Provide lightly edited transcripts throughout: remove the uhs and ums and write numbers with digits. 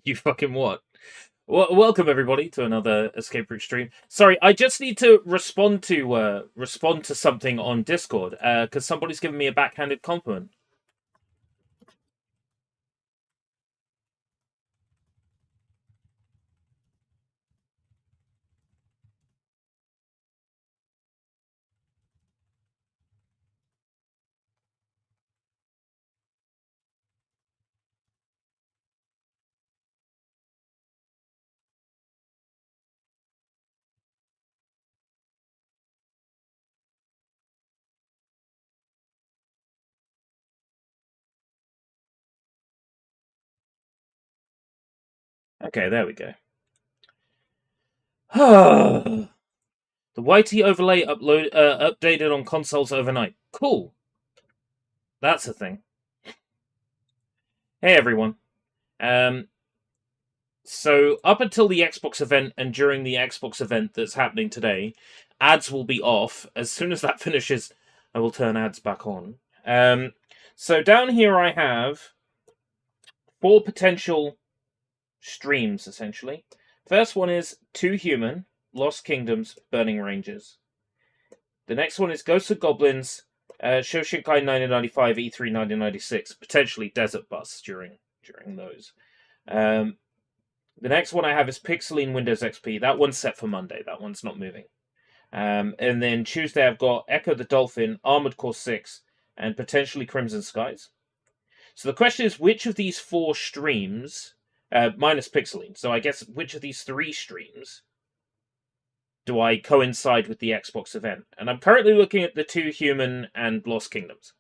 You fucking what? Well, welcome everybody to another escape route stream. Sorry, I just need to respond to something on Discord because somebody's given me a backhanded compliment. Okay, there we go. The YT overlay updated on consoles overnight. Cool. That's a thing. Hey everyone. So up until the Xbox event and during the Xbox event that's happening today, ads will be off. As soon as that finishes, I will turn ads back on. So down here I have 4 potential streams, essentially. First one is Two Human, Lost Kingdoms, Burning Ranges. The next one is Ghosts of Goblins, Shoshinkai 1995, E3 1996, potentially Desert Bus during those. The next one I have is Pixeline Windows XP. That one's set for Monday. That one's not moving. And then Tuesday I've got Echo the Dolphin, Armored Core 6, and potentially Crimson Skies. So the question is, which of these 4 streams, minus Pixeline, so I guess which of these 3 streams do I coincide with the Xbox event? And I'm currently looking at the Two Human and Lost Kingdoms.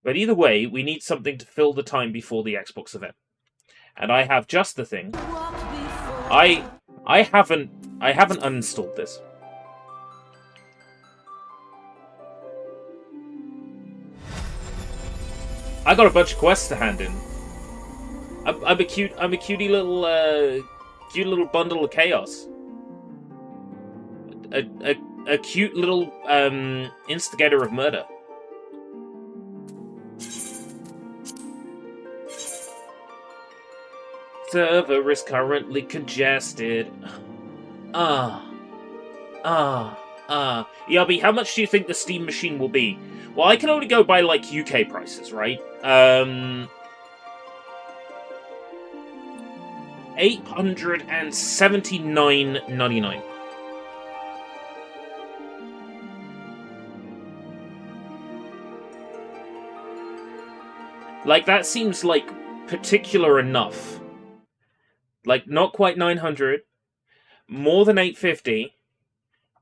But either way, we need something to fill the time before the Xbox event. And I have just the thing. I haven't uninstalled this. I got a bunch of quests to hand in. I'm a cutie little bundle of chaos. A cute little instigator of murder. Server is currently congested. Yubby, how much do you think the Steam machine will be? Well, I can only go by, like, UK prices, right? $879.99. Like, that seems, like, particular enough. Like, not quite 900, more than 850,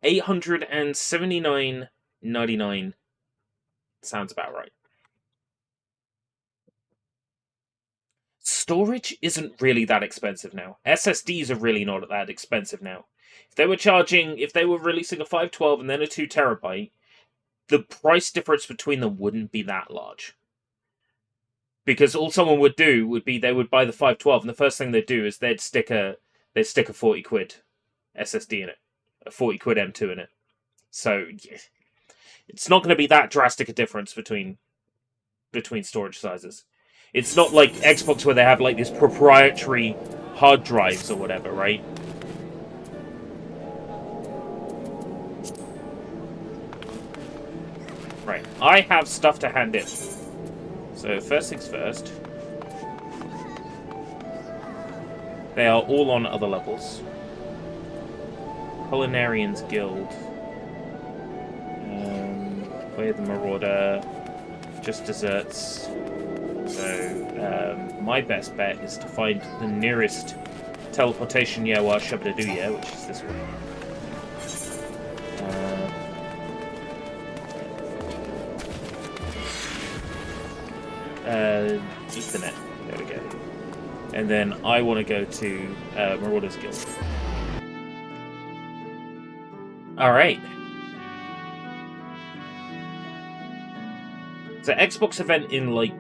$879.99 sounds about right. Storage isn't really that expensive now. SSDs are really not that expensive now. If they were releasing a 512 and then a 2 terabyte, the price difference between them wouldn't be that large. Because all someone would do would be they would buy the 512, and the first thing they'd do is they'd stick a 40 quid SSD in it, a 40 quid M2 in it. So yeah, it's not going to be that drastic a difference between storage sizes. It's not like Xbox where they have like these proprietary hard drives or whatever, right? Right, I have stuff to hand in. So, first things first. They are all on other levels. Culinarian's Guild. Way of the Marauder. Just desserts. So, my best bet is to find the nearest teleportation Yewa Shabdaduya, which is this one. Ethernet. There we go. And then I want to go to Marauder's Guild. Alright. It's an Xbox event in like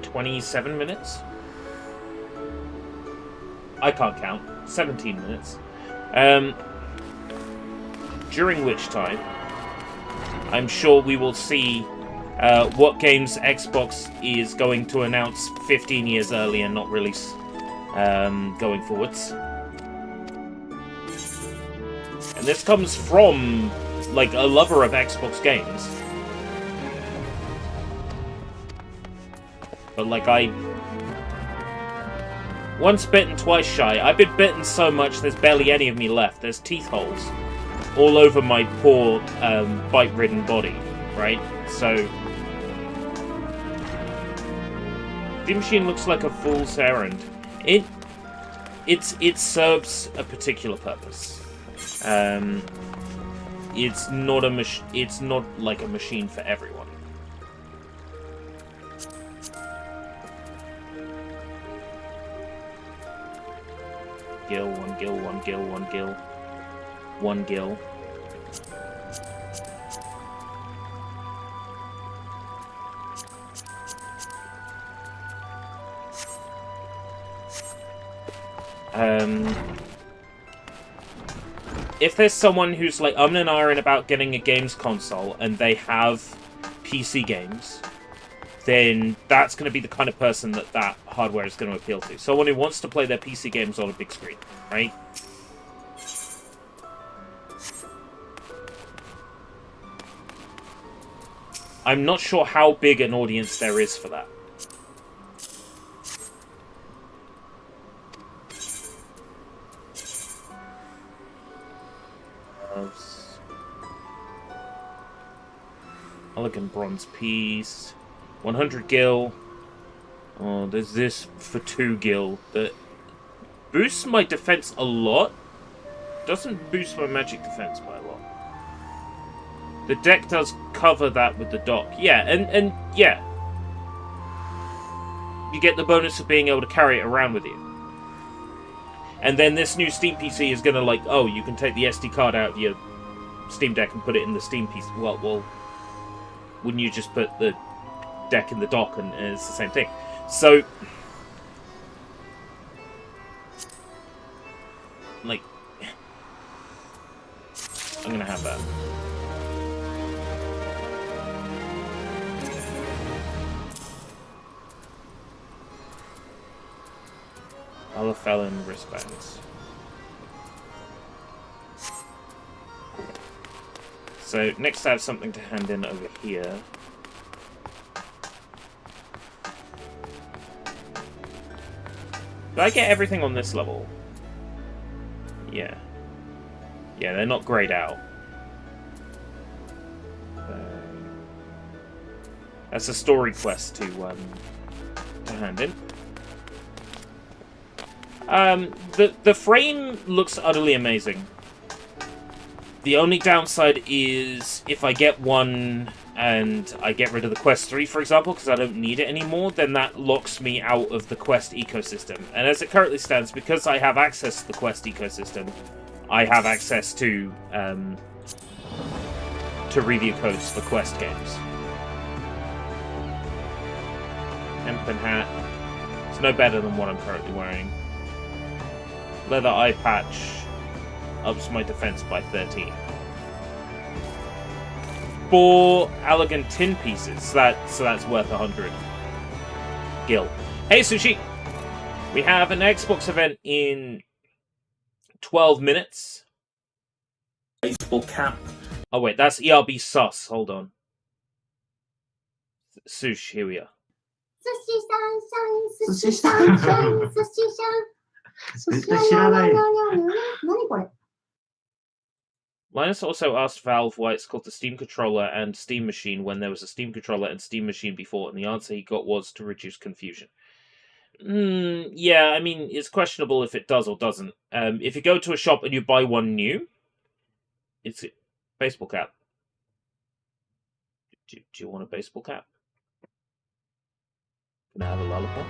27 minutes? I can't count. 17 minutes. During which time, I'm sure we will see what games Xbox is going to announce 15 years early and not release going forwards. And this comes from, like, a lover of Xbox games. But, like, once bitten, twice shy. I've been bitten so much there's barely any of me left. There's teeth holes all over my poor, bite-ridden body, right? So... the machine looks like a fool's errand. It serves a particular purpose. It's not like a machine for everyone. Gill, one gill, one gill, one gill. One gill. If there's someone who's like and ahhing about getting a games console and they have PC games, then that's going to be the kind of person that hardware is going to appeal to. Someone who wants to play their PC games on a big screen, right? I'm not sure how big an audience there is for that. Elegant bronze piece. 100 gil. Oh, there's this for 2 gil that boosts my defense a lot. Doesn't boost my magic defense by a lot. The deck does cover that with the dock. Yeah, and yeah. You get the bonus of being able to carry it around with you. And then this new Steam PC is gonna like, oh, you can take the SD card out of your Steam Deck and put it in the Steam PC. Well, wouldn't you just put the deck in the dock and it's the same thing? So, like, I'm gonna have that. Alafelin wristbands. So, next I have something to hand in over here. Did I get everything on this level? Yeah. Yeah, they're not grayed out. That's a story quest to hand in. The frame looks utterly amazing. The only downside is if I get one and I get rid of the Quest 3, for example, because I don't need it anymore, then that locks me out of the Quest ecosystem. And as it currently stands, because I have access to the Quest ecosystem, I have access to review codes for Quest games. Hempen hat. It's no better than what I'm currently wearing. Leather eye patch ups my defense by 13. 4 elegant tin pieces. So that's worth 100 gil. Hey Sushi! We have an Xbox event in 12 minutes. Baseball cap. Oh wait, that's ERB sus. Hold on. Sush, here we are. Sushi-san. 絶対知らない。何これ? Linus also asked Valve why it's called the Steam Controller and Steam Machine when there was a Steam Controller and Steam Machine before, and the answer he got was to reduce confusion. Yeah, I mean, it's questionable if it does or doesn't. If you go to a shop and you buy one new, it's a baseball cap. Do you want a baseball cap? Can I have a lollipop?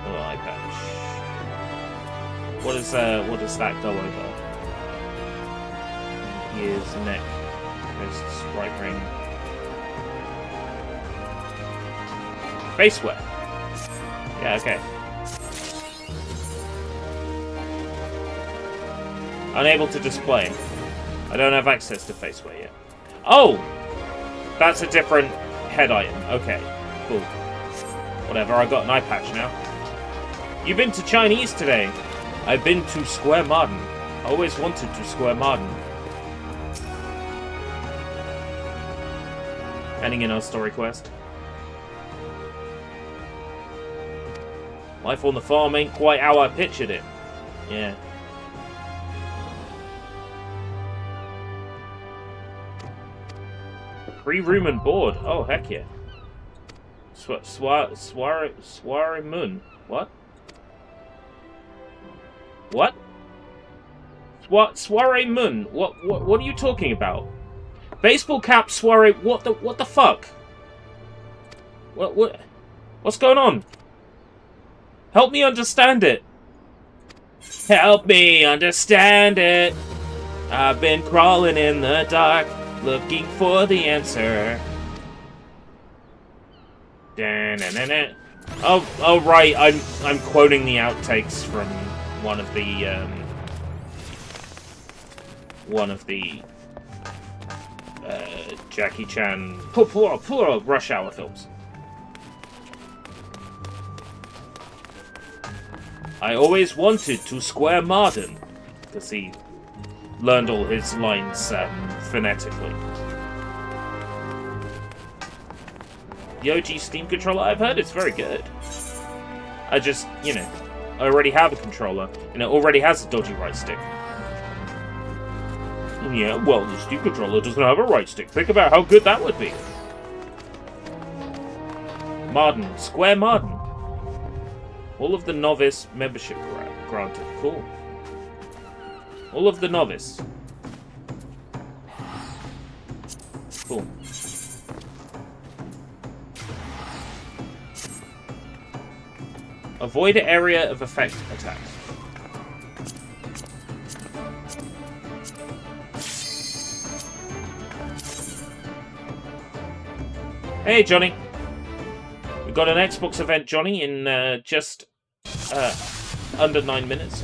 Oh, eye patch. What does that go over? Ears, neck, wrists, right ring. Face wear. Yeah, okay. Unable to display. I don't have access to Faceway yet. Oh! That's a different head item. Okay, cool. Whatever, I got an eye patch now. You've been to Chinese today. I've been to Square Martin. I always wanted to Square Martin. Ending in our story quest. Life on the farm ain't quite how I pictured it. Yeah. Free room and board. Oh, heck yeah. Soiree Moon. What? What? Soiree Moon. What are you talking about? Baseball cap soiree. What the fuck? What's going on? Help me understand it. Help me understand it. I've been crawling in the dark, looking for the answer. Oh right, I'm quoting the outtakes from one of the Jackie Chan poor Rush Hour films. I always wanted to Square Martin, because he learned all his lines phonetically. The OG Steam controller, I've heard it's very good. I just, you know, I already have a controller, and it already has a dodgy right stick. Yeah, well, the Steam controller doesn't have a right stick. Think about how good that would be. Martin, Square Martin. All of the novice membership granted. Cool. All of the novice. Cool. Avoid area of effect attacks. Hey, Johnny. We got an Xbox event, Johnny, in just under 9 minutes.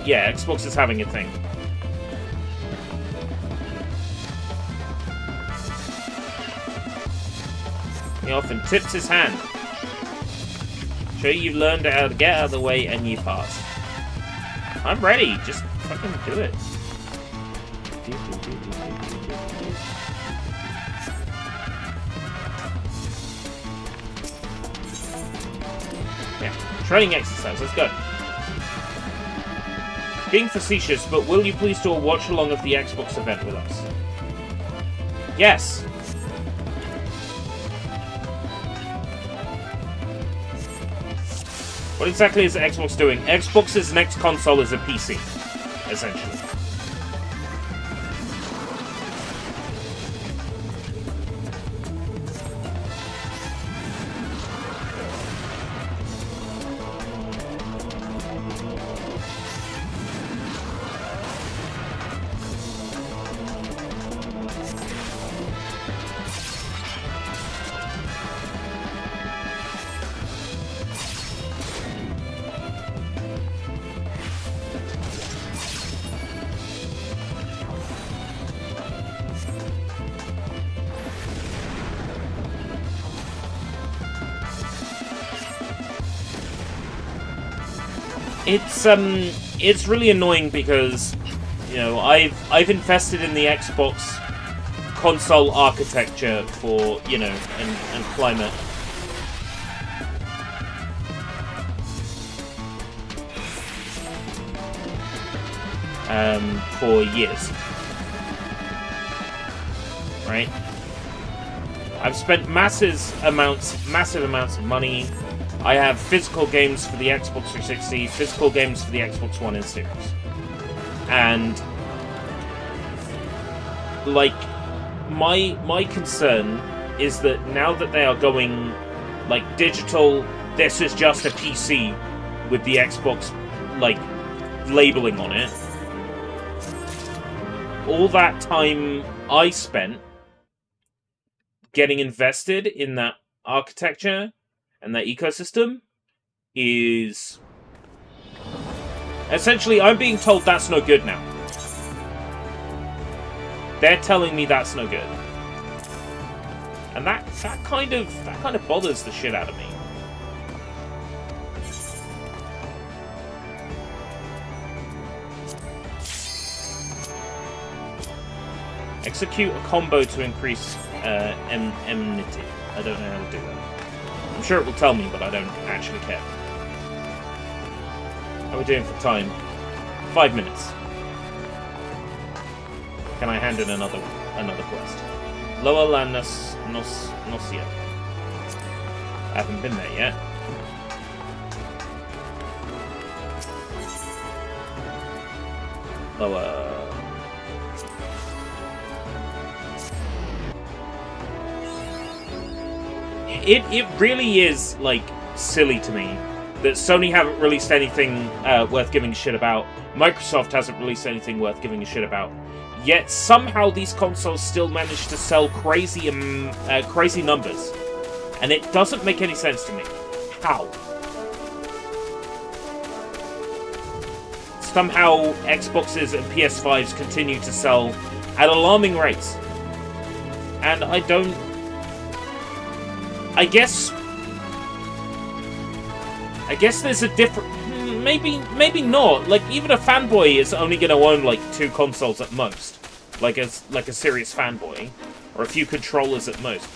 Yeah, Xbox is having a thing. He often tips his hand. Sure you've learned how to get out of the way and you pass. I'm ready, just fucking do it. Yeah, training exercise, let's go. Being facetious, but will you please do a watch along of the Xbox event with us? Yes. What exactly is Xbox doing? Xbox's next console is a PC, essentially. It's really annoying because, you know, I've invested in the Xbox console architecture for, you know, and climate. For years. Right? I've spent massive amounts of money. I have physical games for the Xbox 360, physical games for the Xbox One and Series. And, like, my concern is that now that they are going, like, digital, this is just a PC with the Xbox, like, labeling on it, all that time I spent getting invested in that architecture and their ecosystem is... Essentially, I'm being told that's no good now. They're telling me that's no good. And that kind of bothers the shit out of me. Execute a combo to increase enmity. I don't know how to do that. I'm sure it will tell me, but I don't actually care. How are we doing for time? 5 minutes. Can I hand in another quest? Lower La Nocia. I haven't been there yet. Lower... It really is, like, silly to me that Sony haven't released anything worth giving a shit about. Microsoft hasn't released anything worth giving a shit about. Yet somehow these consoles still manage to sell crazy numbers. And it doesn't make any sense to me. How? Somehow Xboxes and PS5s continue to sell at alarming rates. And I don't... I guess there's a different... Maybe not. Like, even a fanboy is only going to own, like, 2 consoles at most. Like a serious fanboy. Or a few controllers at most.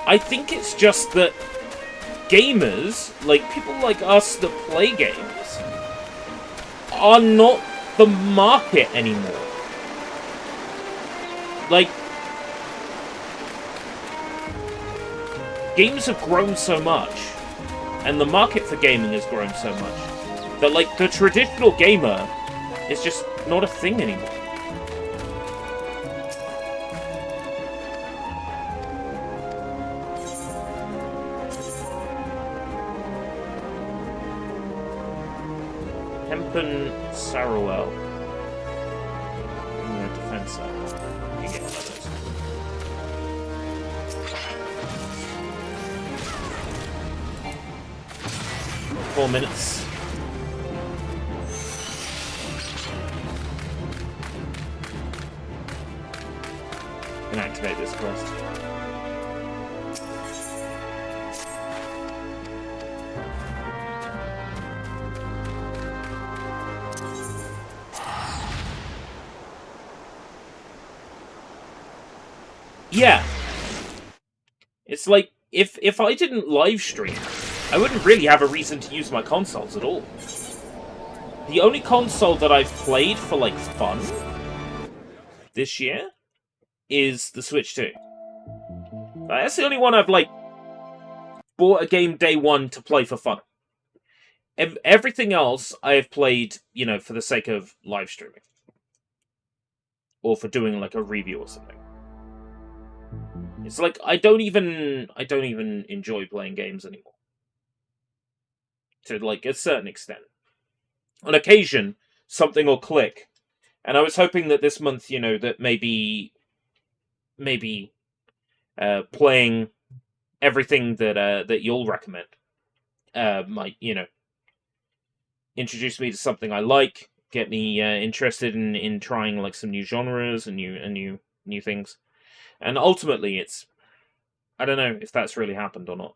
I think it's just that gamers, like, people like us that play games, are not the market anymore. Like... Games have grown so much, and the market for gaming has grown so much, that, like, the traditional gamer is just not a thing anymore. Hempen Saruel. Defense. You get one of those. 4 minutes. And activate this quest. Yeah. It's like, if I didn't live stream, I wouldn't really have a reason to use my consoles at all. The only console that I've played for, like, fun this year is the Switch 2. That's the only one I've, like, bought a game day one to play for fun. Everything else I have played, you know, for the sake of live streaming. Or for doing, like, a review or something. It's like, I don't even enjoy playing games anymore. To, like, a certain extent. On occasion, something will click. And I was hoping that this month, you know, that maybe playing everything that you'll recommend might, you know, introduce me to something I like, get me interested in trying, like, some new genres and new things. And ultimately, it's... I don't know if that's really happened or not.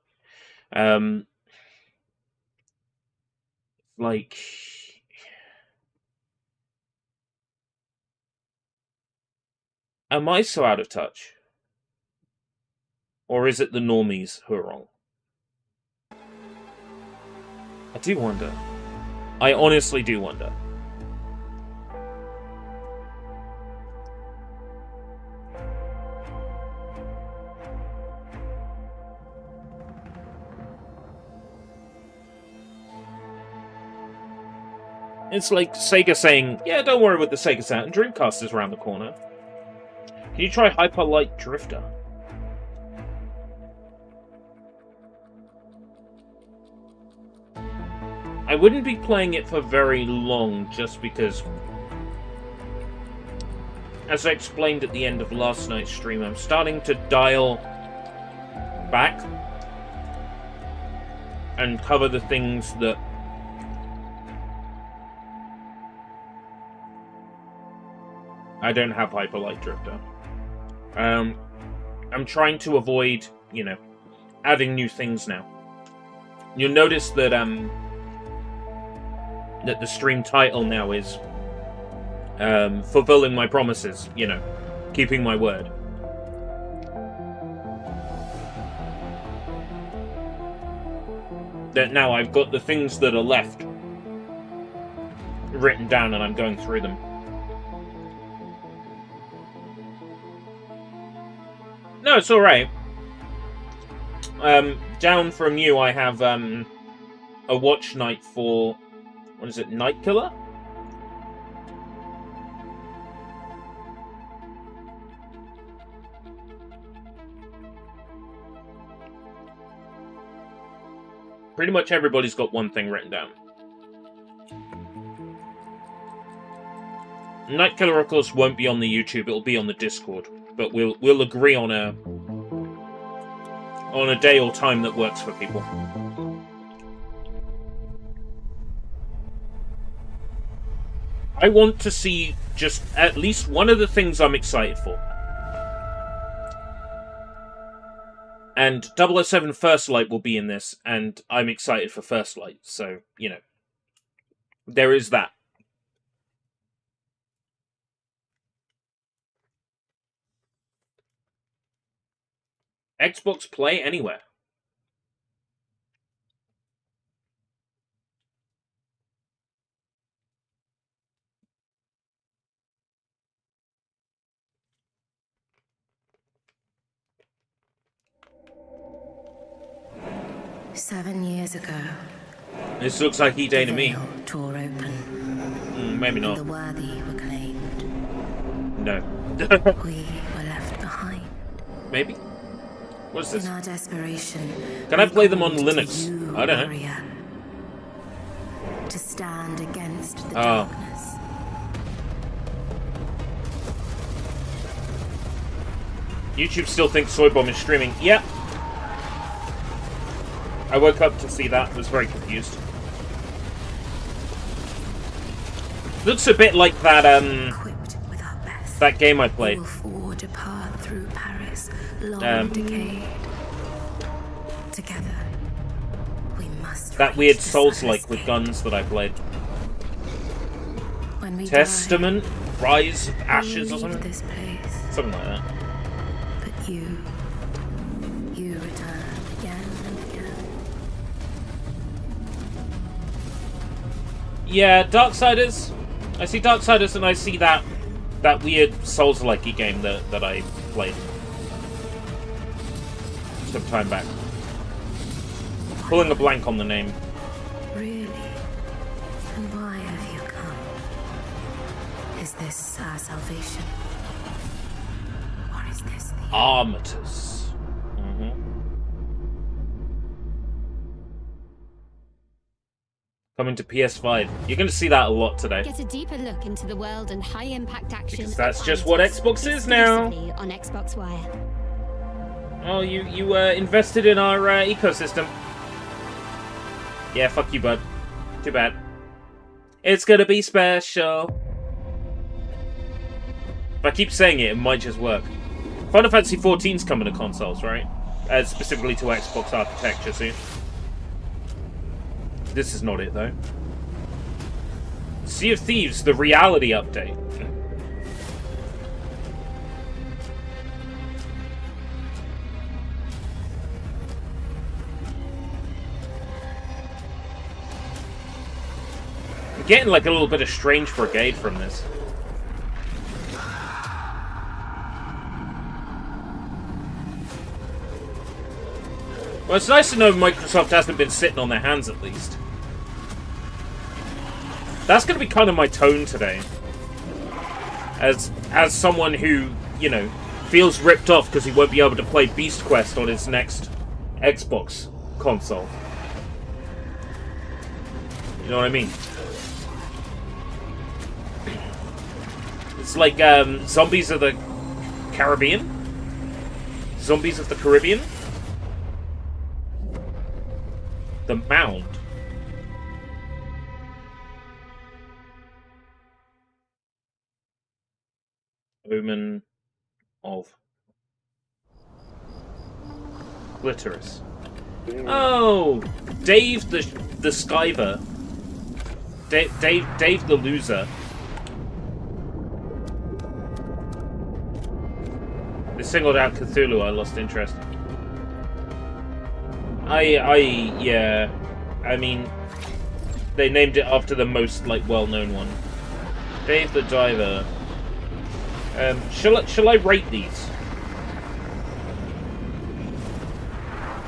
Like... Am I so out of touch? Or is it the normies who are wrong? I do wonder. I honestly do wonder. It's like Sega saying, yeah, don't worry with the Sega Saturn, Dreamcast is around the corner. Can you try Hyper Light Drifter? I wouldn't be playing it for very long, just because, as I explained at the end of last night's stream, I'm starting to dial back and cover the things that I don't have Hyperlight Drifter. I'm trying to avoid, you know, adding new things now. You'll notice that that the stream title now is fulfilling my promises, you know, keeping my word. That now I've got the things that are left written down and I'm going through them. No, it's alright. Down from you, I have a watch night for, what is it, Night Killer? Pretty much everybody's got one thing written down. Night Killer, of course, won't be on the YouTube. It'll be on the Discord, but we'll agree on a day or time that works for people. I want to see just at least one of the things I'm excited for. And 007 First Light will be in this, and I'm excited for First Light, so, you know, there is that. Xbox Play Anywhere. Seven years ago, This looks like E-Day to me. tore open. Maybe not. The worthy were claimed. No. We were left behind. Maybe? What is this? In our desperation, Can I play them we on called to Linux? you, I don't know. warrior, to stand against the Oh. darkness. YouTube still thinks Soybomb is streaming. Yep. I woke up to see that. Was very confused. Looks a bit like that Equipped with our best, that game I we played. will forge a path through Paris, long decayed. Together, we must. That reach weird the Souls-like sun's with gate. guns that I played. When we Testament, Rise of die, Ashes or we'll leave something? this place, Something like that. but you return again and again. Yeah, Darksiders. I see Darksiders and I see that weird Souls-like game that I played some time back. Pulling a blank on the name. Really? And why have you come? Is this our salvation? Or is this the Armatus. Coming to PS5. You're going to see that a lot today. Get a deeper look into the world and high-impact action. Because that's at just what Armatus, Xbox is now. exclusively on Xbox Wire. Oh, you invested in our ecosystem. Yeah, fuck you, bud. Too bad. It's gonna be special. If I keep saying it, it might just work. Final Fantasy XIV's coming to consoles, right? Specifically to Xbox architecture soon. This is not it, though. Sea of Thieves, the reality update. I'm getting like a little bit of Strange Brigade from this. Well, it's nice to know Microsoft hasn't been sitting on their hands, at least. That's going to be kind of my tone today. As someone who, you know, feels ripped off because he won't be able to play Beast Quest on his next Xbox console. You know what I mean? It's like Zombies of the Caribbean? Zombies of the Caribbean? The mound. Omen of Clitoris. Oh, Dave the Skyver. Dave the loser. They singled out Cthulhu. I lost interest. Yeah. I mean, they named it after the most like well-known one. Dave the Diver. Shall I rate these?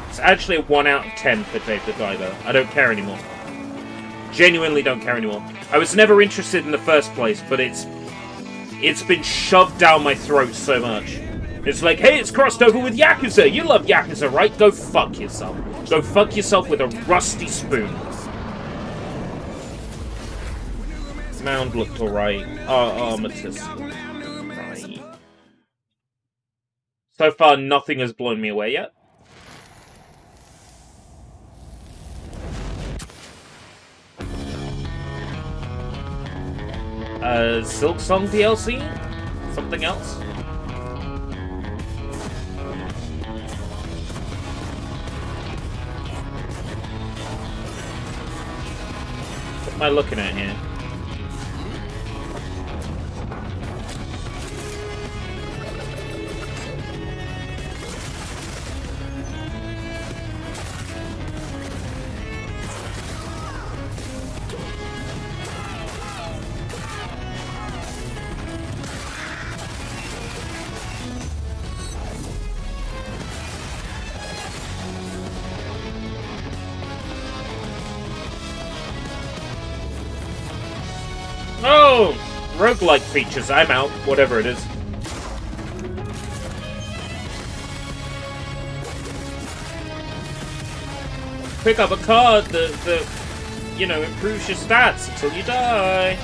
It's actually a 1 out of 10 for Dave the Diver. I don't care anymore. Genuinely don't care anymore. I was never interested in the first place, but it's been shoved down my throat so much. It's like, hey, it's crossed over with Yakuza. You love Yakuza, right? Go fuck yourself. Go fuck yourself with a rusty spoon. Mound looked alright. Armistice. Right. So far, nothing has blown me away yet. Silk Song DLC? Something else? What am I looking at here? Oh! Roguelike features, I'm out. Whatever it is. Pick up a card that you know, improves your stats until you die.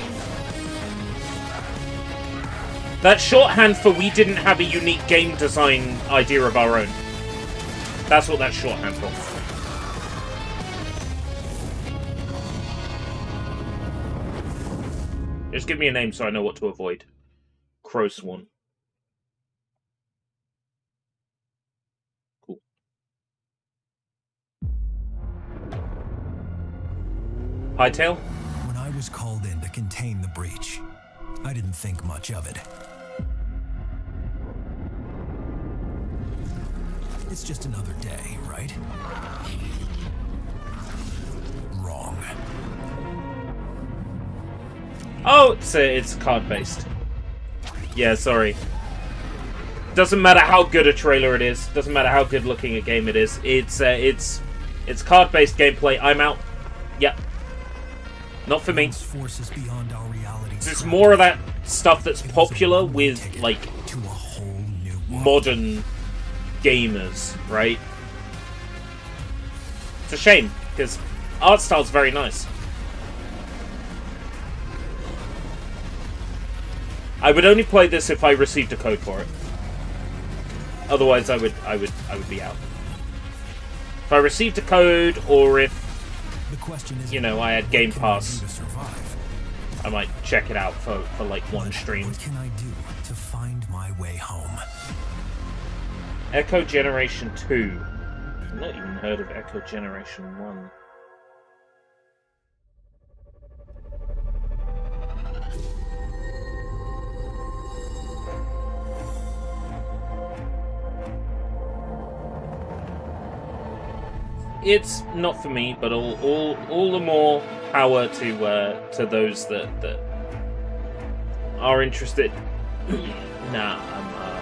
That's shorthand for we didn't have a unique game design idea of our own. That's what that's shorthand for. Just give me a name so I know what to avoid. Crowswan. Cool. Hightail? When I was called in to contain the breach, I didn't think much of it. It's just another day, right? Wrong. Oh, it's card-based. Yeah, sorry. Doesn't matter how good a trailer it is. Doesn't matter how good looking a game it is. It's card-based gameplay. I'm out. Yep. Not for me. Forces beyond our reality. It's more of that stuff that's popular with like to a whole new world. Modern gamers, right? It's a shame because art style's very nice. I would only play this if I received a code for it. Otherwise, I would be out. If I received a code, or if The question is, you know I had Game what can I do Pass, to survive? I might check it out for like one stream. What can I do to find my way home? Echo Generation 2. I've not even heard of Echo Generation 1. It's not for me, but all the more power to those that are interested. Nah,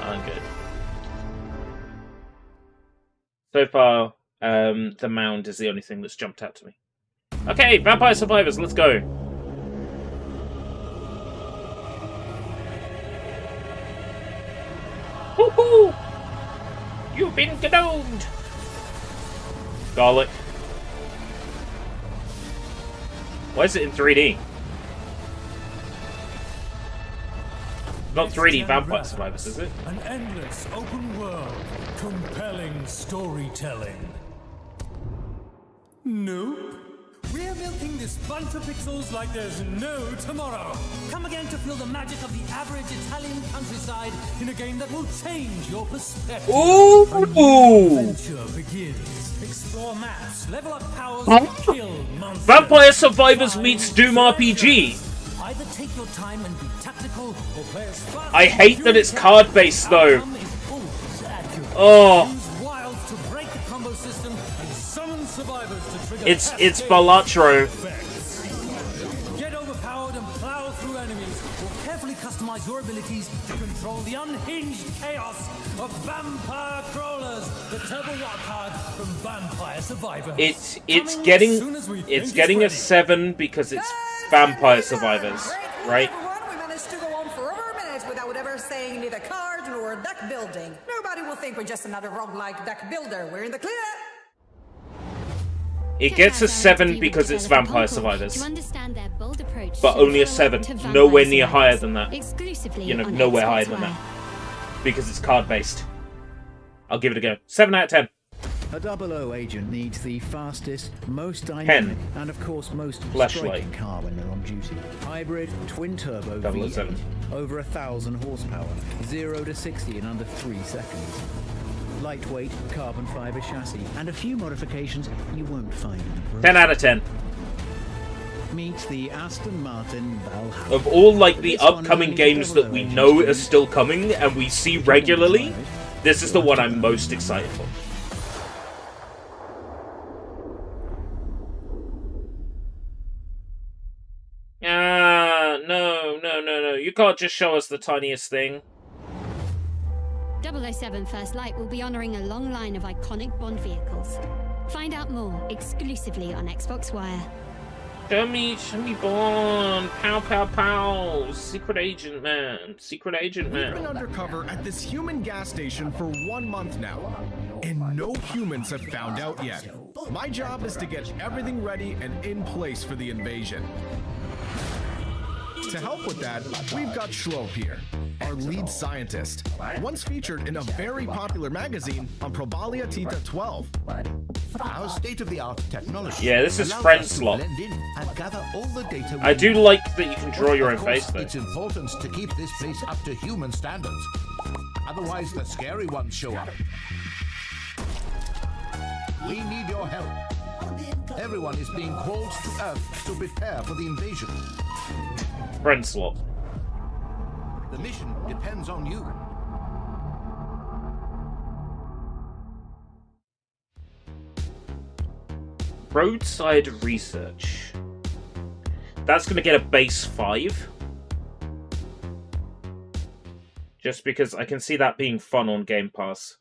I'm good. So far, the mound is the only thing that's jumped out to me. Okay, Vampire Survivors, let's go. Woohoo! You've been condoned. Garlic. Why is it in 3D? Not 3D Vampire Survivors, is it? An endless open world, compelling storytelling. Nope. We're milking this bunch of pixels like there's no tomorrow. Come again to feel the magic of the average Italian countryside in a game that will change your perspective. Ooh! Adventure begins. Explore maps, level up powers, and kill monsters. Vampire Survivors meets Doom RPG. Either take your time and be tactical, or play as fast I hate that it's card-based though. Outcome is always accurate. Oh. Use wilds to break the combo system and summon survivors to trigger It's cascade Balatro. effects. Get overpowered and plow through enemies, or carefully customize your abilities to control the unhinged chaos of Vampire Crawlers, the turbo wild card from Vampire Survivors. It's Coming getting as soon as we think a ready. 7 because it's Vampire Survivors, right? Everyone, we managed to go on for over a minute without ever saying neither card nor deck building. Nobody will think we're just another roguelike deck builder. We're in the clear. It gets a 7 because it's Vampire Survivors, To understand their bold approach but to only a the 7. to Vampire Nowhere near Survivors, higher than that. Exclusively You know, on nowhere Xbox higher than One. that. Because it's card-based. I'll give it a go. 7 out of 10. A 00 agent needs the fastest, most dynamic, and of course most Flashlight. striking car when they're on duty. Hybrid, twin-turbo 007. V8, over 1,000 horsepower, 0 to 60 in under 3 seconds. Lightweight, carbon fiber chassis, and a few modifications you won't find in the 10 out of 10. Meet the Aston Martin Valhalla. Of all, like, the This one upcoming only games that we 00 know are agents still coming and we see regularly, this is the one I'm most excited for. No. You can't just show us the tiniest thing. 007 First Light will be honouring a long line of iconic Bond vehicles. Find out more exclusively on Xbox Wire. Show me Bond. Pow, pow, pow. Secret Agent Man. Secret Agent We've been Man. undercover at this human gas station for 1 month now, and no humans have found out yet. My job is to get everything ready and in place for the invasion. To help with that, we've got Schlope here, our lead scientist, once featured in a very popular magazine on Probalia Tita 12. Our state-of-the-art technology. Yeah, this is allows friend us to slot. blend in and gather all the data I we do need. like that you can draw your own Of course, face, though. it's important to keep this place up to human standards. Otherwise, the scary ones show up. We need your help. Everyone is being called to Earth to prepare for the invasion. Friend slot. The mission depends on you. Roadside research. That's going to get a base 5. Just because I can see that being fun on Game Pass.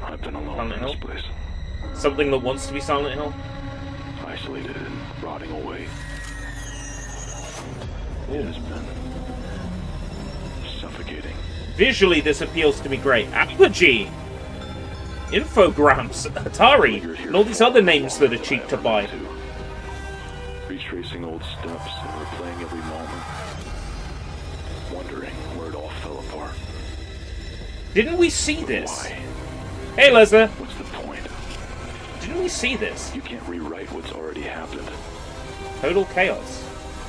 I've been alone Silent in this Hill? place, Something that wants to be Silent Hill. isolated and rotting away. It has been suffocating. Visually, this appeals to me great. Apogee! Infograms, Atari, and all these other names that are cheap to buy. Retracing old steps and replaying every moment, wondering where it all fell apart. Didn't we see this? Why? Hey, Lesnar! What's the point? Didn't we see this? You can't rewrite what's already happened. Total chaos.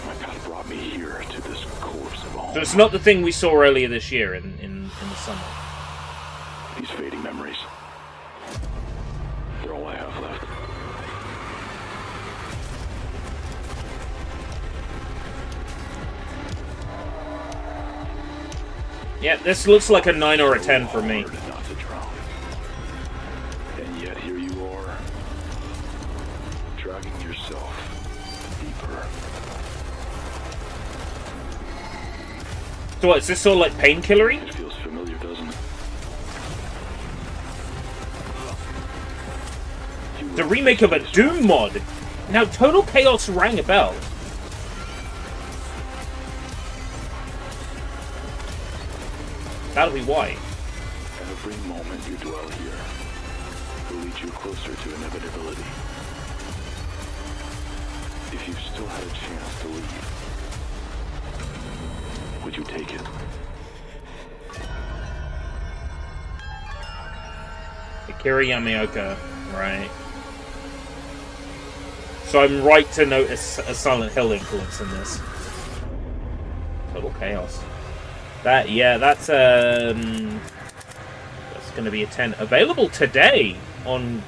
My path brought me here to this corpse of all. So it's not the thing we saw earlier this year in the summer. These fading memories. They're all I have left. Yeah, this looks like a 9 or a 10 for me. Not to drown. And yet here you are, dragging yourself deeper. So what, is this all like painkillery? It feels familiar, doesn't it? The remake of a Doom mod! Now, Total Chaos rang a bell. That'll be why. Every moment you dwell here will lead you closer to inevitability. If you still had a chance to leave, would you take it? Kira Yamaoka, right. So I'm right to notice a Silent Hill influence in this. Total chaos. That's going to be a 10. Available today on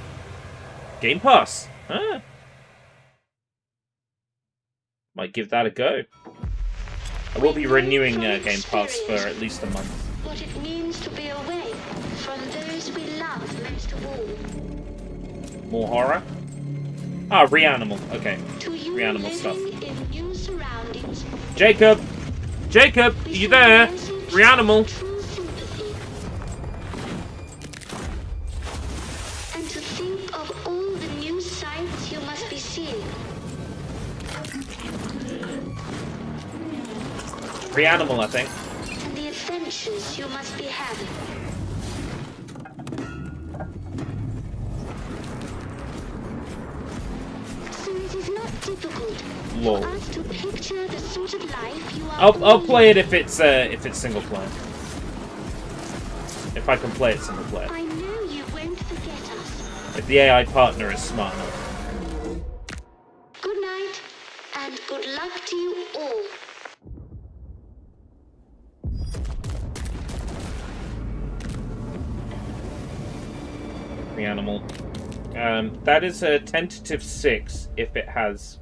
Game Pass. Huh. Might give that a go. I will be renewing Game Pass for at least a month. What it means to be away from those we love most of all. More horror? Ah, Reanimal. Okay. Reanimal stuff. In new surroundings, Jacob! Jacob! Are you there? Reanimal! and to think of all the new sights you must be seeing. Reanimal, I think. And the adventures you must be having. So it is not difficult Lol. for us to picture the sort of life you are I'll play it if it's single player. If I can play it single player. I know you won't forget us. If the AI partner is smart enough. Good night, and good luck to you all. Reanimal. That is a tentative 6 if it has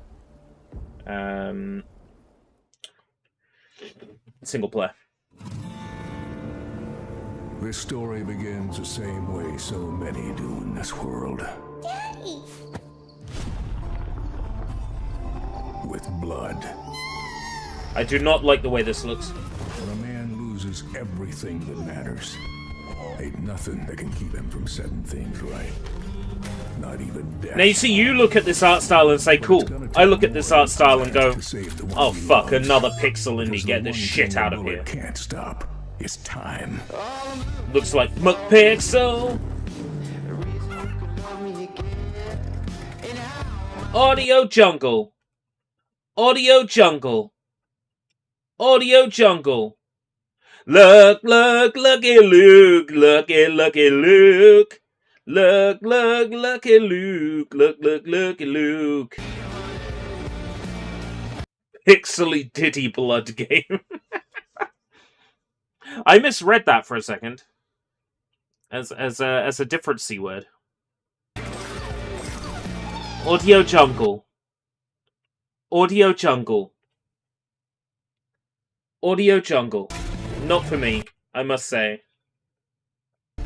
single player. This story begins the same way so many do in this world. Daddy! With blood. I do not like the way this looks. When a man loses everything that matters, ain't nothing that can keep him from setting things right. Not even death. Now you see, you look at this art style and say, cool. I look at this art style and go, oh fuck, another pixel indie, get this shit out of here. Can't stop. It's time. Looks like McPixel. Audio Jungle. Audio Jungle. Audio Jungle. Look, look, looky Luke. Looky, looky Luke. Look, look, looky Luke. Look, look, looky Luke. Pixely Diddy Blood game. I misread that for a second. As a different C word. Audio Jungle. Audio Jungle. Audio Jungle. Not for me, I must say.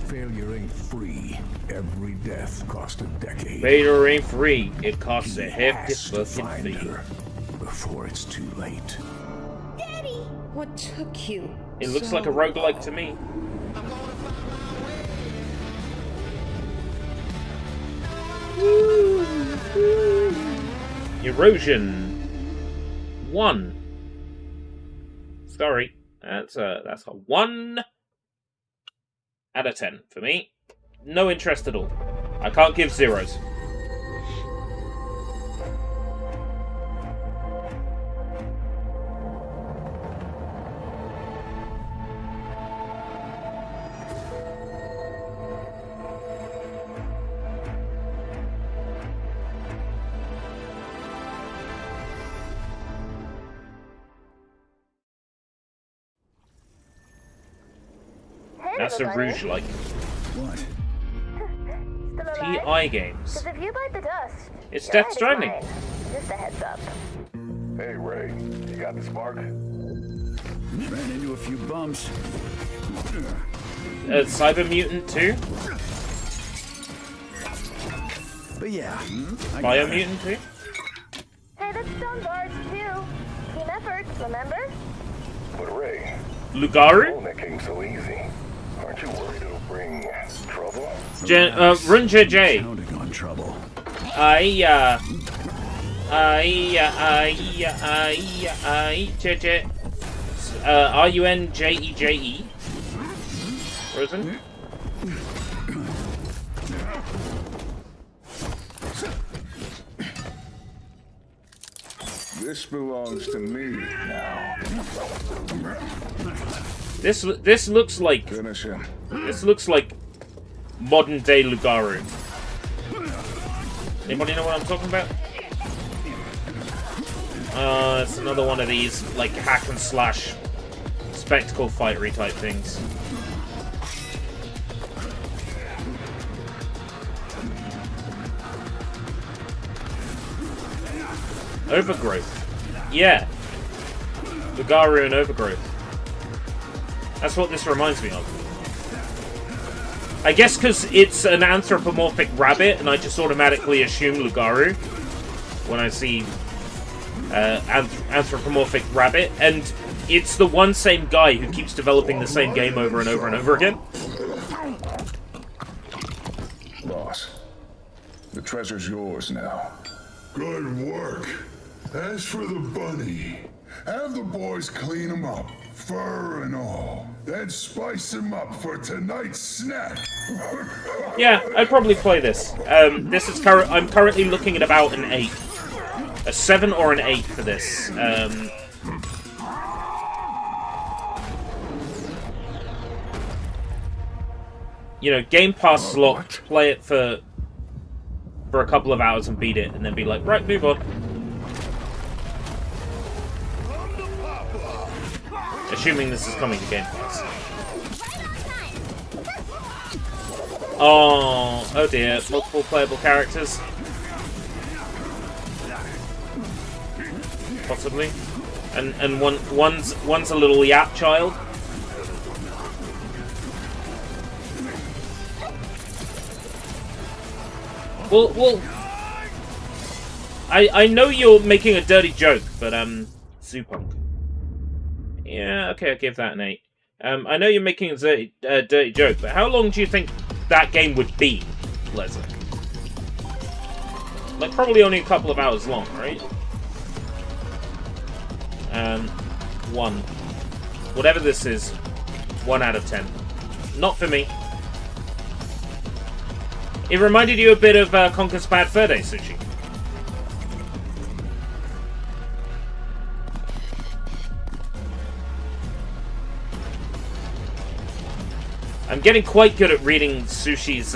Failure ain't free. Every death cost a decade. Failure ain't free. It costs a hefty fucking fee. Before it's too late. Daddy! What took you? It looks like a roguelike to me. Erosion. 1. Sorry. That's a 1 out of 10 for me. No interest at all. I can't give zeros. That's a Rouge like. What? TI games. If you bite the dust, It's Death Stranding. just a heads up. Hey, Ray, you got the spark? Ran into a few bumps. Cyber Mutant 2? But yeah. Biomutant 2? Hey, that's John Barge too. Team effort, remember? But Ray, Lugaru? pulling that game so easy. Aren't you worried it'll bring trouble? Run JJ. Counting on trouble. JJ. RUNJEJE. Frozen? This belongs to me now. This looks like Finish him. this looks like modern day Lugaru. Anybody know what I'm talking about? It's another one of these, like, hack and slash spectacle fightery type things. Overgrowth. Yeah. Lugaru and Overgrowth. That's what this reminds me of. I guess because it's an anthropomorphic rabbit, and I just automatically assume Lugaru when I see anthropomorphic rabbit, and it's the one same guy who keeps developing the same game over and over and over again. Boss, the treasure's yours now. Good work. As for the bunny, have the boys clean him up, fur and all. Then spice him up for tonight's snack. Yeah, I'd probably play this. This is I'm currently looking at about an 8. A 7 or an 8 for this. You know, Game Pass slot, play it for a couple of hours and beat it, and then be like, right, move on. Assuming this is coming to Game Pass. Oh dear, multiple playable characters. Possibly. And one's a little yap child. Well, I know you're making a dirty joke, but Zupunk. Yeah, okay, I'll give that an 8. I know you're making a dirty joke, but how long do you think that game would be, Leslie? Like, probably only a couple of hours long, right? 1. Whatever this is, 1 out of 10. Not for me. It reminded you a bit of Conker's Bad Fur Day Sushi. I'm getting quite good at reading Sushi's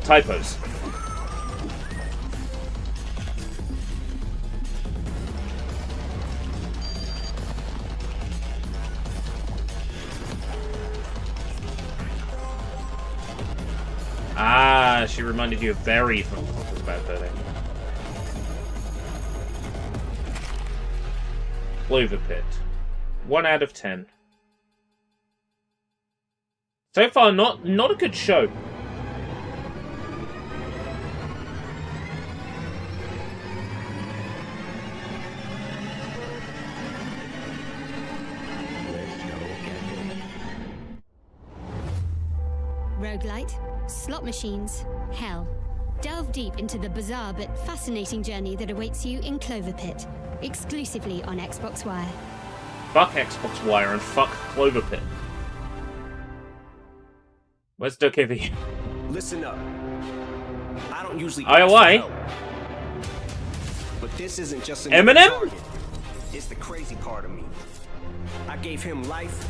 typos. Ah, she reminded you of Berry from Conker's Bad Fur Day. Clover Pit. 1 out of 10. So far, not a good show. Roguelite, slot machines, hell. Delve deep into the bizarre but fascinating journey that awaits you in Clover Pit, exclusively on Xbox Wire. Fuck Xbox Wire and fuck Clover Pit. Where's DokeV? Listen up. I don't usually IOI? But this isn't just an Eminem? target. It's the crazy part of me. I gave him life,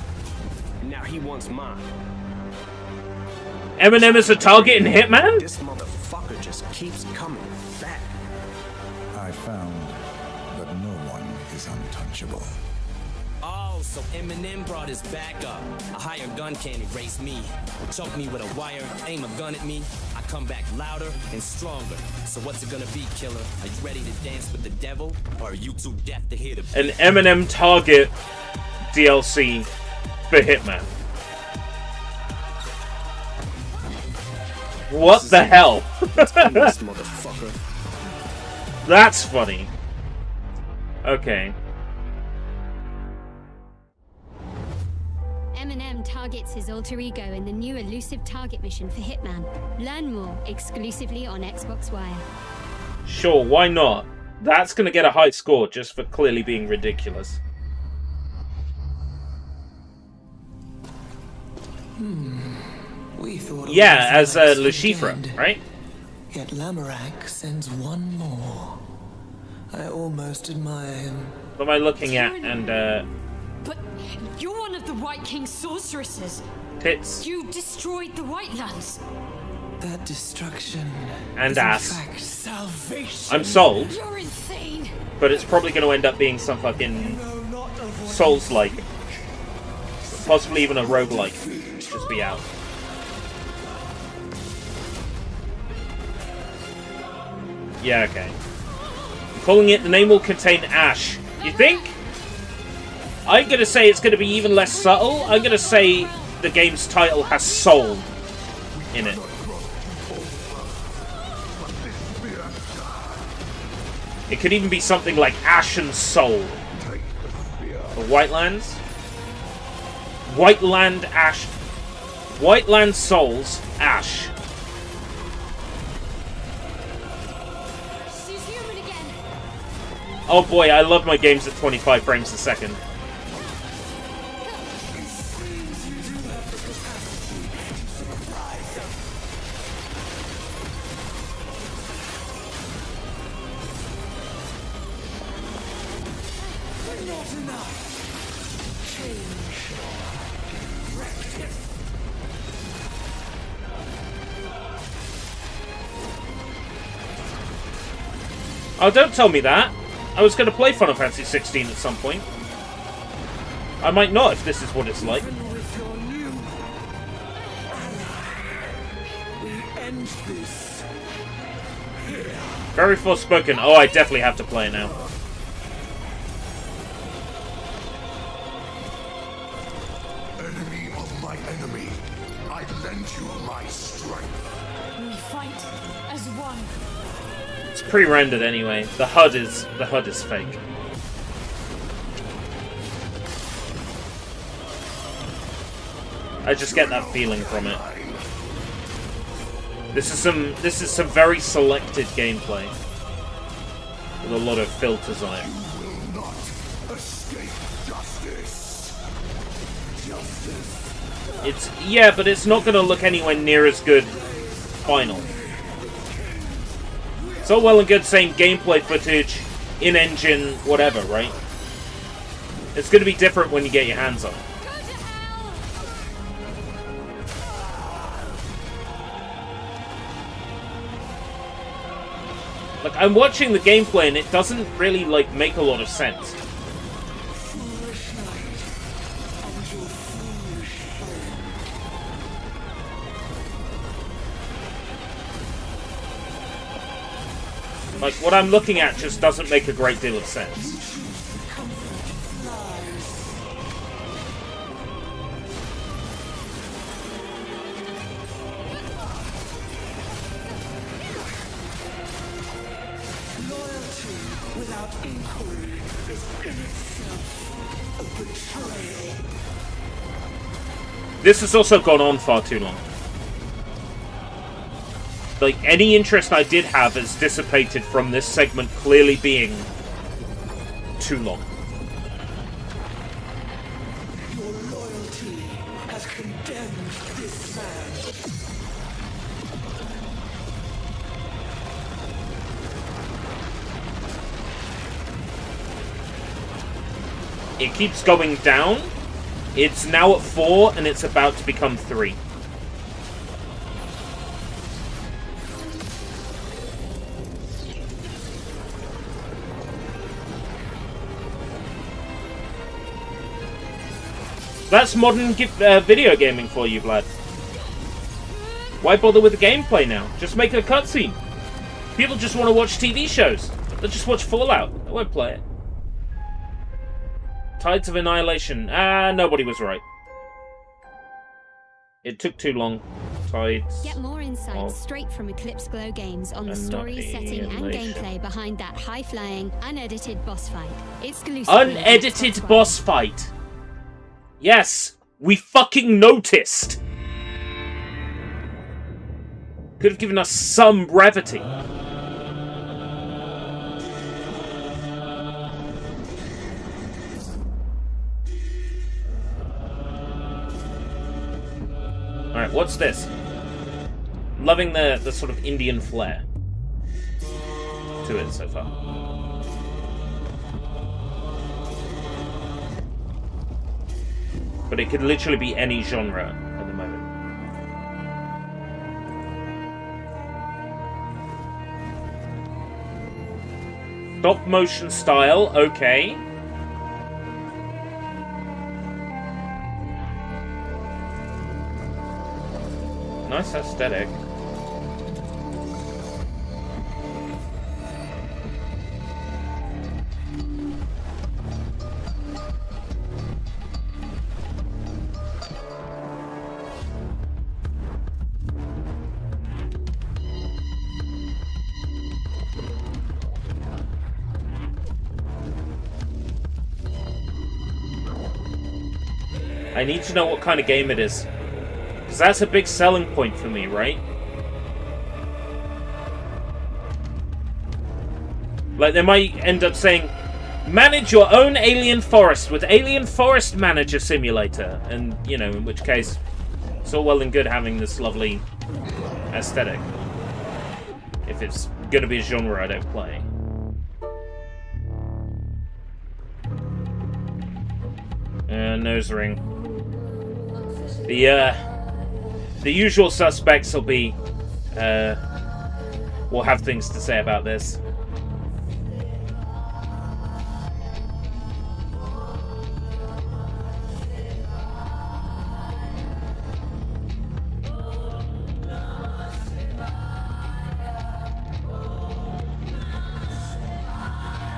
and now he wants mine. Eminem is a target in Hitman? This motherfucker just keeps coming back. I found that no one is untouchable. Oh, so Eminem brought his back up. A higher gun can't erase me. Choke me with a wire, aim a gun at me. I come back louder and stronger. So what's it gonna be, killer? Are you ready to dance with the devil? Or are you too deaf to hear the An Eminem Target DLC for Hitman. What the hell? This motherfucker. That's funny. Okay. Eminem targets his alter ego in the new elusive target mission for Hitman. Learn more exclusively on Xbox Wire. Sure, why not? That's gonna get a high score just for clearly being ridiculous. We thought Yeah, as Lucifer, right? Yet Lamorak sends one more. I almost admire him. What am I looking at? And But you're one of the White King's sorceresses. Tits. You destroyed the White Lands. That destruction And is ass. in fact salvation. I'm sold. You're insane. But it's probably going to end up being some fucking Souls-like. Possibly even a roguelike. Just be out. Yeah, okay. I'm calling it, the name will contain ash. You think? I'm going to say it's going to be even less subtle. I'm going to say the game's title has soul in it. It could even be something like Ash and Soul. The Whitelands? Whiteland Ash. Whiteland Souls Ash. She's human again. Oh boy, I love my games at 25 frames a second. Oh, don't tell me that. I was going to play Final Fantasy XVI at some point. I might not if this is what it's like. Very forspoken. Oh, I definitely have to play it now. Enemy of my enemy, I lend you my strength. We fight as one. It's pre-rendered anyway. The HUD is fake. I just get that feeling from it. This is some very selected gameplay with a lot of filters on it. You will not escape justice. Yeah, but it's not going to look anywhere near as good final. It's all well and good saying gameplay footage, in-engine, whatever, right? It's going to be different when you get your hands on it. Like, I'm watching the gameplay and it doesn't really, like, make a lot of sense. Like, what I'm looking at just doesn't make a great deal of sense. This has also gone on far too long. Like, any interest I did have has dissipated from this segment clearly being too long. Your loyalty has condemned this man. It keeps going down. It's now at 4 and it's about to become 3. That's modern video gaming for you, Vlad. Why bother with the gameplay now? Just make a cutscene. People just want to watch TV shows. They'll just watch Fallout. They won't play it. Tides of Annihilation. Nobody was right. It took too long. Tides. Get more insights straight from Eclipse Glow Games on the story, setting, and gameplay behind that high-flying, unedited boss fight. Exclusively. Unedited boss fight. Yes, we fucking noticed. Could have given us some brevity. Alright, what's this? Loving the sort of Indian flair to it so far. But it could literally be any genre at the moment. Stop motion style, okay. Nice aesthetic. I need to know what kind of game it is. Because that's a big selling point for me, right? Like, they might end up saying, manage your own alien forest with Alien Forest Manager Simulator. And, you know, in which case, it's all well and good having this lovely aesthetic. If it's going to be a genre I don't play. Nose ring. The usual suspects will be, will have things to say about this.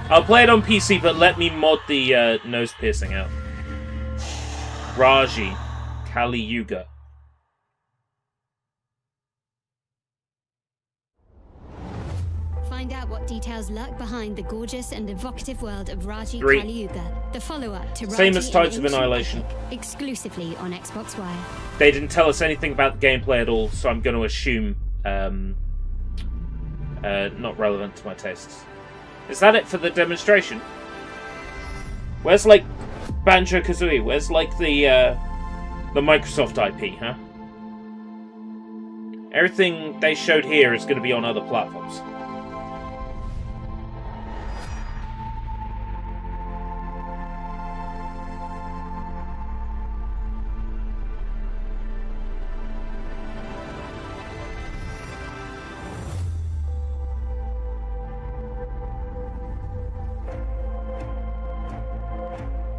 I'll play it on PC, but let me mod the nose piercing out. Raji, Kali Yuga. Find out what details lurk behind the gorgeous and evocative world of Raji 3. Kali Yuga, the follow-up to Raji Same as Tides and of Ancient Annihilation. Epic, exclusively on Xbox Wire. They didn't tell us anything about the gameplay at all, so I'm going to assume not relevant to my tastes. Is that it for the demonstration? Where's, like, Banjo-Kazooie? Where's, like, the Microsoft IP, huh? Everything they showed here is going to be on other platforms.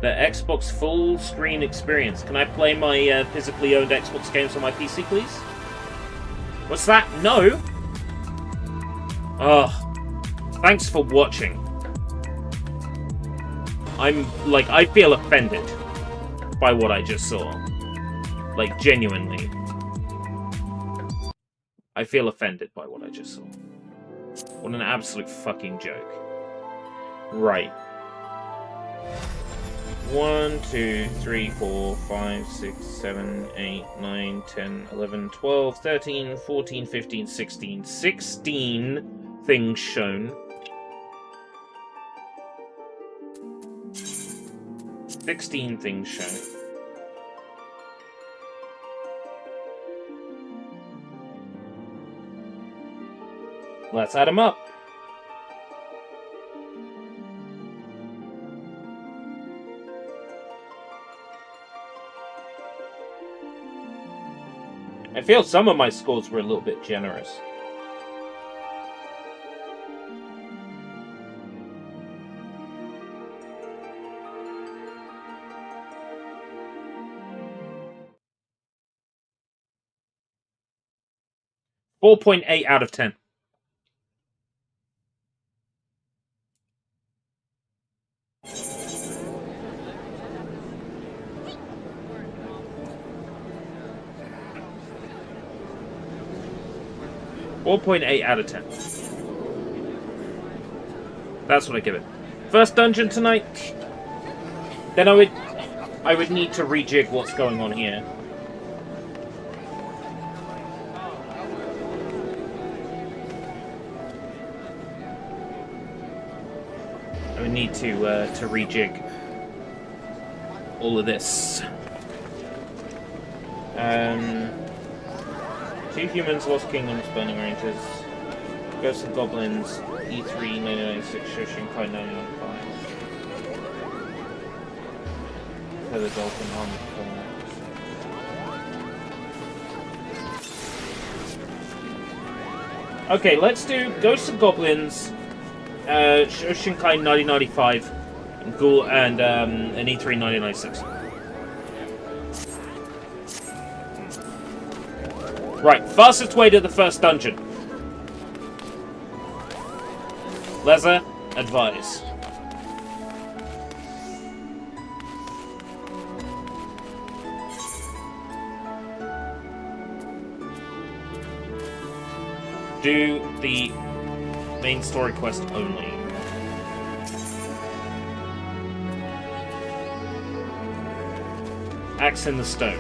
The Xbox full screen experience. Can I play my physically owned Xbox games on my PC, please? What's that? No? Oh, thanks for watching. I feel offended by what I just saw. Like, genuinely. I feel offended by what I just saw. What an absolute fucking joke. Right. 1, 2, 3, 4, 5, 6, 7, 8, 9, 10, 11, 12, 13, 14, 15, 16. 16 things shown. 16 things shown. Let's add them up. I feel some of my scores were a little bit generous. .8 out of 10. .8 out of 10. That's what I give it. First dungeon tonight. Then I would need to rejig what's going on here. I would need to rejig all of this. Two Humans, Lost Kingdoms, Burning Ranges, Ghosts and Goblins, E3 1996, Shoshinkai 1995, Feather Dolphin, Armored Core. Okay, let's do Ghosts and Goblins, Shoshinkai 1995, and Ghoul and an E3 1996. Right, fastest way to the first dungeon. Leather, advise. Do the main story quest only. Axe in the stone.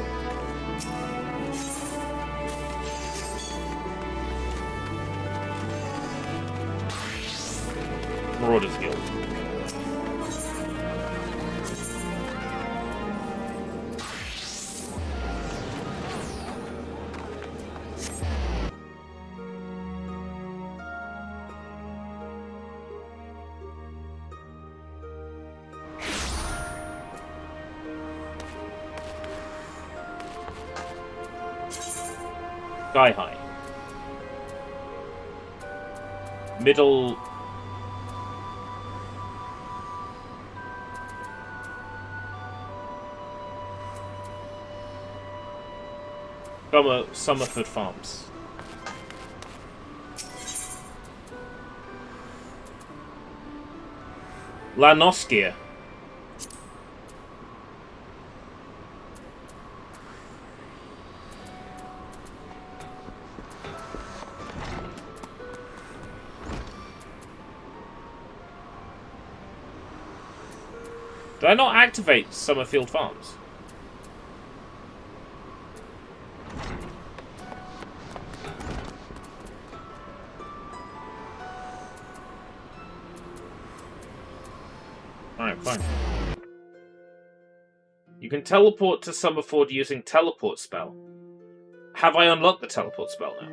Marauders Guild. Sky High. Middle. Summerford Farms. Lanoskia. Did I not activate Summerfield Farms? Alright, fine. You can teleport to Summerford using teleport spell. Have I unlocked the teleport spell now?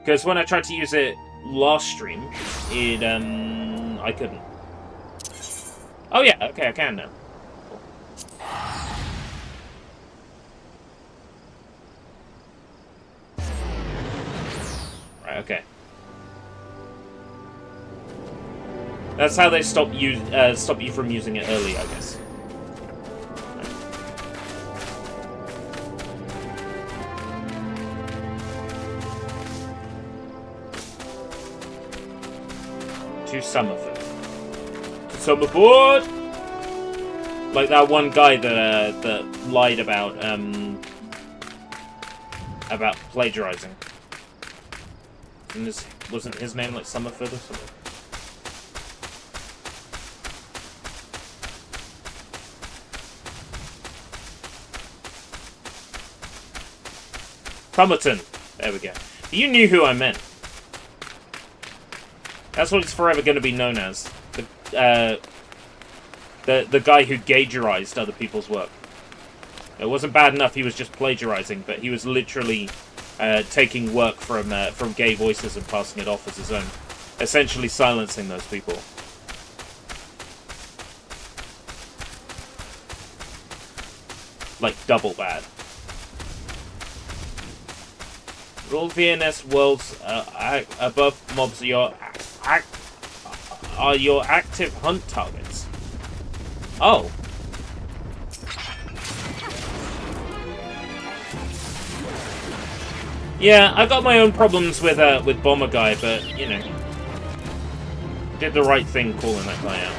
Because when I tried to use it last stream, it, I couldn't. Oh yeah, okay, I can now. Cool. Right, okay. That's how they stop you from using it early, I guess. To Summerford. To Summerford! Like that one guy that lied about plagiarizing. Wasn't his name like Summerford or something? Somerton. There we go. You knew who I meant. That's what it's forever going to be known as. The guy who gaugerized other people's work. It wasn't bad enough he was just plagiarizing, but he was literally taking work from gay voices and passing it off as his own. Essentially silencing those people. Like, double bad. All VNS worlds above mobs are your active hunt targets. Oh. Yeah, I've got my own problems with Bomber Guy, but you know, did the right thing calling that guy out.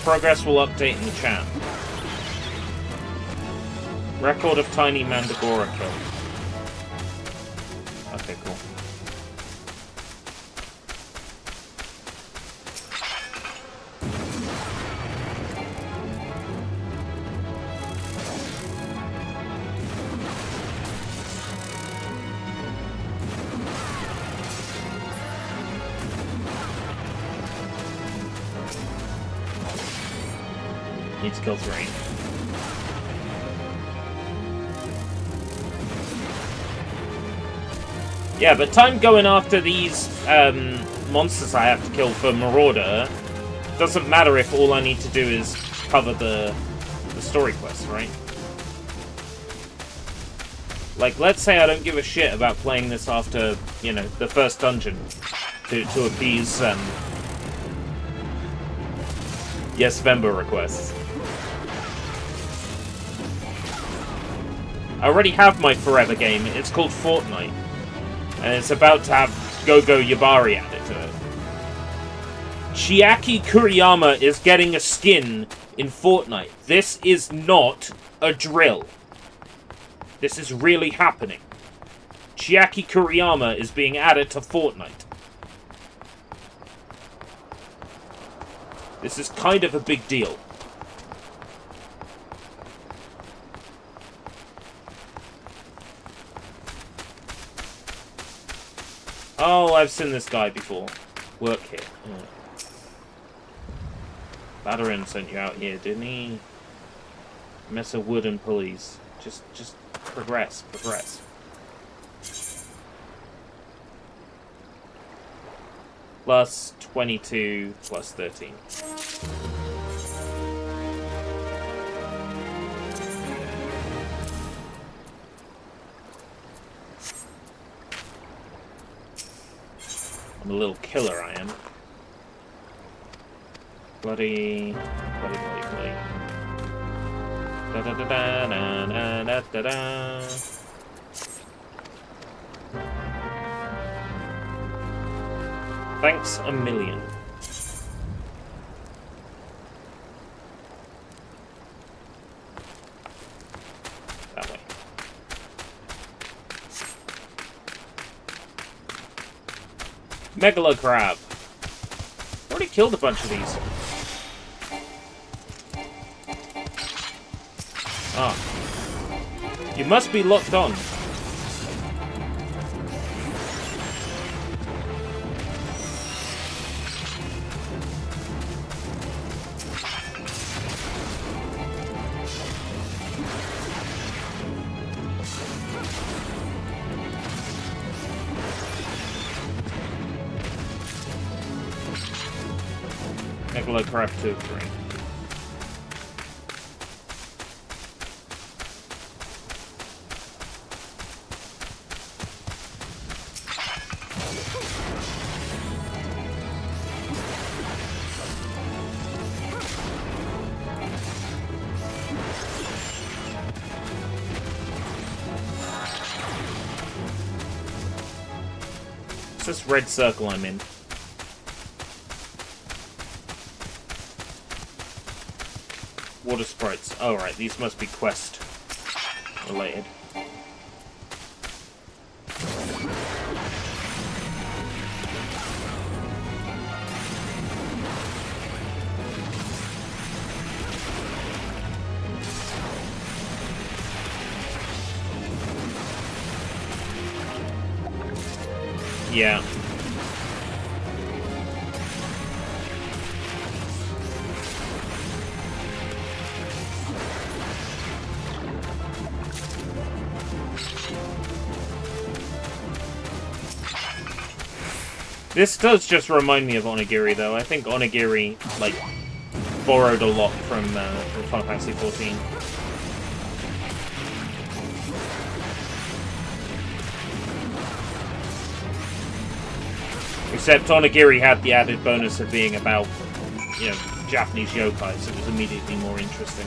Progress will update in the chat. Record of tiny Mandagora kill. Okay, cool. Needs kill 3. Yeah, but time going after these monsters I have to kill for Marauder doesn't matter if all I need to do is cover the story quest, right? Like, let's say I don't give a shit about playing this after, you know, the first dungeon to appease YESvember requests. I already have my forever game. It's called Fortnite. And it's about to have Go-Go Yabari added to it. Chiaki Kuriyama is getting a skin in Fortnite. This is not a drill. This is really happening. Chiaki Kuriyama is being added to Fortnite. This is kind of a big deal. Oh, I've seen this guy before. Work here. Yeah. Badarin sent you out here, didn't he? Mess of wood and pulleys. Just progress. Plus 22, plus 13. I'm a little killer, I am. Bloody. Da da da da da da da da. Thanks a million. That way. Megalo crab. Already killed a bunch of these. Ah. You must be locked on. Crab 2 of 3. It's this red circle I'm in. Water sprites. Oh, right, these must be quest related. Yeah. This does just remind me of Onigiri, though. I think Onigiri, like, borrowed a lot from Final Fantasy XIV. Except Onigiri had the added bonus of being about, you know, Japanese yokai, so it was immediately more interesting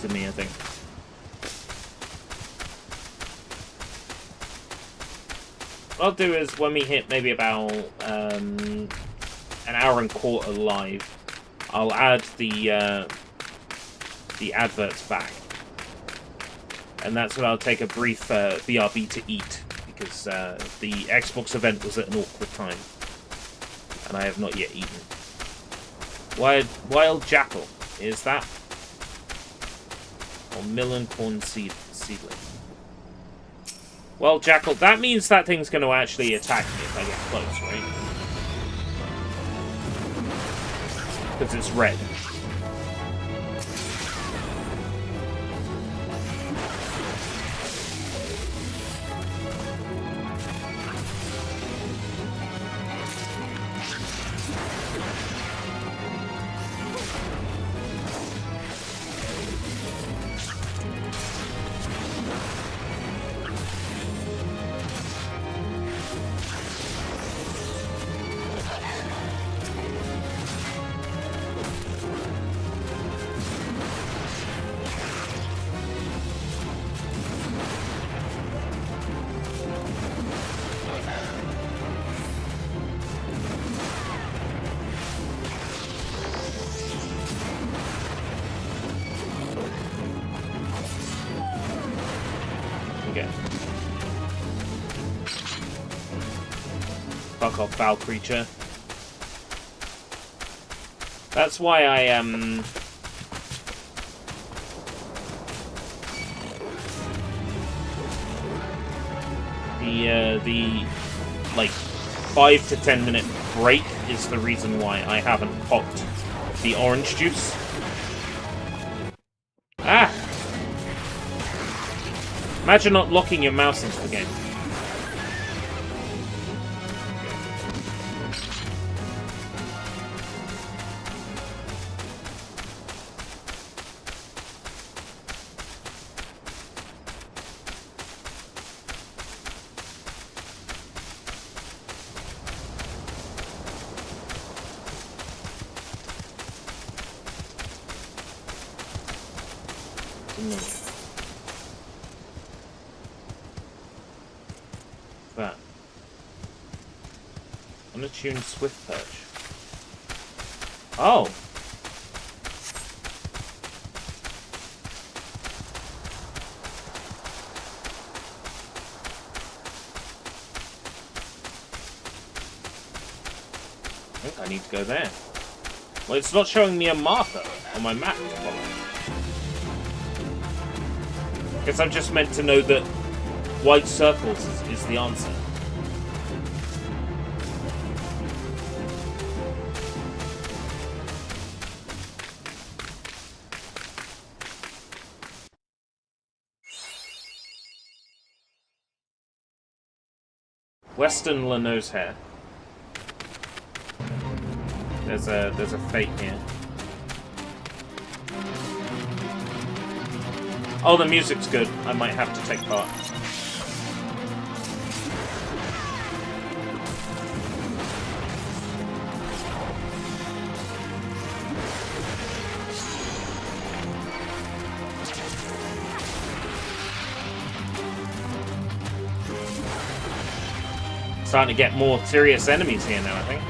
to me, I think. What I'll do is, when we hit maybe about an hour and a quarter live, I'll add the adverts back. And that's when I'll take a brief BRB to eat, because the Xbox event was at an awkward time. And I have not yet eaten. Wild Jackal, is that? Or Millen Corn Seedling. Well, Jackal, that means that thing's going to actually attack me if I get close, right? Because it's red. go. Fuck off, foul creature. That's why I the like 5 to 10 minute break is the reason why I haven't popped the orange juice. Ah! Imagine not locking your mouse into the game. That. Unattuned Swift Perch. Oh! I think I need to go there. Well, it's not showing me a marker on my map to follow. Guess I'm just meant to know that white circles is the answer. Western Lano's hair. There's a fate here. Oh, the music's good. I might have to take part. Starting to get more serious enemies here now, I think.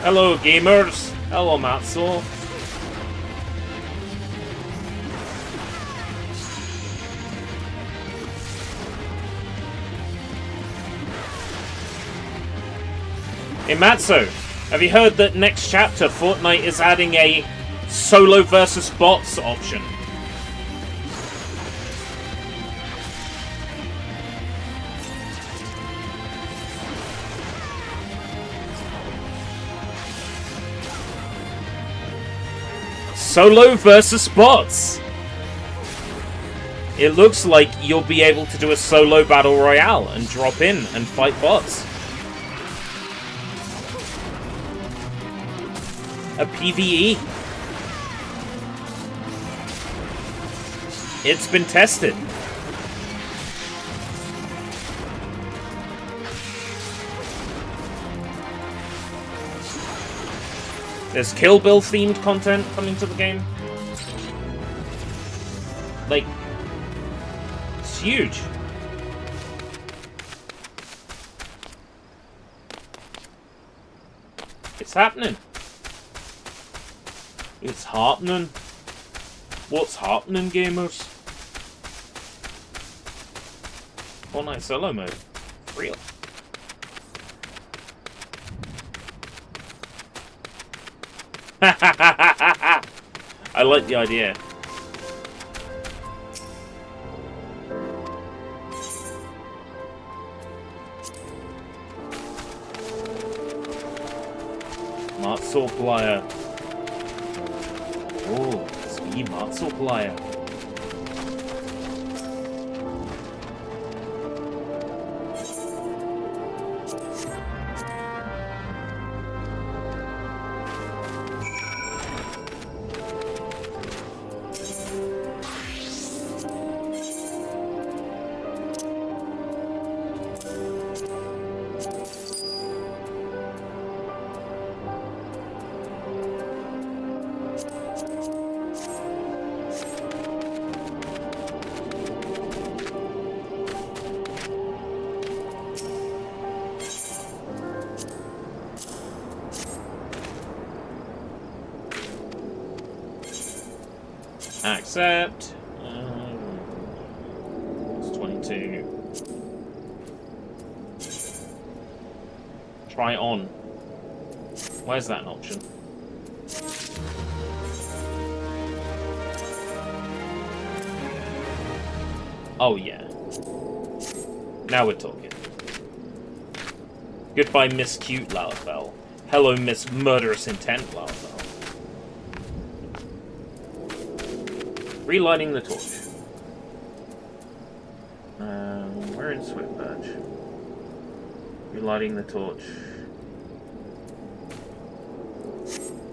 Hello, gamers. Hello, Matsu. Hey, Matsu, have you heard that next chapter Fortnite is adding a solo versus bots option? Solo versus bots! It looks like you'll be able to do a solo battle royale and drop in and fight bots. A PvE. It's been tested. There's Kill Bill themed content coming to the game. Like, it's huge. It's happening. It's happening. What's happening, gamers? Fortnite solo mode. Real. I like the idea. Matsuplaya. Oh, it's me, Matsuplaya. Accept. It's 22. Try on. Where's that an option? Oh yeah. Now we're talking. Goodbye, Miss Cute Lalafell. Hello, Miss Murderous Intent Lalafell. Relighting the torch. We're in Swiftbirch. Relighting the torch.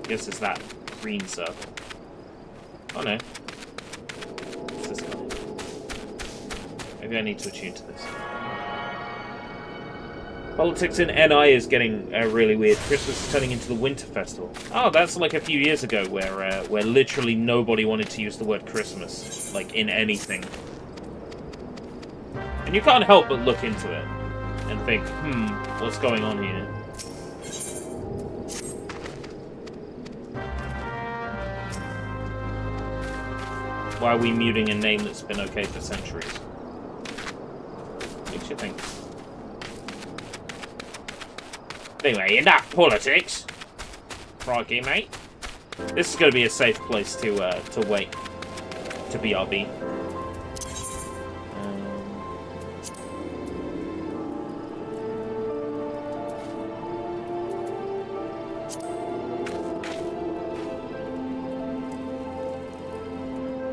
Guess it's that green circle. Oh no. It's this guy. Maybe I need to attune to this. Politics in NI is getting really weird. Christmas is turning into the Winter Festival. Oh, that's like a few years ago where literally nobody wanted to use the word Christmas, like, in anything. And you can't help but look into it and think, what's going on here? Why are we muting a name that's been okay for centuries? Makes you think. Anyway, enough politics. Crikey, mate. This is going to be a safe place to wait. To BRB.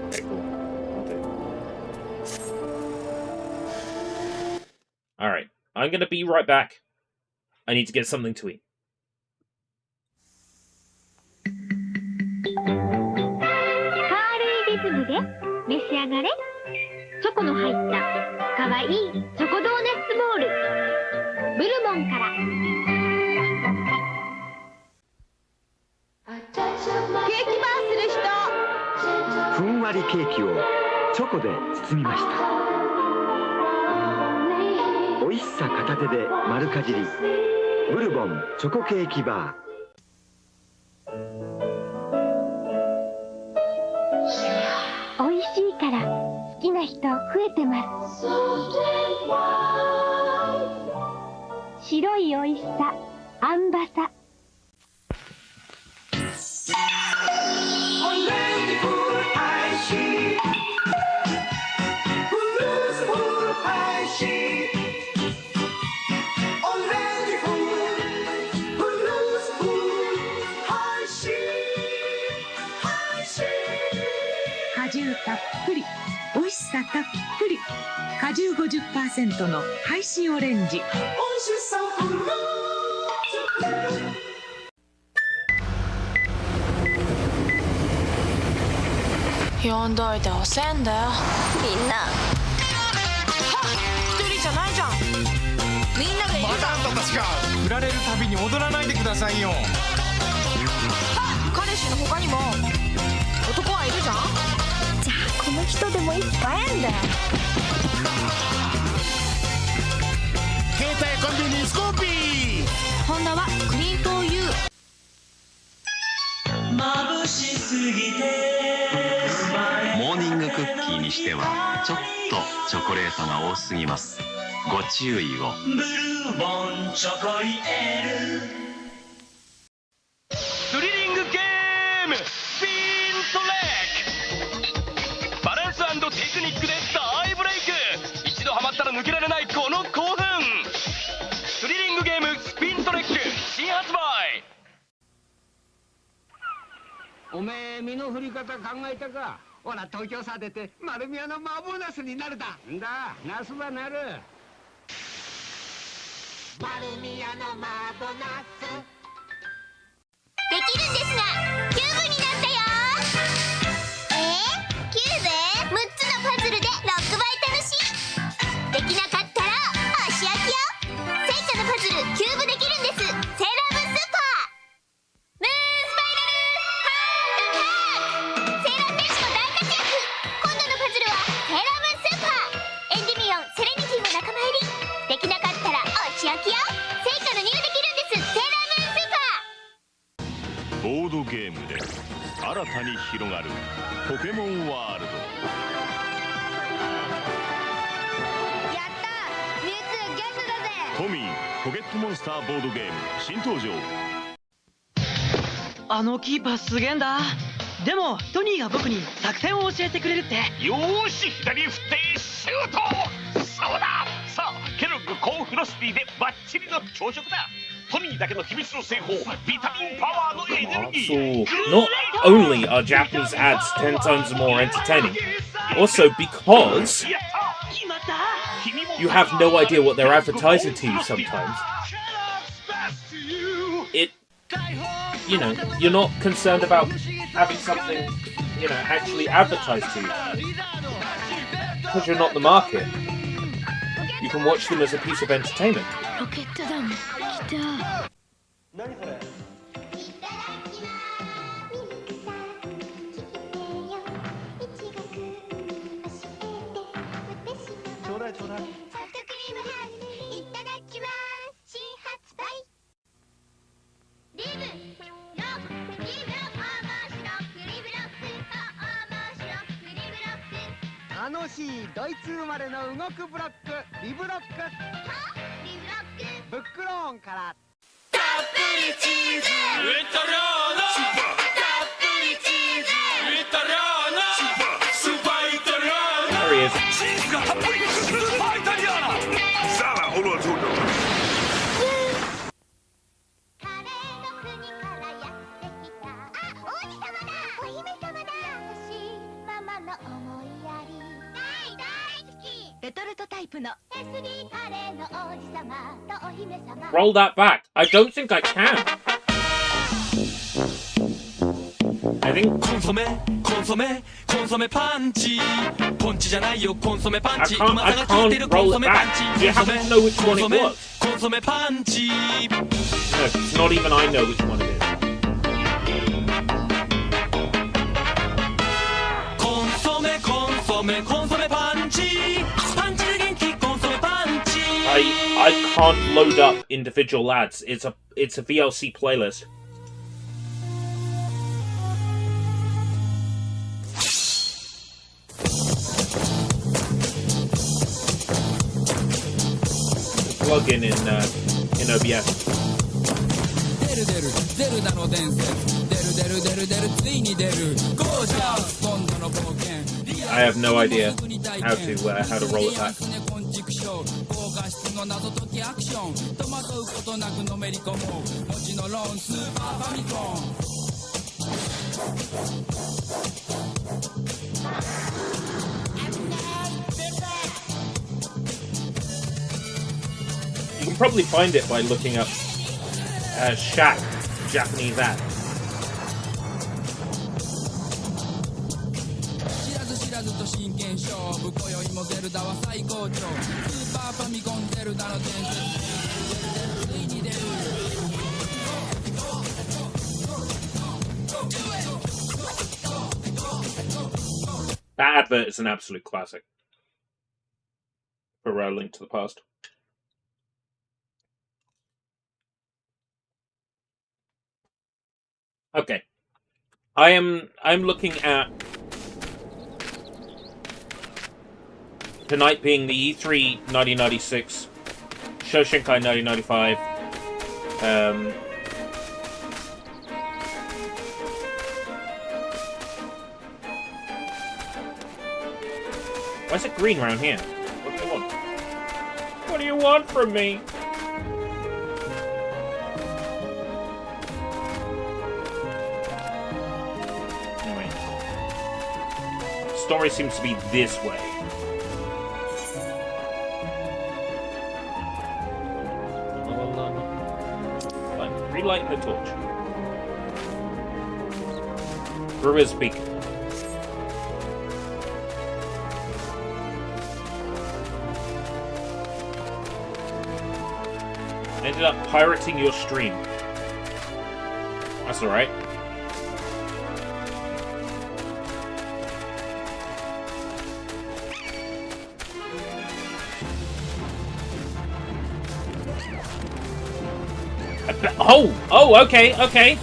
Okay, cool. I'll do. Alright. I'm going to be right back. I need to get something to eat. リズムで召し上がれ。チョコの入ったかわいいチョコドーナツボールブルボンから。ケーキバーする人。ふんわりケーキをチョコで包みました。美味しさ片手で丸かじりブルボンチョコケーキバー。美味しいから好きな人増えてます。白い美味しさアンバサ。果汁たっぷり、美味しさたっぷり、果汁 50% のハイシーオレンジ。呼んどいて遅えんだよ、みんな。はっ、一人じゃないじゃん。みんながいるじゃん。マダンたちが振られるたびに踊らないでくださいよ。はっ、彼氏の他にも男はいるじゃん。じゃあこの人でもいっぱいあんだよ。携帯コンビニスコーピー。ホンダはクリーンフォーユー。眩しすぎてモーニングクッキーにしてはちょっとチョコレートが多すぎます。ご注意を。ブルーボンチョコイエル。スリリングゲームスピントレック。バランス&テクニックで大ブレイク。一度ハマったら抜けられないこの興奮。スリリングゲームスピントレック新発売。おめえ身の振り方考えたか。ほら東京さ出て丸宮の麻婆ナスになるだ。んだナスはなる。丸宮の麻婆ナスできるんですがキューブになったよ。キューブ6つのパズルで6倍楽しい。できなかったら足焼きよ。戦火のパズルキューブできるんです。セーラームーンスーパームーンスパイラルハンドタック。セーラー天使も大活躍。今度のパズルはセーラームーンスーパーエンディミオンセレニティも仲間入り。できなかったら足焼きよ。戦火のニューできるんです。セーラームーンスーパーボードゲームで新たに広がるポケモンワールド。やったミュウツーゲットだぜ。トミーポケットモンスターボードゲーム新登場。あのキーパーすげえんだ。でもトニーが僕に作戦を教えてくれるって。よーし、左振ってシュート。そうだ。さあケロッグコーンフロスティーでバッチリの朝食だ。トニーだけの秘密の製法、ビタミンパワーのエネルギー。 So, not only are Japanese ads 10 times more entertaining, also because you have no idea what they're advertising to you sometimes. You know, you're not concerned about having something, you know, actually advertised to you. Because you're not the market. You can watch them as a piece of entertainment.ドイツ生まれの動くブロックリブロックブックローンからたっぷりチーズウィトリオーナたっぷりチーズウィトリオーナスーパーイタリアーナ There he is. チーズがたっぷりスーパーイタリアーナさあほらちょっとRoll that back. I don't think I can. I think... コンソメパンチポンチじゃないよコンソメパンチ I can't roll it back. Do you happen to know which one it was? コンソメパンチ No, it's not even I know which one it is. コンソメパンチパンチで元気コンソメパンチ I can't load up individual ads. It's a VLC playlist. Plug in OBS. I have no idea how to roll it back. You can probably find it by looking up Shaq Japanese ad. That advert is an absolute classic for A Link to the Past. Okay, I'm looking at tonight being the E3 1996, Shoshinkai 1995. Why is it green around here? What do you want? What do you want from me? Story seems to be this way. Fine. Relight the torch. Brewer's Beak. Ended up pirating your stream. That's alright. Oh, okay.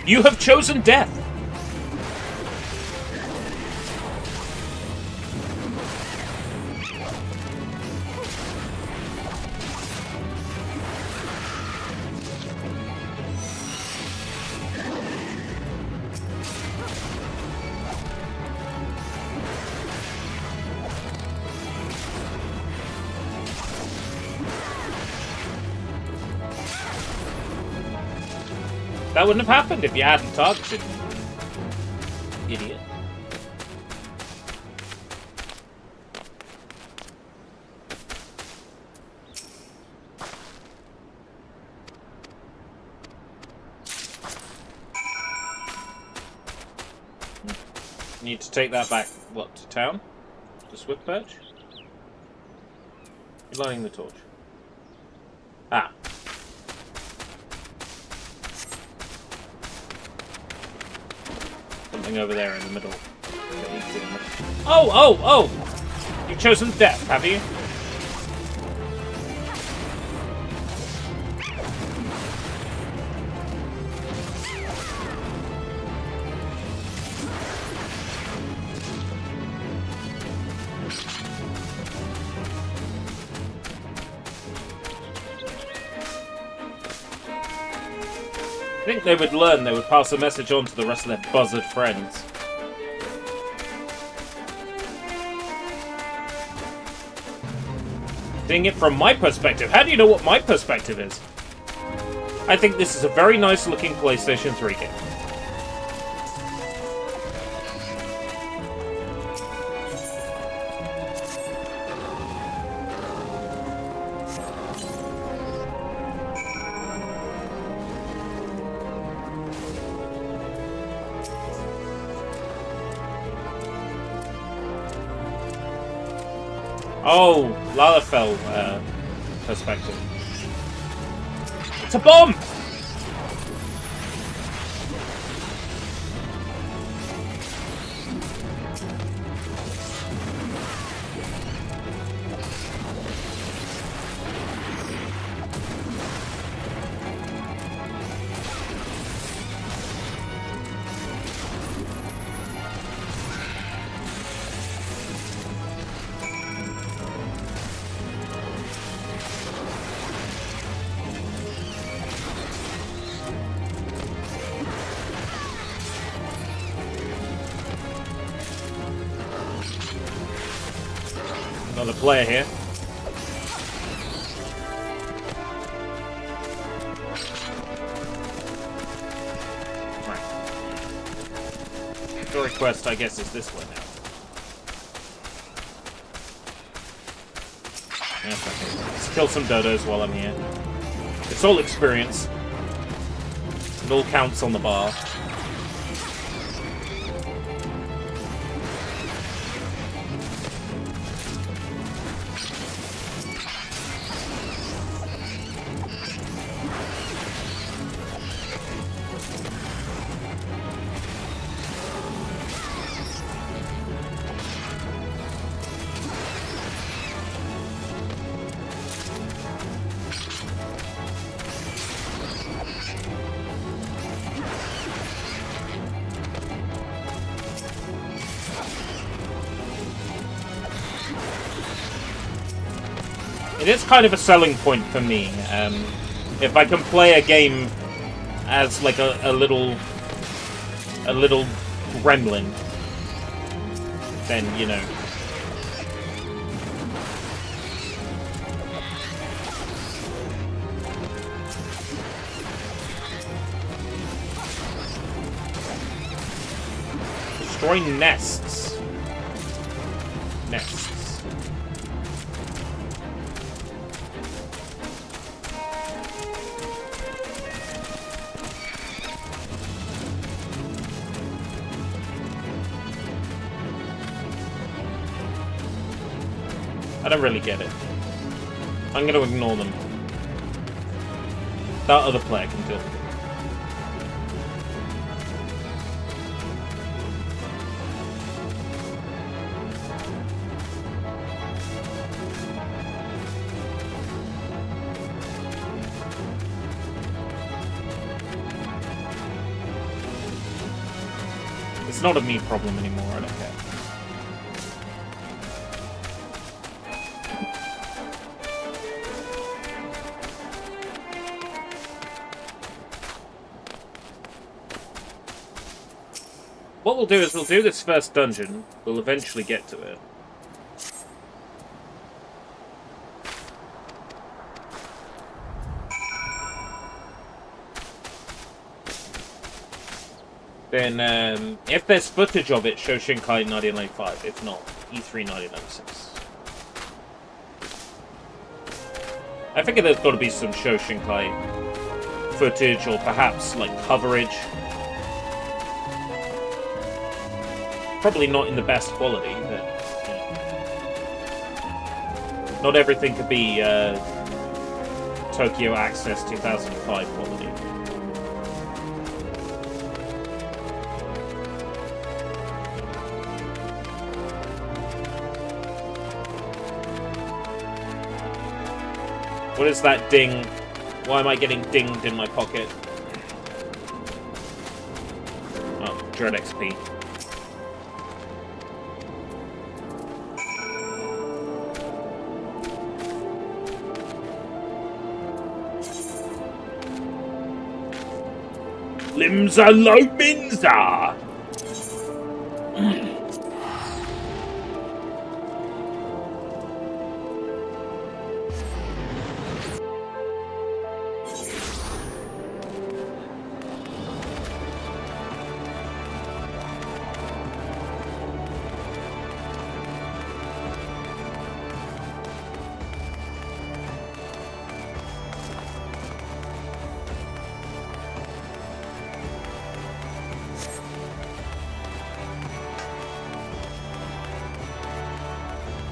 You have chosen death. That wouldn't have happened if you hadn't targeted me. Idiot. Need to take that back, what, to town? To Swift Perch? You're lighting the torch. Ah. Something over there in the middle. Oh, oh, oh! You've chosen death, have you? I think they would learn, they would pass the message on to the rest of their buzzard friends. Seeing it from my perspective, how do you know what my perspective is? I think this is a very nice looking PlayStation 3 game. Oh, Lalafell perspective. It's a bomb! Another player here. Right. The request, I guess, is this way now. Yes, okay. Let's kill some dodos while I'm here. It's all experience. It all counts on the bar. It is kind of a selling point for me. If I can play a game as like a little gremlin, then you know. Destroy nests. Nests. I don't really get it. I'm going to ignore them. That other player can deal with it. It's not a me problem anymore, I don't care. What we'll do is we'll do this first dungeon. We'll eventually get to it. then if there's footage of it, Shoshinkai 1995. If not, E3 1996. I figure there's got to be some Shoshinkai footage, or perhaps like coverage. Probably not in the best quality, but you know. Not everything could be Tokyo Access 2005 quality. What is that ding? Why am I getting dinged in my pocket? Oh, Dread XP. Limsa lo minza!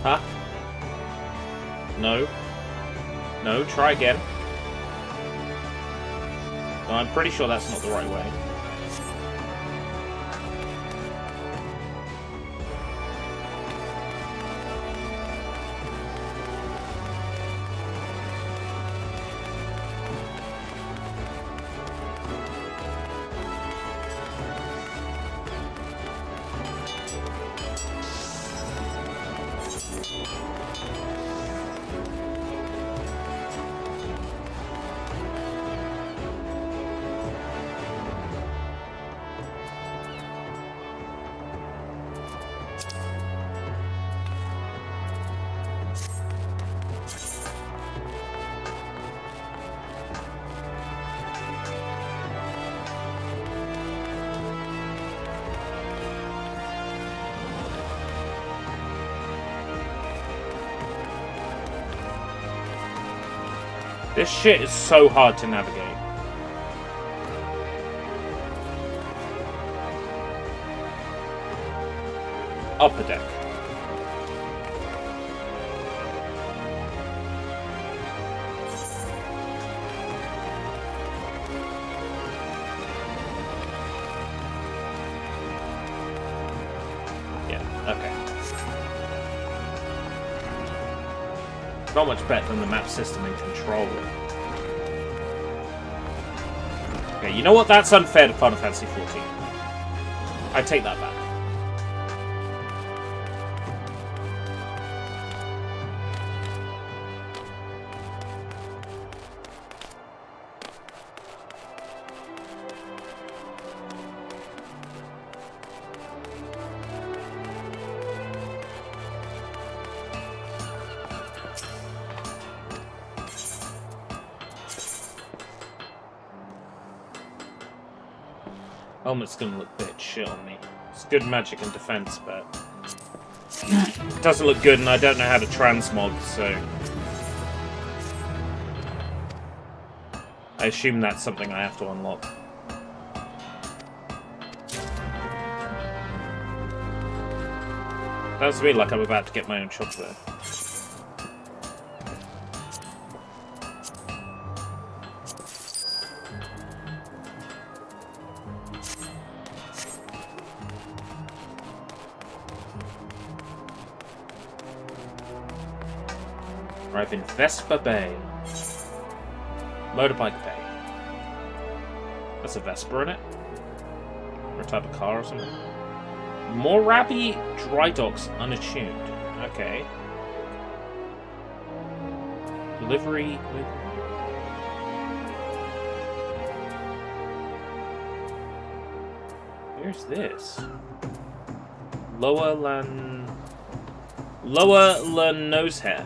Huh? No. No, try again. No, I'm pretty sure that's not the right way. This shit is so hard to navigate. Upper deck. Yeah, okay. Not much better than the map system in Control. Okay, you know what? That's unfair to Final Fantasy XIV. I take that back. Helmet's gonna look a bit shit on me. It's good magic and defense, but it doesn't look good, and I don't know how to transmog, so I assume that's something I have to unlock. Sounds to me like I'm about to get my own shop there. Arrive in Vespa Bay. Motorbike Bay. That's a Vespa in it? Or a type of car or something? Morabi Dry Docks unattuned. Okay. Delivery with... Where's this? Lower nose hair.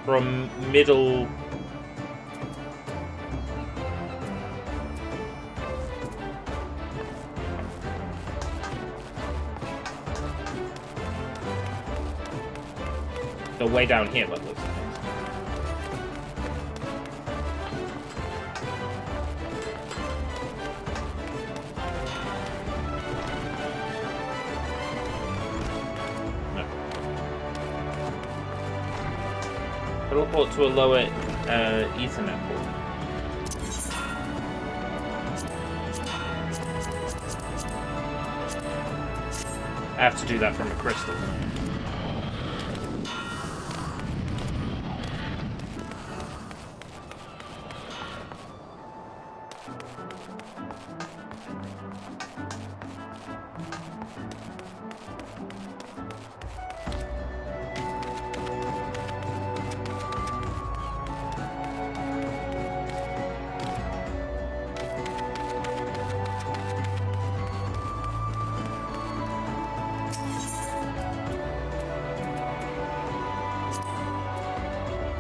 from middle. The way down here, but looks. Teleport to a lower Ethernet port. I have to do that from a crystal.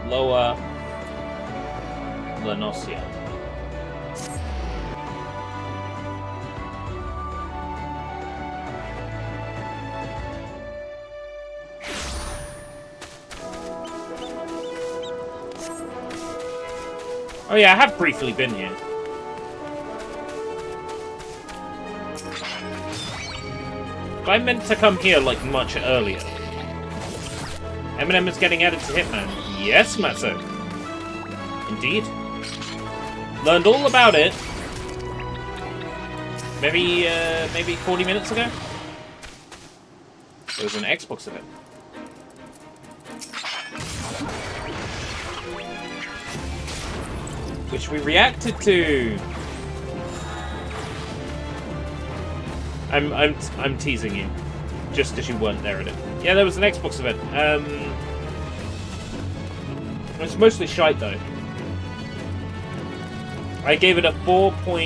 Lower Lenosia. Oh yeah, I have briefly been here. But I meant to come here like much earlier. Eminem is getting added to Hitman. Yes, Matzo. Indeed. Learned all about it. Maybe 40 minutes ago. There was an Xbox event. Which we reacted to. I'm teasing you, just because you weren't there at it. Yeah, there was an Xbox event. It was mostly shite though. I gave it a 4. What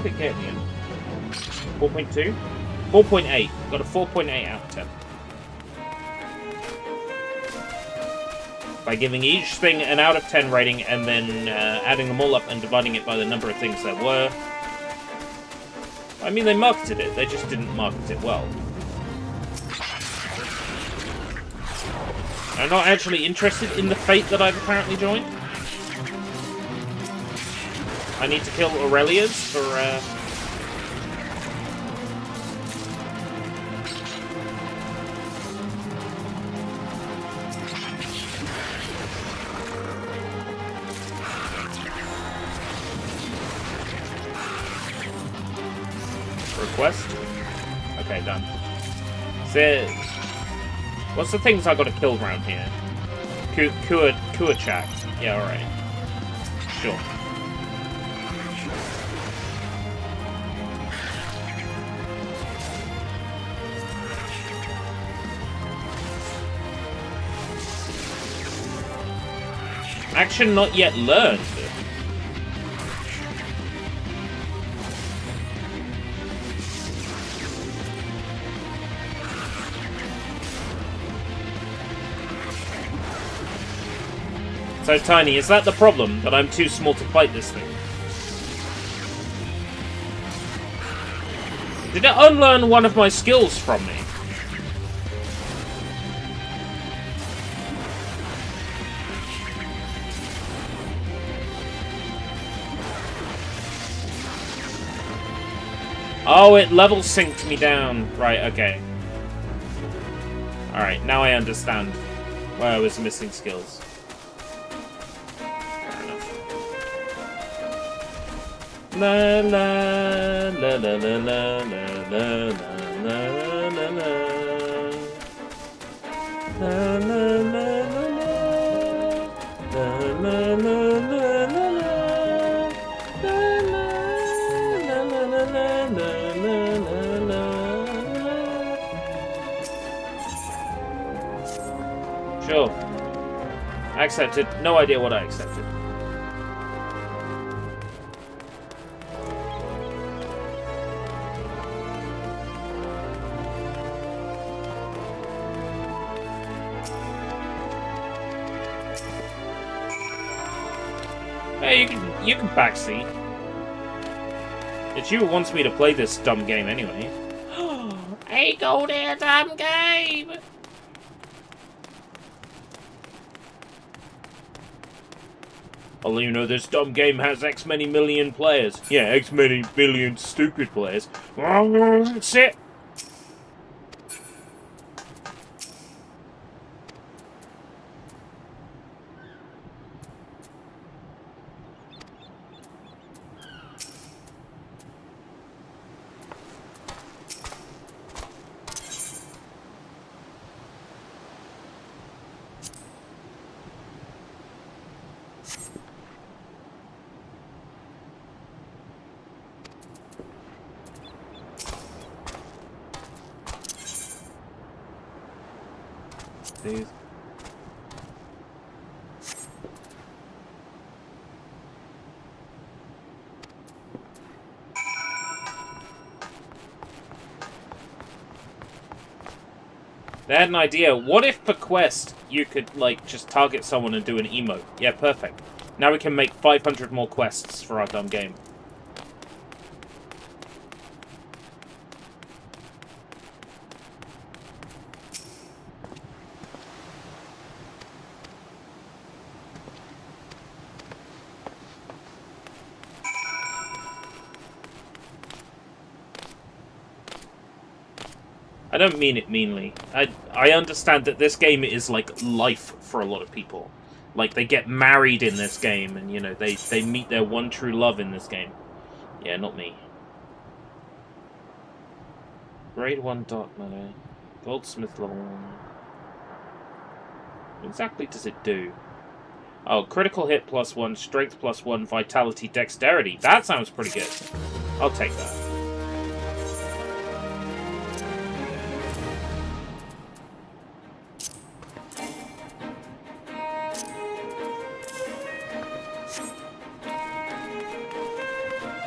did it get in the end? 4.2? 4.8. Got a 4.8 out of 10. By giving each thing an out of 10 rating and then adding them all up and dividing it by the number of things there were. I mean, they marketed it, they just didn't market it well. I'm not actually interested in the fate that I've apparently joined. I need to kill Aurelias for, request? Okay, done. So, what's the things I gotta kill around here? Kuachak. Yeah, alright. Sure. Action not yet learned. So Tiny, is that the problem? That I'm too small to fight this thing? Did it unlearn one of my skills from me? Oh, it level synced me down. Right, okay. Alright, now I understand why I was missing skills. La la la la la la la la la la la Sure. Accepted. No idea what I accepted. you can backseat. It's you who wants me to play this dumb game anyway. Hey, go there, dumb game! Although, you know, this dumb game has X many million players. Yeah, X many billion stupid players. Sit! These. They had an idea. What if per quest you could, like, just target someone and do an emote? Yeah, perfect. Now we can make 500 more quests for our dumb game. I don't mean it meanly. I understand that this game is like life for a lot of people. Like, they get married in this game, and, you know, they meet their one true love in this game. Yeah, not me. Grade 1 Dark Matter. Goldsmith level 1. What exactly does it do? Oh, critical hit +1, strength +1, vitality, dexterity. That sounds pretty good. I'll take that.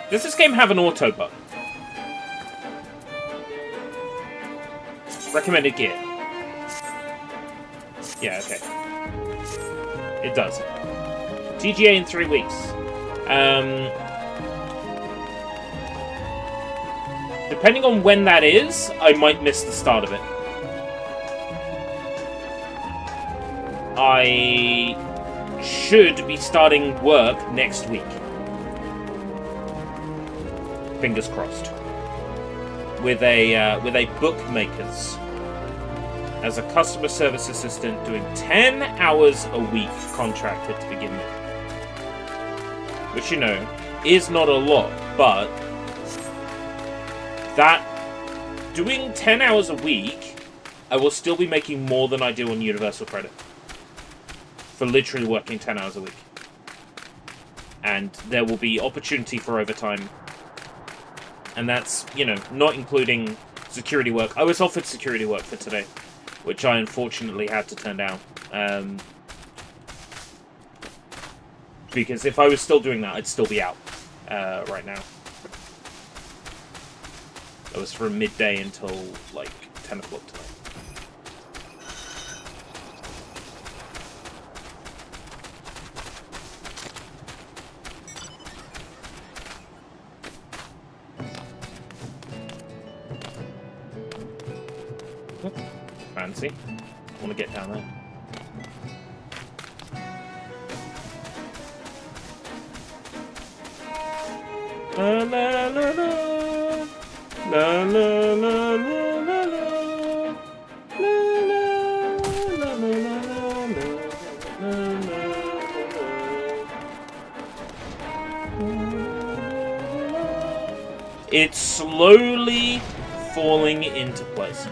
Does this game have an auto button? Recommended gear. Yeah, okay. It does. TGA in 3 weeks. Depending on when that is, I might miss the start of it. I should be starting work next week. Fingers crossed. With a bookmakers as a customer service assistant, doing 10 hours a week contracted to begin with, which, you know, is not a lot, but that doing 10 hours a week, I will still be making more than I do on Universal Credit for literally working 10 hours a week, and there will be opportunity for overtime. And that's, you know, not including security work. I was offered security work for today, which I unfortunately had to turn down. Because if I was still doing that, I'd still be out right now. That was from midday until, like, 10 o'clock tonight. Fancy. I want to get down there. La la la la. La la la la la la. La la la la la. It's slowly falling into place.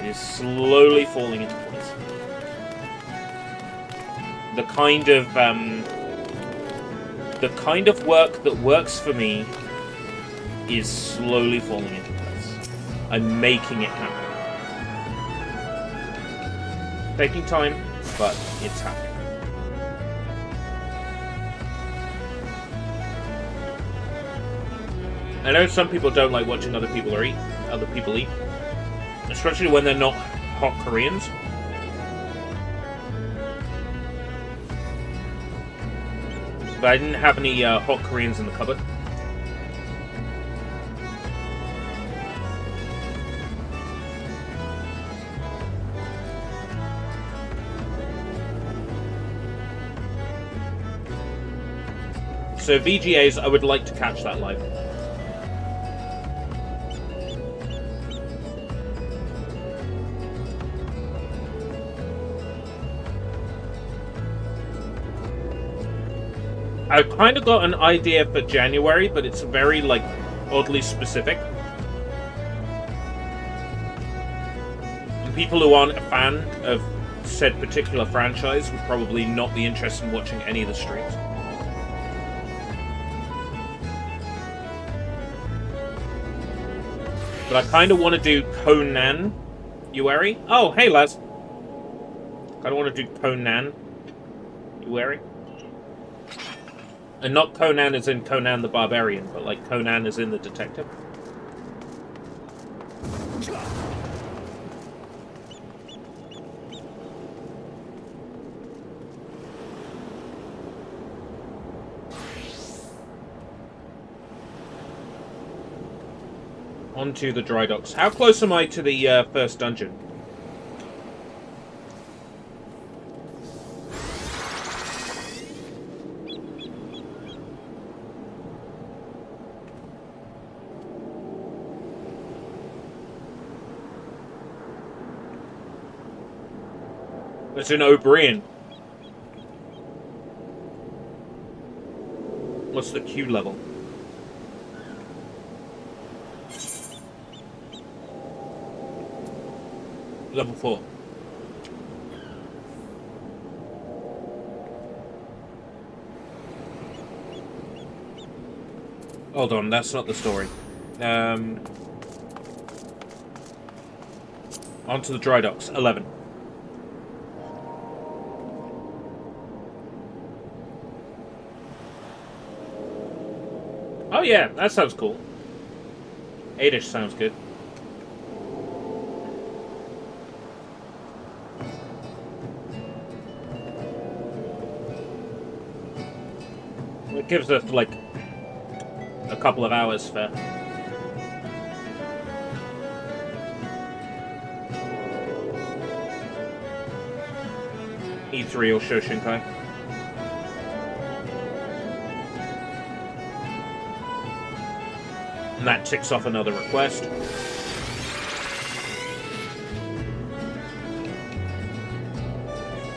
It is slowly falling into place. The kind of work that works for me is slowly falling into place. I'm making it happen. Taking time, but it's happening. I know some people don't like watching other people eat, especially when they're not hot Koreans. But I didn't have any hot Koreans in the cupboard. So VGAs, I would like to catch that live. I've kind of got an idea for January, but it's very, like, oddly specific. And people who aren't a fan of said particular franchise would probably not be interested in watching any of the streams. But I kind of want to do Conan Ueri. Oh, hey, lads. I don't want to do Conan Ueri. And not Conan as in Conan the Barbarian, but like Conan as in the detective. Onto the dry docks. How close am I to the first dungeon? It's in O'Brien. What's the Q level? Level 4. Hold on, that's not the story. Onto the dry docks. 11. Oh yeah, that sounds cool. 8-ish sounds good. It gives us like a couple of hours for E3 or Shoshinkai. And that ticks off another request.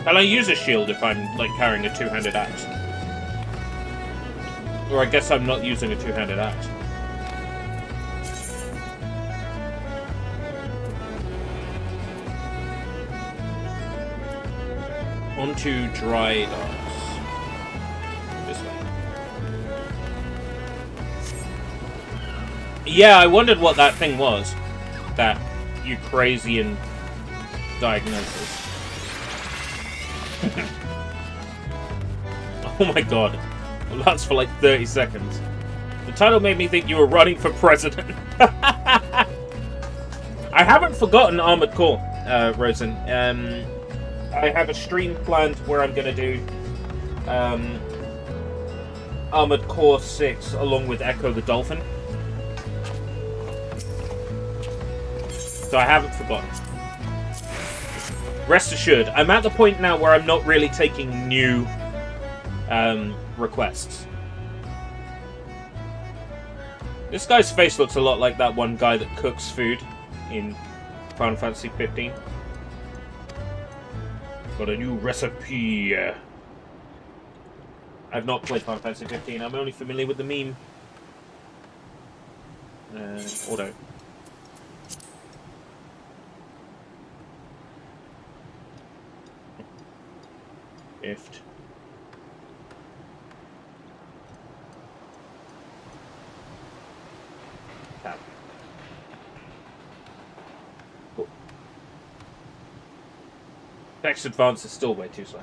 Can I use a shield if I'm like carrying a two-handed axe? Or I guess I'm not using a two-handed axe. Onto dry docks. This way. Yeah, I wondered what that thing was. That Ukrainian diagnosis. Oh my god. It lasts for like 30 seconds. The title made me think you were running for president. I haven't forgotten Armored Core, Rosen. I have a stream planned where I'm going to do Armored Core 6 along with Echo the Dolphin. So I haven't forgotten. Rest assured, I'm at the point now where I'm not really taking new requests. This guy's face looks a lot like that one guy that cooks food in Final Fantasy XV. Got a new recipe. I've not played Final Fantasy XV. I'm only familiar with the meme. Auto. Gift. Tab. Cool. Text advance is still way too slow.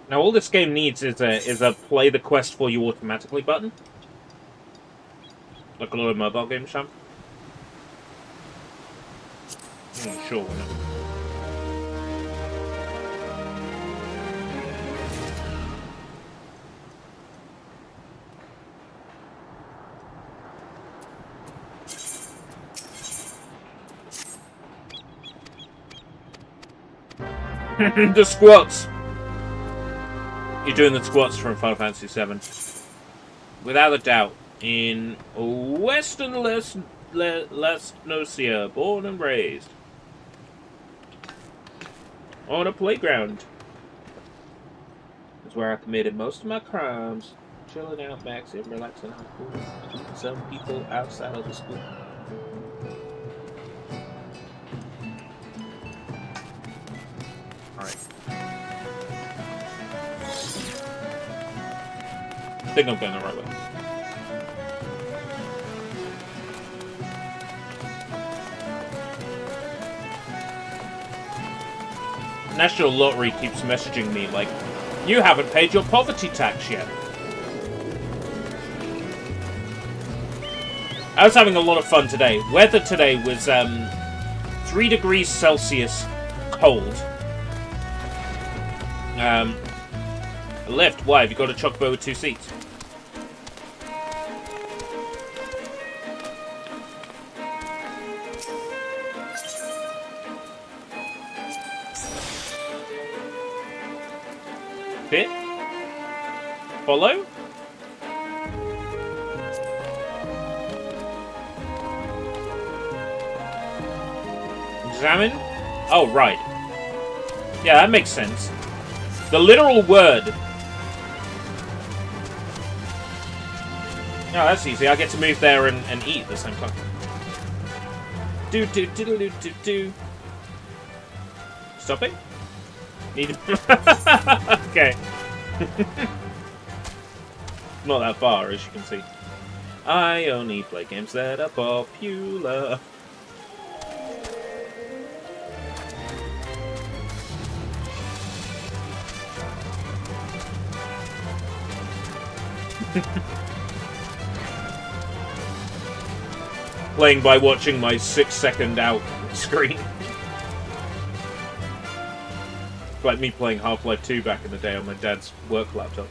Now all this game needs is a play the quest for you automatically button. Like a lot of mobile games, Sam? I'm not sure. The squats! You're doing the squats from Final Fantasy VII. Without a doubt. In Western Lesnosia, born and raised. On a playground. That's where I committed most of my crimes. Chilling out, maxing, relaxing on school. Keeping some people outside of the school. Alright. I think I'm going the right way. National Lottery keeps messaging me like, you haven't paid your poverty tax yet. I was having a lot of fun today. Weather today was 3 degrees Celsius cold. Lift, why? Have you got a chocobo with 2 seats? Hit? Follow? Examine? Oh, right. Yeah, that makes sense. The literal word. Oh, that's easy. I get to move there and eat at the same time. Do. Stopping? Need okay. Not that far, as you can see. I only play games that are popular. Playing by watching my 6-second out screen. Like me playing Half-Life 2 back in the day on my dad's work laptop.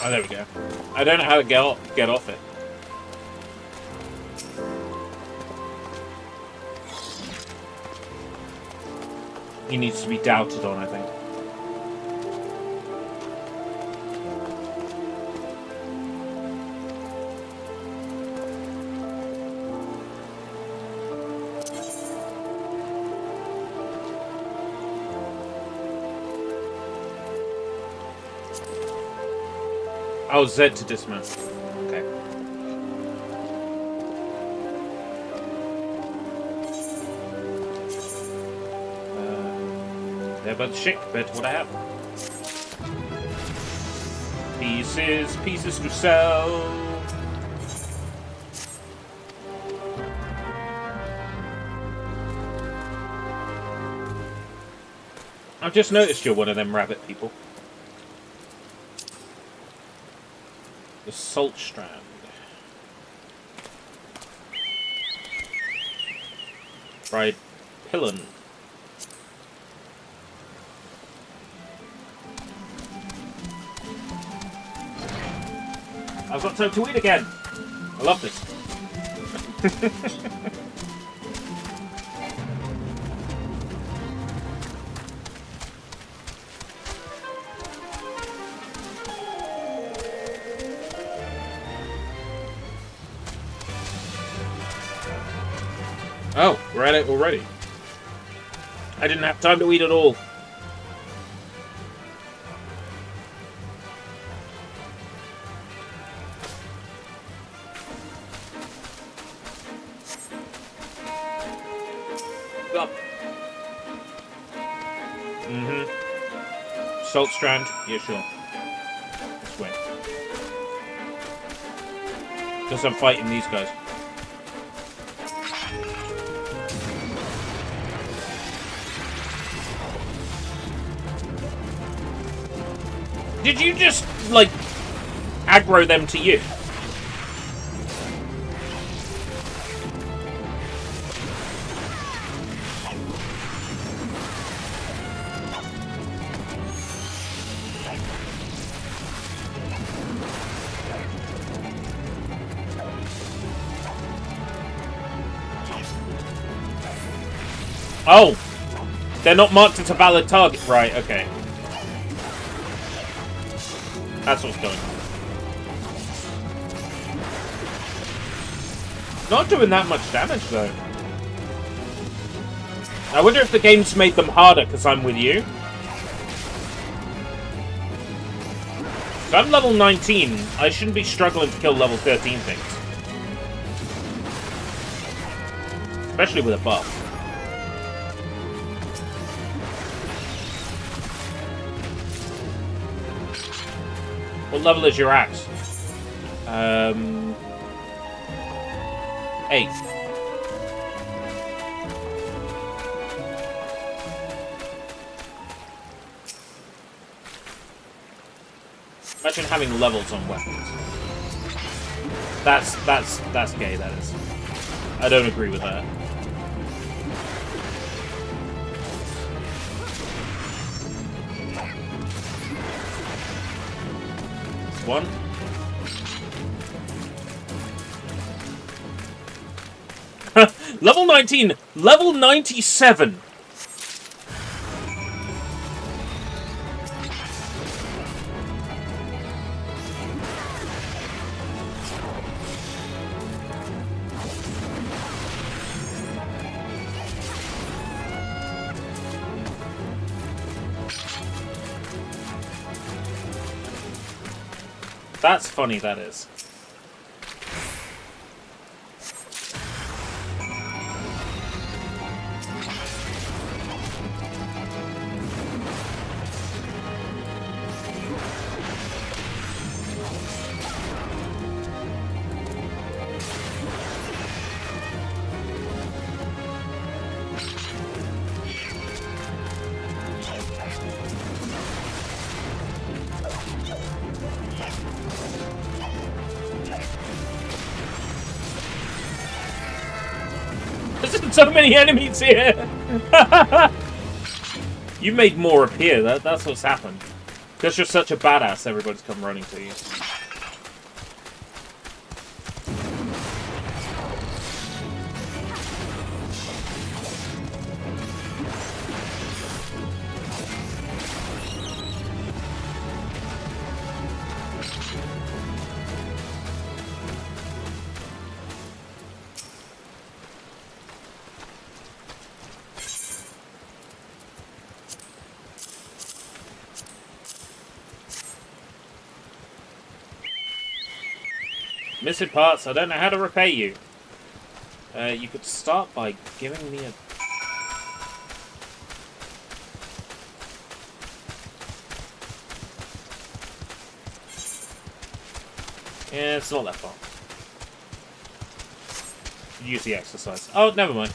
Oh, there we go. I don't know how to get off it. He needs to be doubted on, I think. Oh, Z to dismount. Okay. There but the ship, but what I have. Pieces to sell. I've just noticed you're one of them rabbit people. The Salt Strand. Fried Pillon. I've got time to eat again. I love this. Oh, we're at it already. I didn't have time to eat at all. Up. Salt Strand? Yeah, sure. This way. Because I'm fighting these guys. Did you just, like, aggro them to you? Oh! They're not marked as a valid target. Right, okay. That's what's going on. Not doing that much damage, though. I wonder if the game's made them harder because I'm with you. So I'm level 19. I shouldn't be struggling to kill level 13 things. Especially with a buff. What level is your axe? 8. Imagine having levels on weapons. That's gay, that is. I don't agree with that. One. Level 19! Level 97! That's funny, that is. There's so many enemies here! You made more appear, that's what's happened. Because you're such a badass, everybody's come running to you. Missing parts, I don't know how to repay you. You could start by giving me a... Yeah, it's not that far. Use the exercise. Oh, never mind.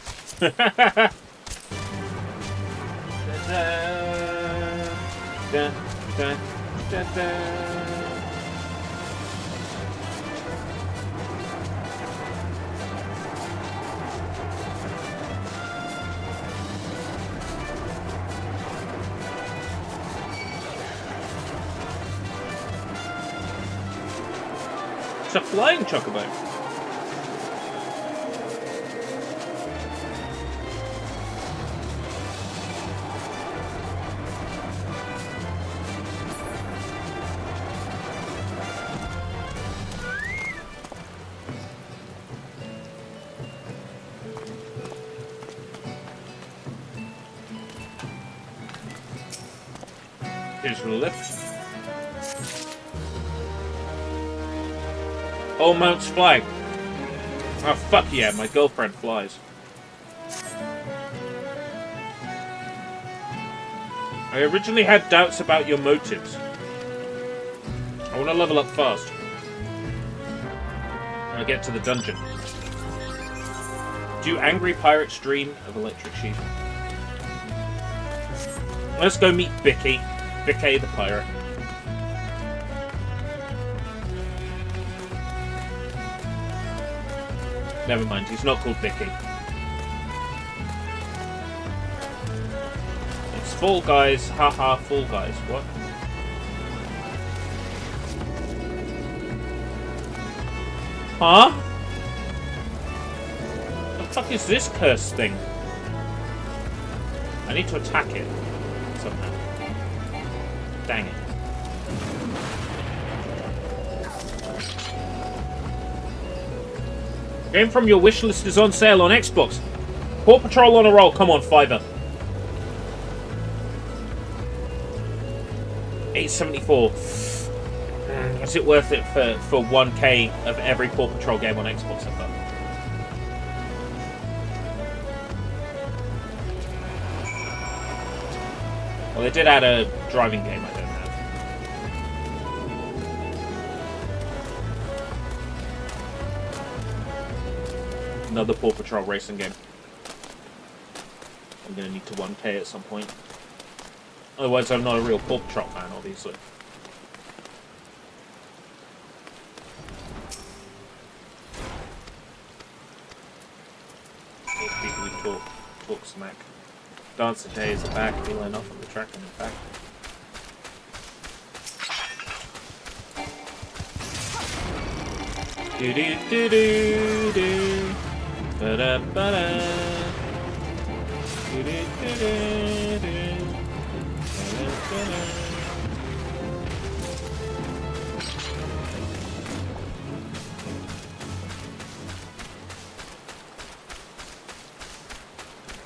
It's a flying chocobo. Here's the lift. Oh, Mount's flag. Oh, fuck yeah, my girlfriend flies. I originally had doubts about your motives. I want to level up fast. I get to the dungeon. Do angry pirates dream of electric sheep? Let's go meet Bicky. Bicky the pirate. Never mind, he's not called Bicky. It's Fall Guys. Haha, Fall Guys. What? Huh? The fuck is this cursed thing? I need to attack it somehow. Dang it. Game from your wish list is on sale on Xbox. Paw Patrol on a roll. Come on, Fiverr. 874. Is it worth it for 1K of every Paw Patrol game on Xbox I've done? Well, they did add a driving game I don't have. Another Paw Patrol racing game. I'm going to need to 1K at some point. Otherwise, I'm not a real Paw Patrol fan, obviously. Those people who talk smack. Dancer days are back, we line off on the track and in back. Do do do do do. Ba da ba da. Do do do do do. Ba da ba da.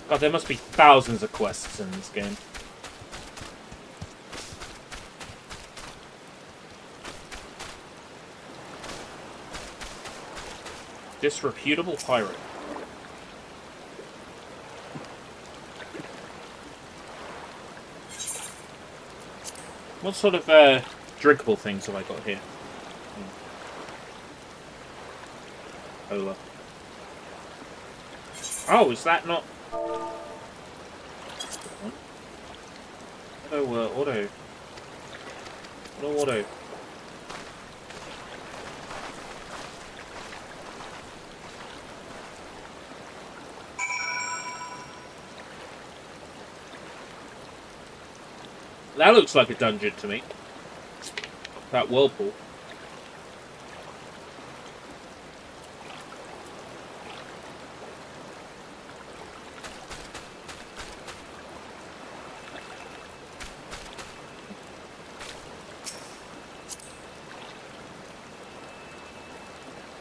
God, there must be thousands of quests in this game. Disreputable pirate. What sort of drinkable things have I got here? Cola. Oh, is that not... Auto. Auto. That looks like a dungeon to me. That whirlpool.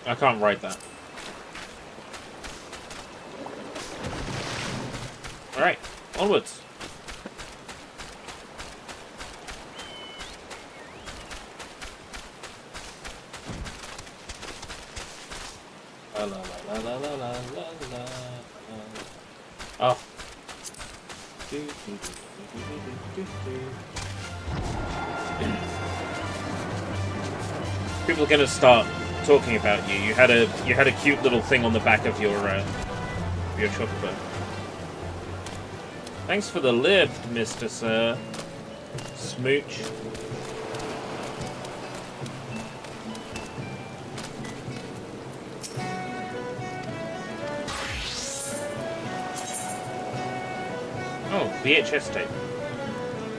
I can't write that. Alright, onwards. La la la la la la la la. Oh. People are gonna start talking about you. You had a cute little thing on the back of your chocobo. Thanks for the lift, Mr. Sir. Smooch. Oh, VHS tape.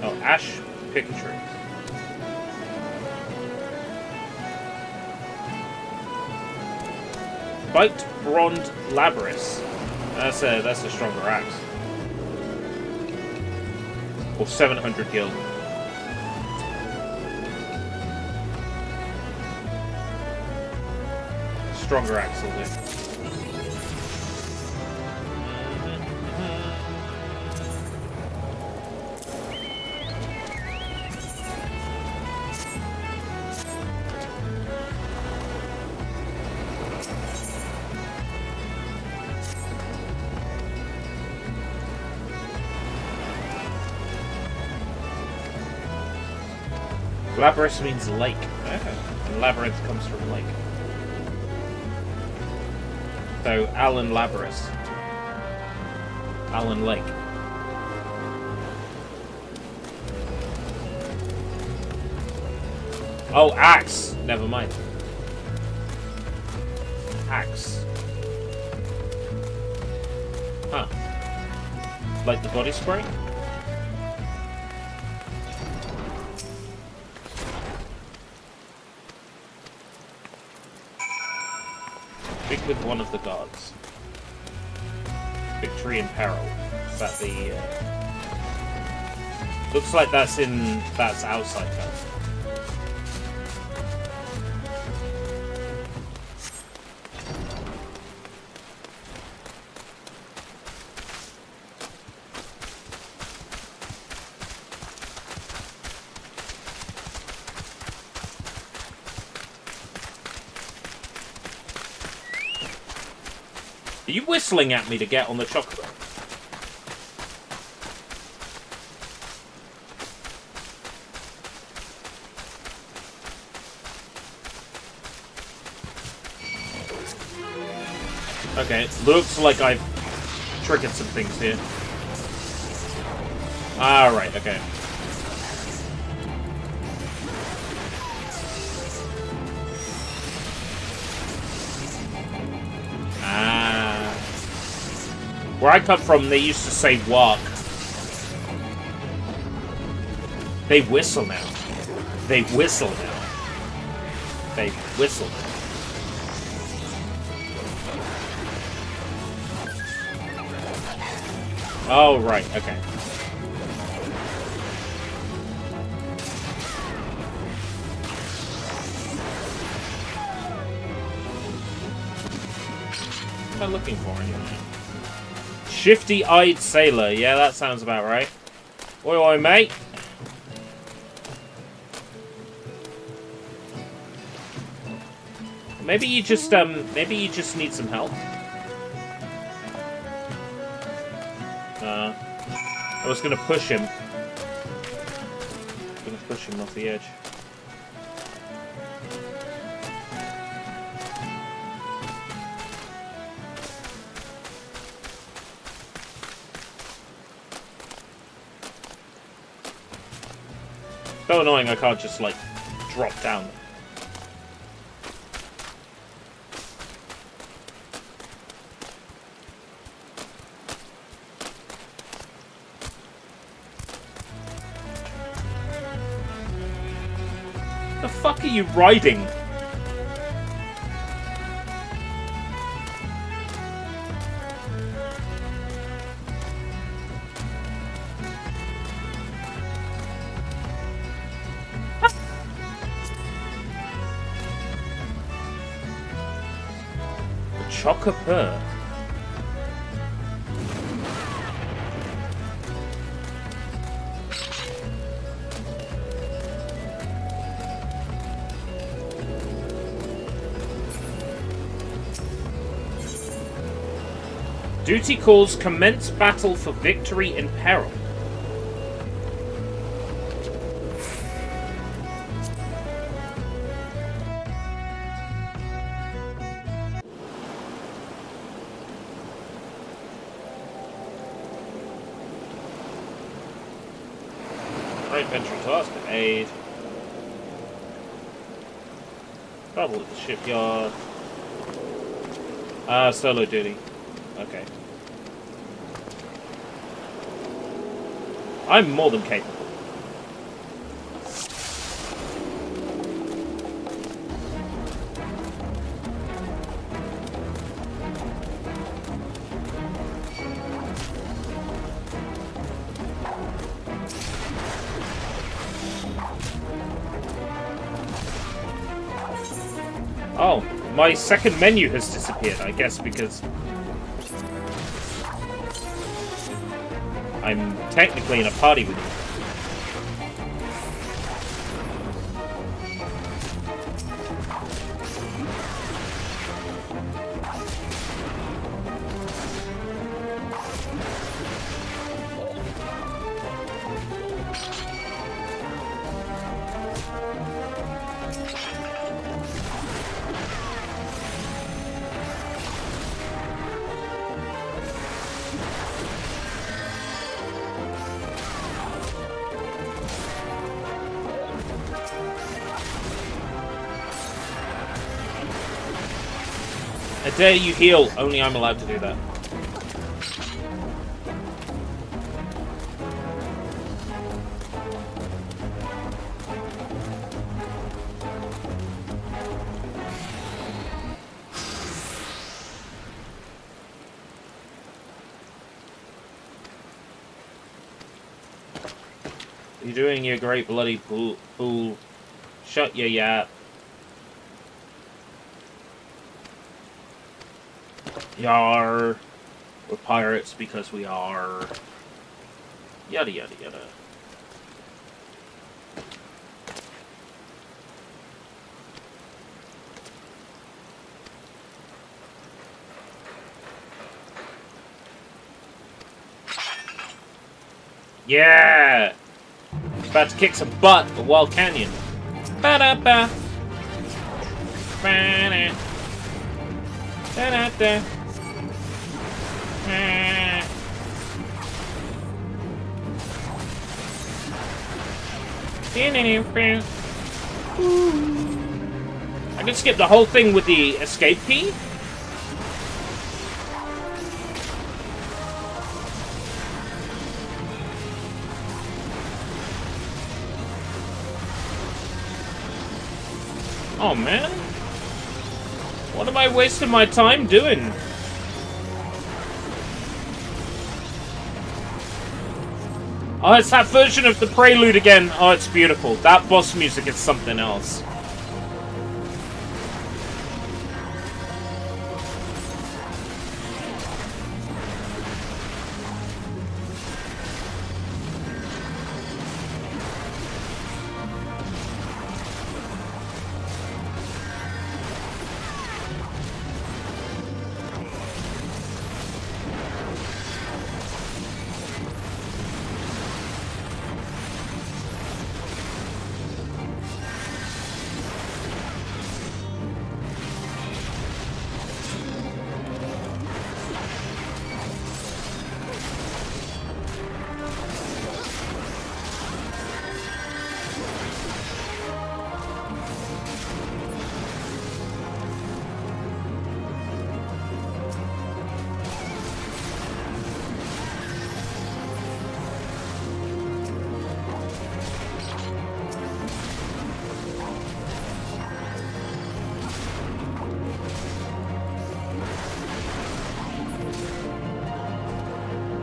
Oh, Ash Pikachu. Spiked Bronze Labris. That's a stronger axe. Or 700 gil. Stronger axe will do. Labyrinth means lake. And labyrinth comes from lake. So, Alan Labrys. Alan Lake. Oh, Axe! Never mind. Axe. Huh. Like the body spray? Speak with one of the guards. Victory in peril. Is that the... Looks like that's outside though. Are you whistling at me to get on the chocobo? Okay, it looks like I've triggered some things here. Alright, okay. Where I come from, they used to say walk. They whistle now. They whistle now. They whistle now. Oh, right, okay. What am I looking for anyway? Shifty-eyed sailor. Yeah, that sounds about right. Oi, oi, mate. Maybe you just need some help. I was gonna push him. Off the edge. So annoying I can't just, like, drop down. The fuck are you riding? Chocobo. Duty calls commence battle for victory in peril. Infantry task to aid. Trouble at the shipyard. Solo duty. Okay. I'm more than capable. Oh, my second menu has disappeared, I guess, because I'm technically in a party with you. dare you heal. Only I'm allowed to do that. You're doing your great bloody fool. Shut your yap. Yar. We're pirates because we are. Yada yada yada. Yeah! About to kick some butt at Wild Canyon. Ba-da-ba. Ba-da. Da-da-da. I can skip the whole thing with the escape key. Oh man, what am I wasting my time doing? Oh, it's that version of the prelude again. Oh, it's beautiful. That boss music is something else.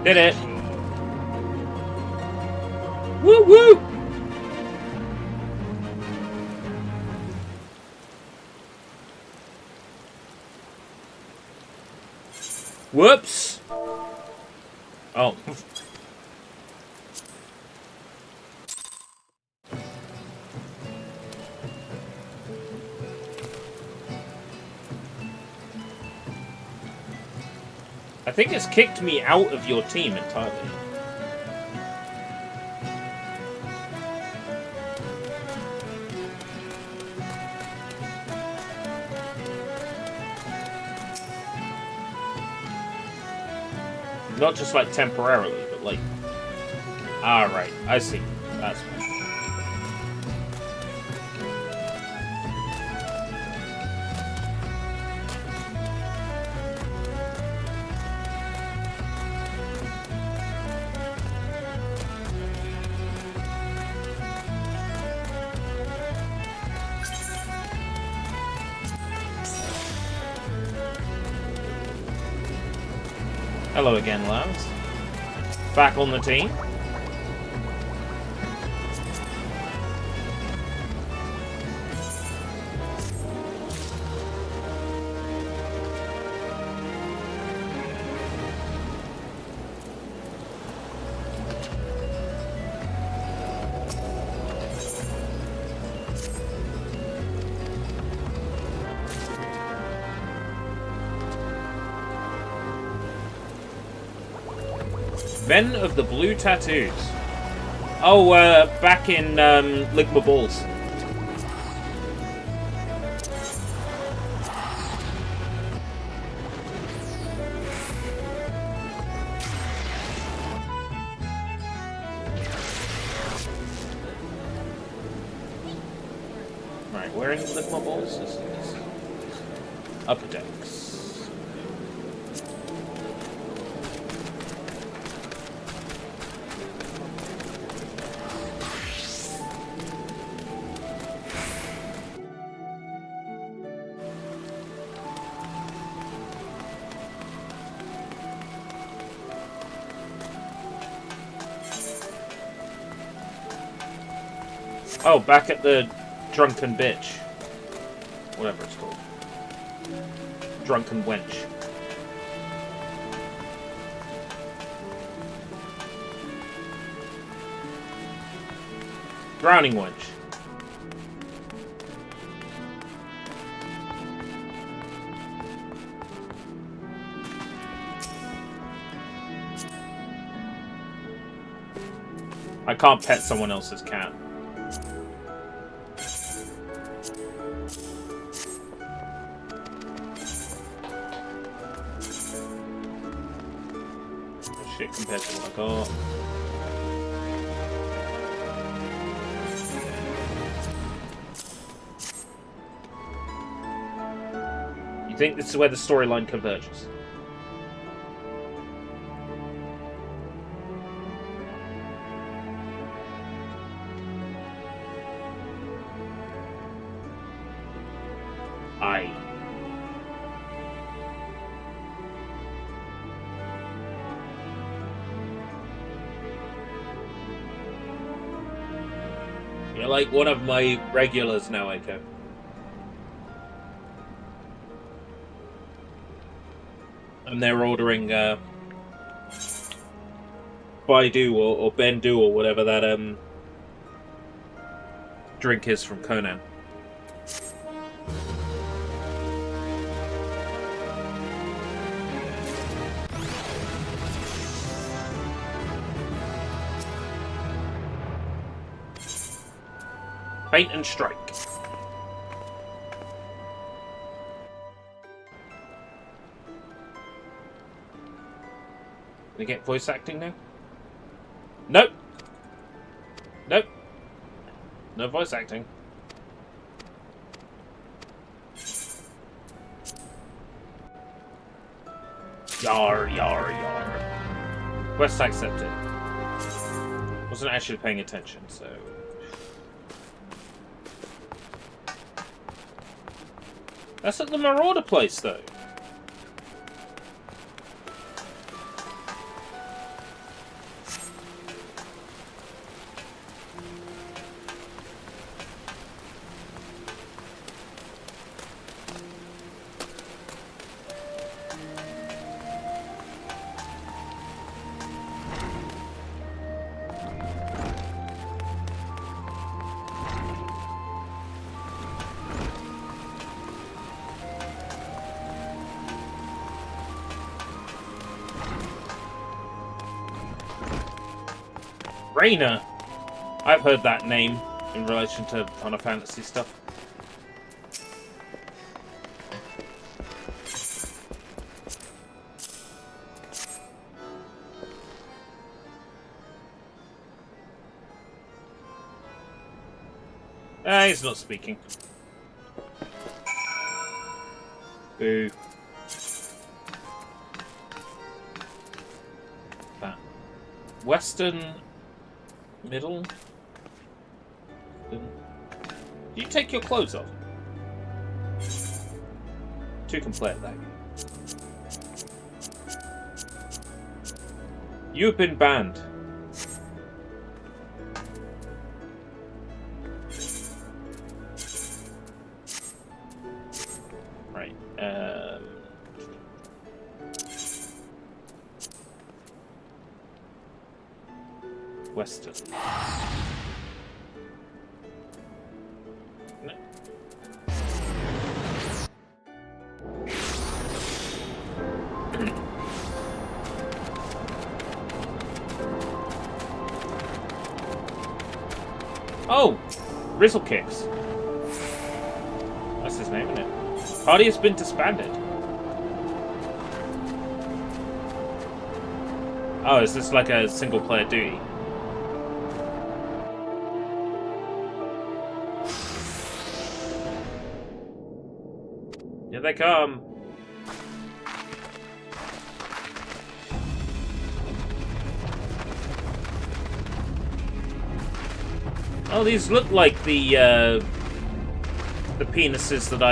Did it. Woo woo! Whoops! Oh. I think it's kicked me out of your team entirely. Not just like temporarily, but like... Alright, I see. That's fine. Hello again, lads. Back on the team. Men of the Blue Tattoos. Oh, back in Lick My Balls. Right, where in Lick My Balls? This is Upper Decks. Oh, back at the drunken bitch. Whatever it's called. Drunken wench. Drowning wench. I can't pet someone else's cat. Shit compared to what I got. You think this is where the storyline converges? Aye. You're like one of my regulars now, Echo. And they're ordering Baidu or Bendu or whatever that drink is from Conan. Faint and strike. We get voice acting now? Nope. Nope. No voice acting. Yar, yar, yar. Quest accepted. Wasn't actually paying attention, so... That's at the Marauder place, though. Raina! I've heard that name in relation to Final Fantasy stuff. He's not speaking. Boo. That. Western... Middle? Do you take your clothes off? Two can play at that. You have been banned. Right. Western. No. Oh! Rizzle Kicks. That's his name, isn't it? Party has been disbanded. Oh, is this like a single player duty? Here they come. Oh, these look like the penises that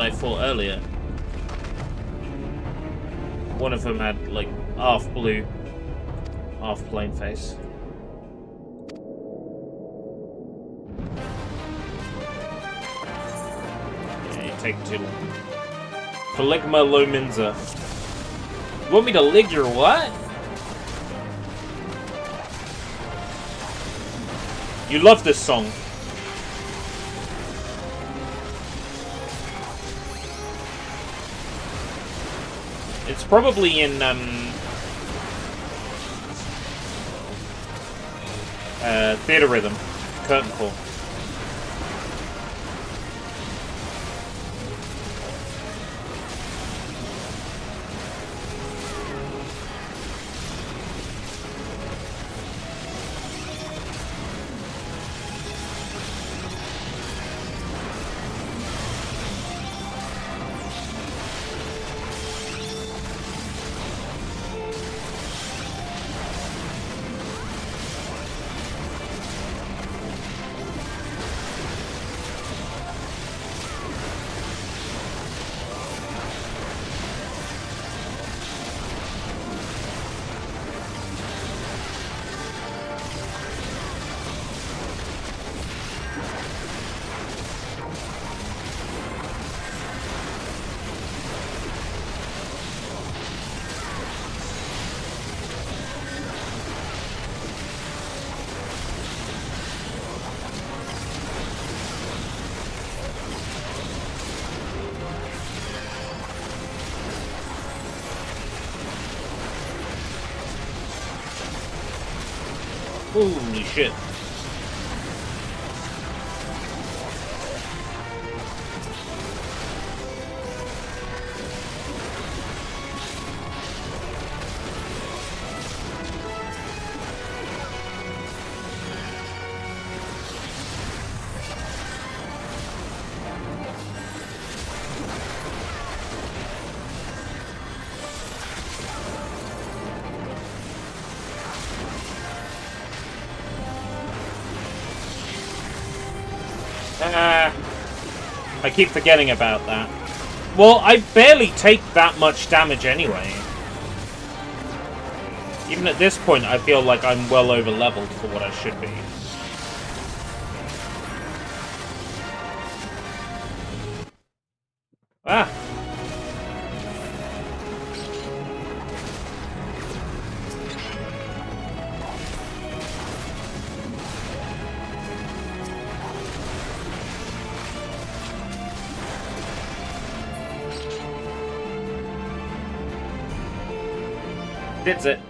I fought earlier. One of them had like half blue, half plain face. taking too long. Peligma Lominza. You want me to lig your what? You love this song. It's probably in Theater Rhythm, Curtain Call. Holy shit. I keep forgetting about that. Well, I barely take that much damage anyway. Even at this point, I feel like I'm well over leveled for what I should be. Ah! That's it.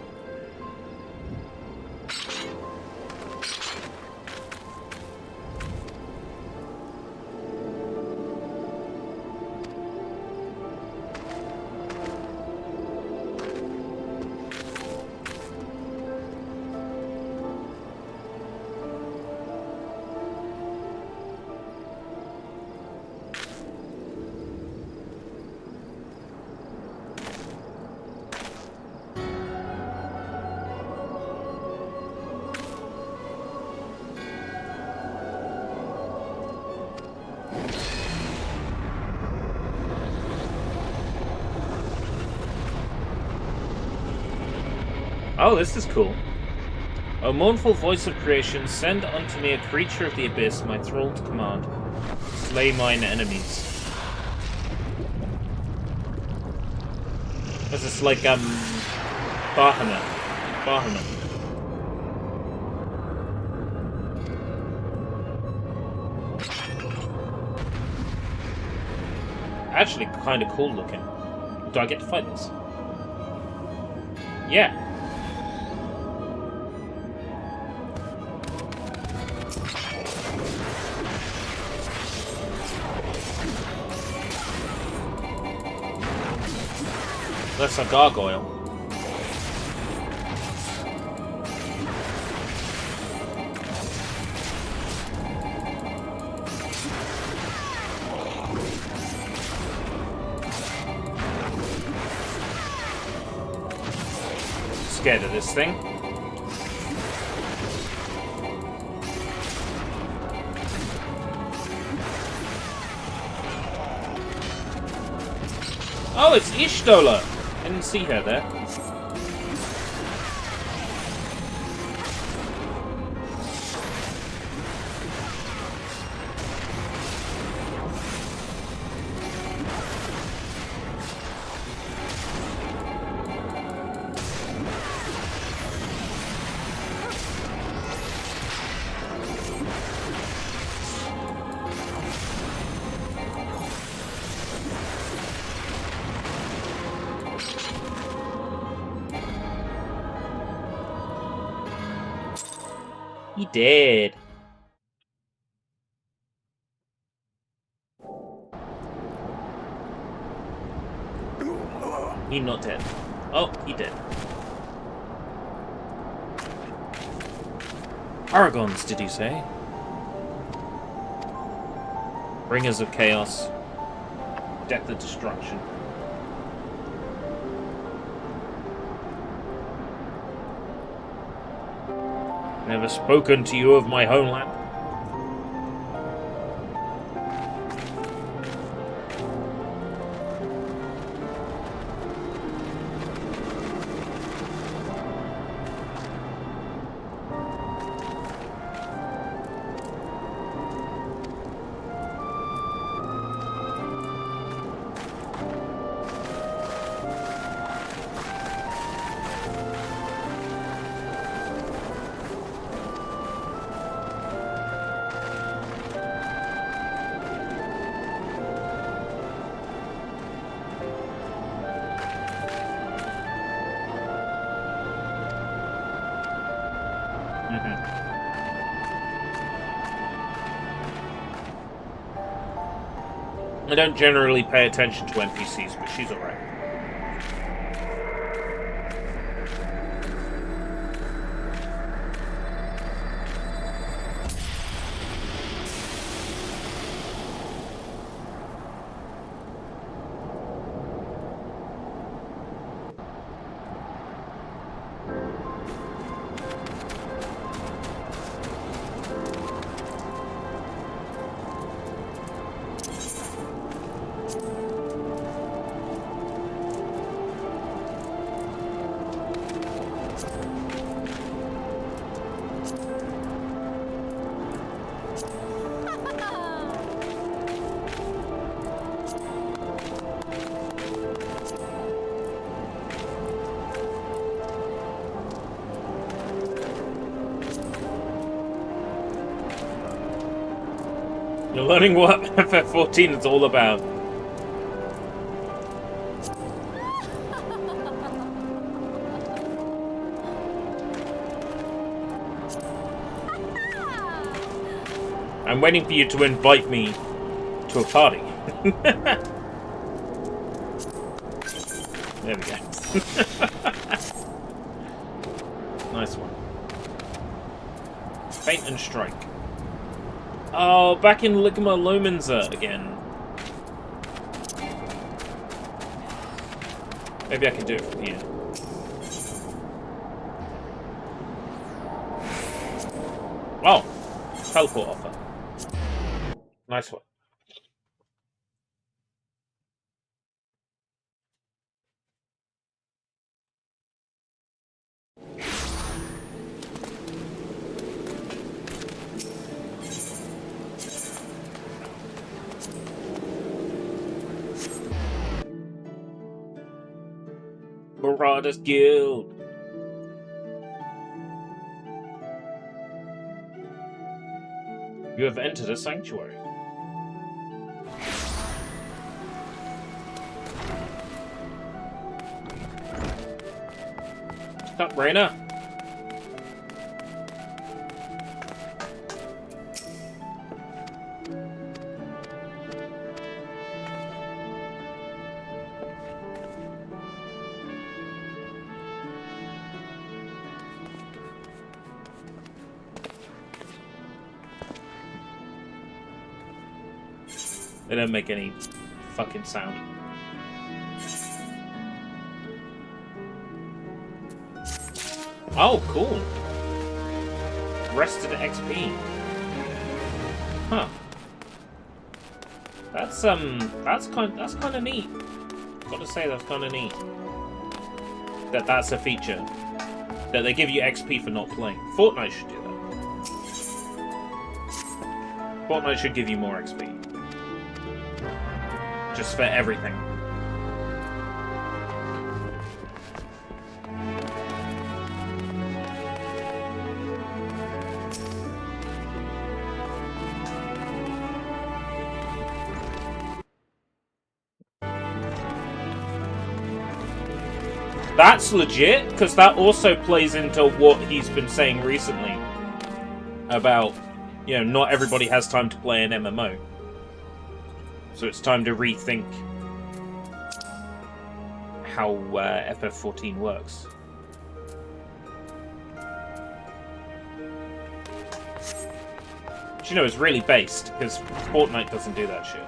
Oh, this is cool. O mournful voice of creation, send unto me a creature of the abyss, my thrall to command. Slay mine enemies. This is like, Bahamut. Actually, kind of cool looking. Do I get to fight this? Yeah. That's a gargoyle. Scared of this thing. Oh, it's Ishtola! I didn't see her there. He did. He not dead. Oh, he did. Aragons, did you say? Bringers of chaos. Death of destruction. Never spoken to you of my homeland. I don't generally pay attention to NPCs, but she's alright. You're learning what FF14 is all about. I'm waiting for you to invite me to a party. There we go. Nice one. Faint and strike. Oh, back in Ligma Lominza again. Maybe I can do it from here. Oh! Teleport offer. Nice one. Marauders Guild. You have entered a sanctuary. Stop, Raina. They don't make any fucking sound. Oh, cool. Rested XP. Huh. That's kind of neat. Gotta say, that's kind of neat. That's a feature. That they give you XP for not playing. Fortnite should do that. Fortnite should give you more XP. Just for everything. That's legit, because that also plays into what he's been saying recently. about, you know, not everybody has time to play an MMO. So it's time to rethink how FF14 works. Which, you know, is really based, because Fortnite doesn't do that shit.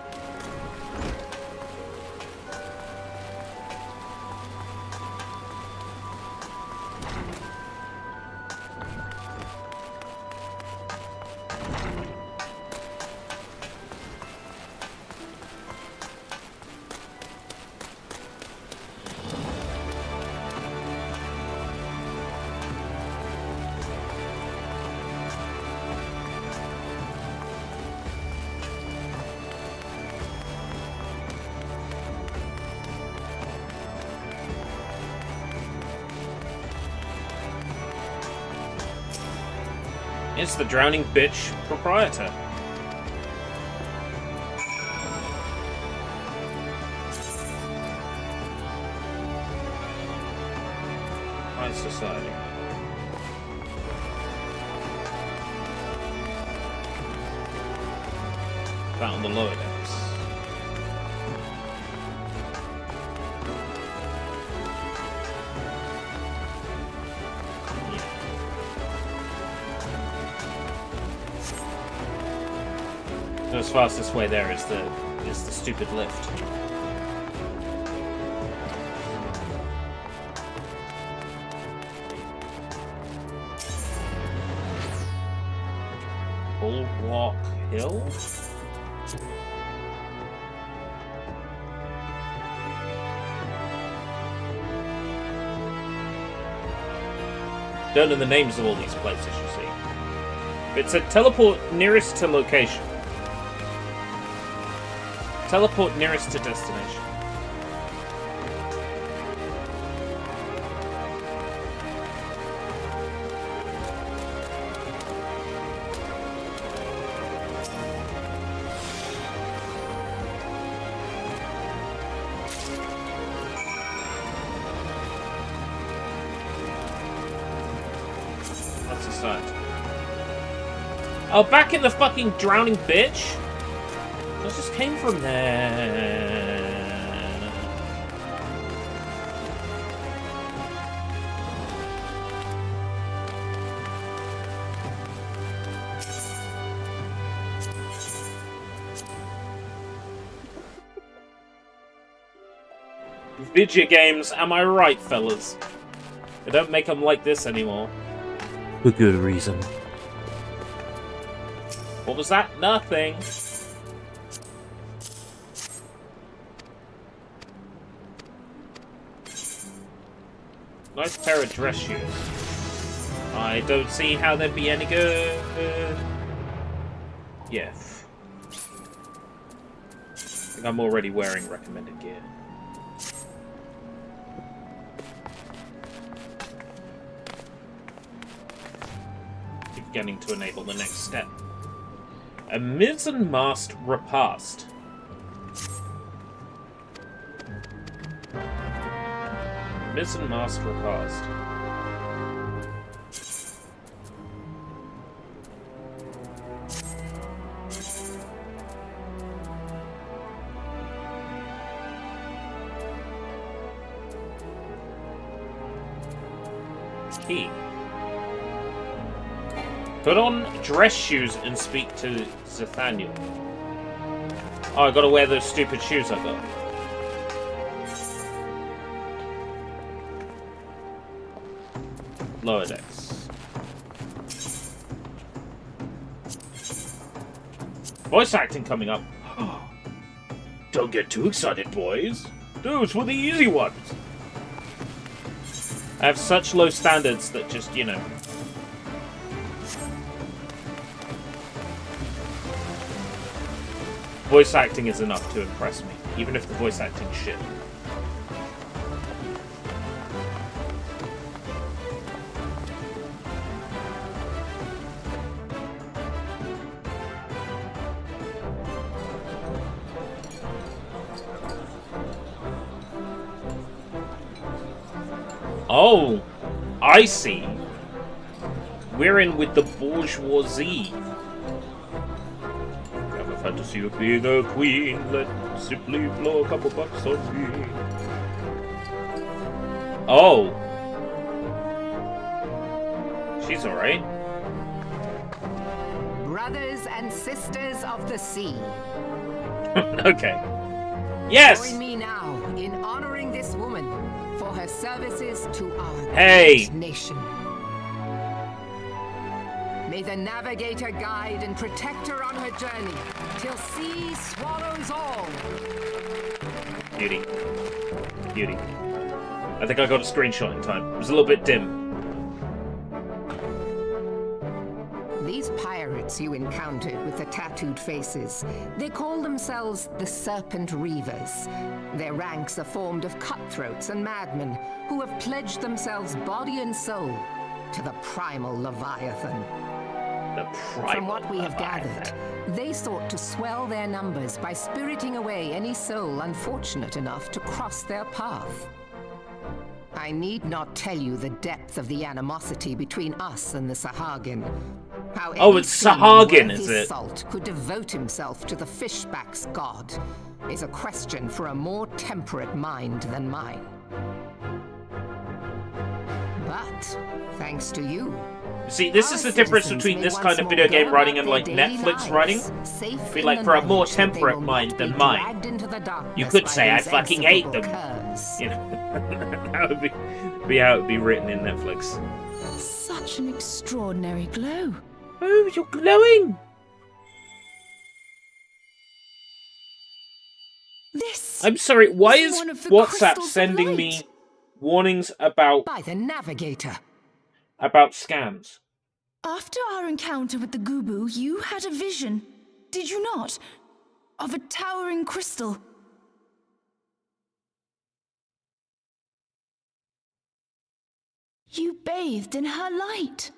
It's the drowning bitch proprietor. High society. Found the lower decks. As fastest way there is the stupid lift. Bulwark Hill? Don't know the names of all these places, you see. It's a teleport nearest to location. Teleport nearest to destination. That's a sight. Oh, back in the fucking drowning bitch? I just came from there. Video games, am I right, fellas? They don't make them like this anymore. For good reason. What was that? Nothing. Nice pair of dress shoes. I don't see how they'd be any good. Yeah. I think I'm already wearing recommended gear. Keep getting to enable the next step. A mizzen mast repast. Mizzen mast repast. Key. Put on dress shoes and speak to Nathaniel. Oh, I gotta wear those stupid shoes I got. Lower decks. Voice acting coming up. Don't get too excited, boys. Those were the easy ones. I have such low standards that just, you know. Voice acting is enough to impress me, even if the voice acting's shit. Oh, I see. We're in with the bourgeoisie. Have a fantasy of being a queen. Let's simply blow a couple bucks on me. Oh. She's alright. Brothers and sisters of the sea. Okay. Yes! Join me now in honoring this woman for her services to our Hey! great nation. May the navigator guide and protect her on her journey till sea swallows all. Beauty. Beauty. I think I got a screenshot in time. It was a little bit dim. These pirates you encountered with the tattooed faces, they call themselves the Serpent Reavers. Their ranks are formed of cutthroats and madmen who have pledged themselves body and soul to the primal Leviathan. The primal From what we have gathered, they sought to swell their numbers by spiriting away any soul unfortunate enough to cross their path. I need not tell you the depth of the animosity between us and the Sahagin. How Oh, any it's seaman Sahagin, worth is his it? salt could devote himself to the fishback's god is a question for a more temperate mind than mine. But thanks to you, See, this is the difference between this kind of video game writing and like Netflix writing. Be like, for a more temperate mind than mine, you could say I fucking hate them. You know, that would be how it would be written in Netflix. Such an extraordinary glow. Oh, you're glowing! This. I'm sorry, why is one of the WhatsApp crystals of sending light. me warnings about by the navigator? About scams? After our encounter with the Gubu, you had a vision, did you not? Of a towering crystal. You bathed in her light.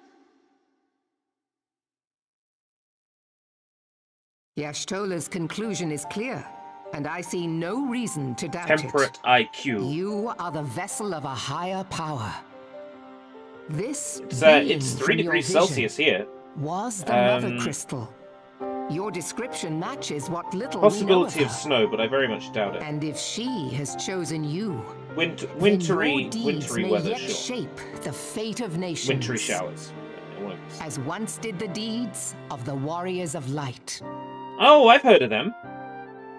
Yashtola's conclusion is clear, and I see no reason to doubt Temperate IQ. You are the vessel of a higher power. This It's 3 degrees Celsius here. Was the mother crystal. Your description matches what little Possibility we know of snow, but I very much doubt it. And if she has chosen you, Wintry may weather, yet sure. shape the fate of nations. Wintry showers. As once did the deeds of the Warriors of Light. Oh, I've heard of them.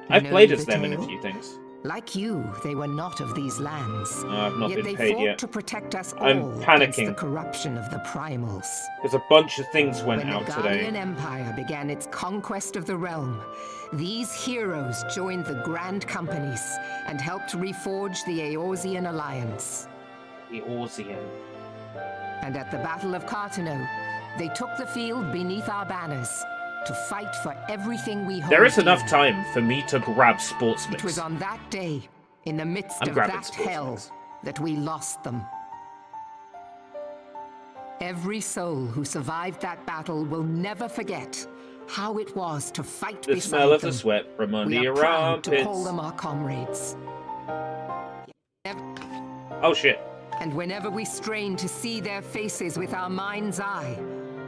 I've Know played as the them in a tale? few things. Like you, they were not of these lands. I've not Yet been they paid fought yet. to protect us all I'm against panicking. the corruption of the primals. There's a bunch of things went When out the today. Gallian Empire began its conquest of the realm, these heroes joined the Grand Companies and helped reforge the Eorzean Alliance. Eorzean. And at the Battle of Cartano, they took the field beneath our banners to fight for everything we hold There is dear. enough time for me to grab sports It mix. was on that day, in the midst I'm of grabbing that sports hell, mix. that we lost them. Every soul who survived that battle will never forget how it was to fight The beside smell of them. the sweat from under We are your proud to call armpits. them our comrades. Oh shit. And whenever we strain to see their faces with our mind's eye,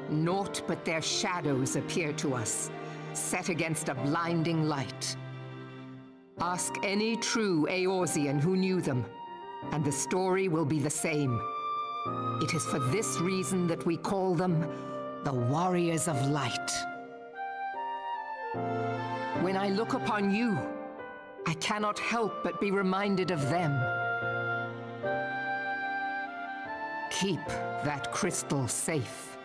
naught but their shadows appear to us, set against a blinding light. Ask any true Eorzean who knew them, and the story will be the same. It is for this reason that we call them the Warriors of Light. When I look upon you, I cannot help but be reminded of them. Keep that crystal safe.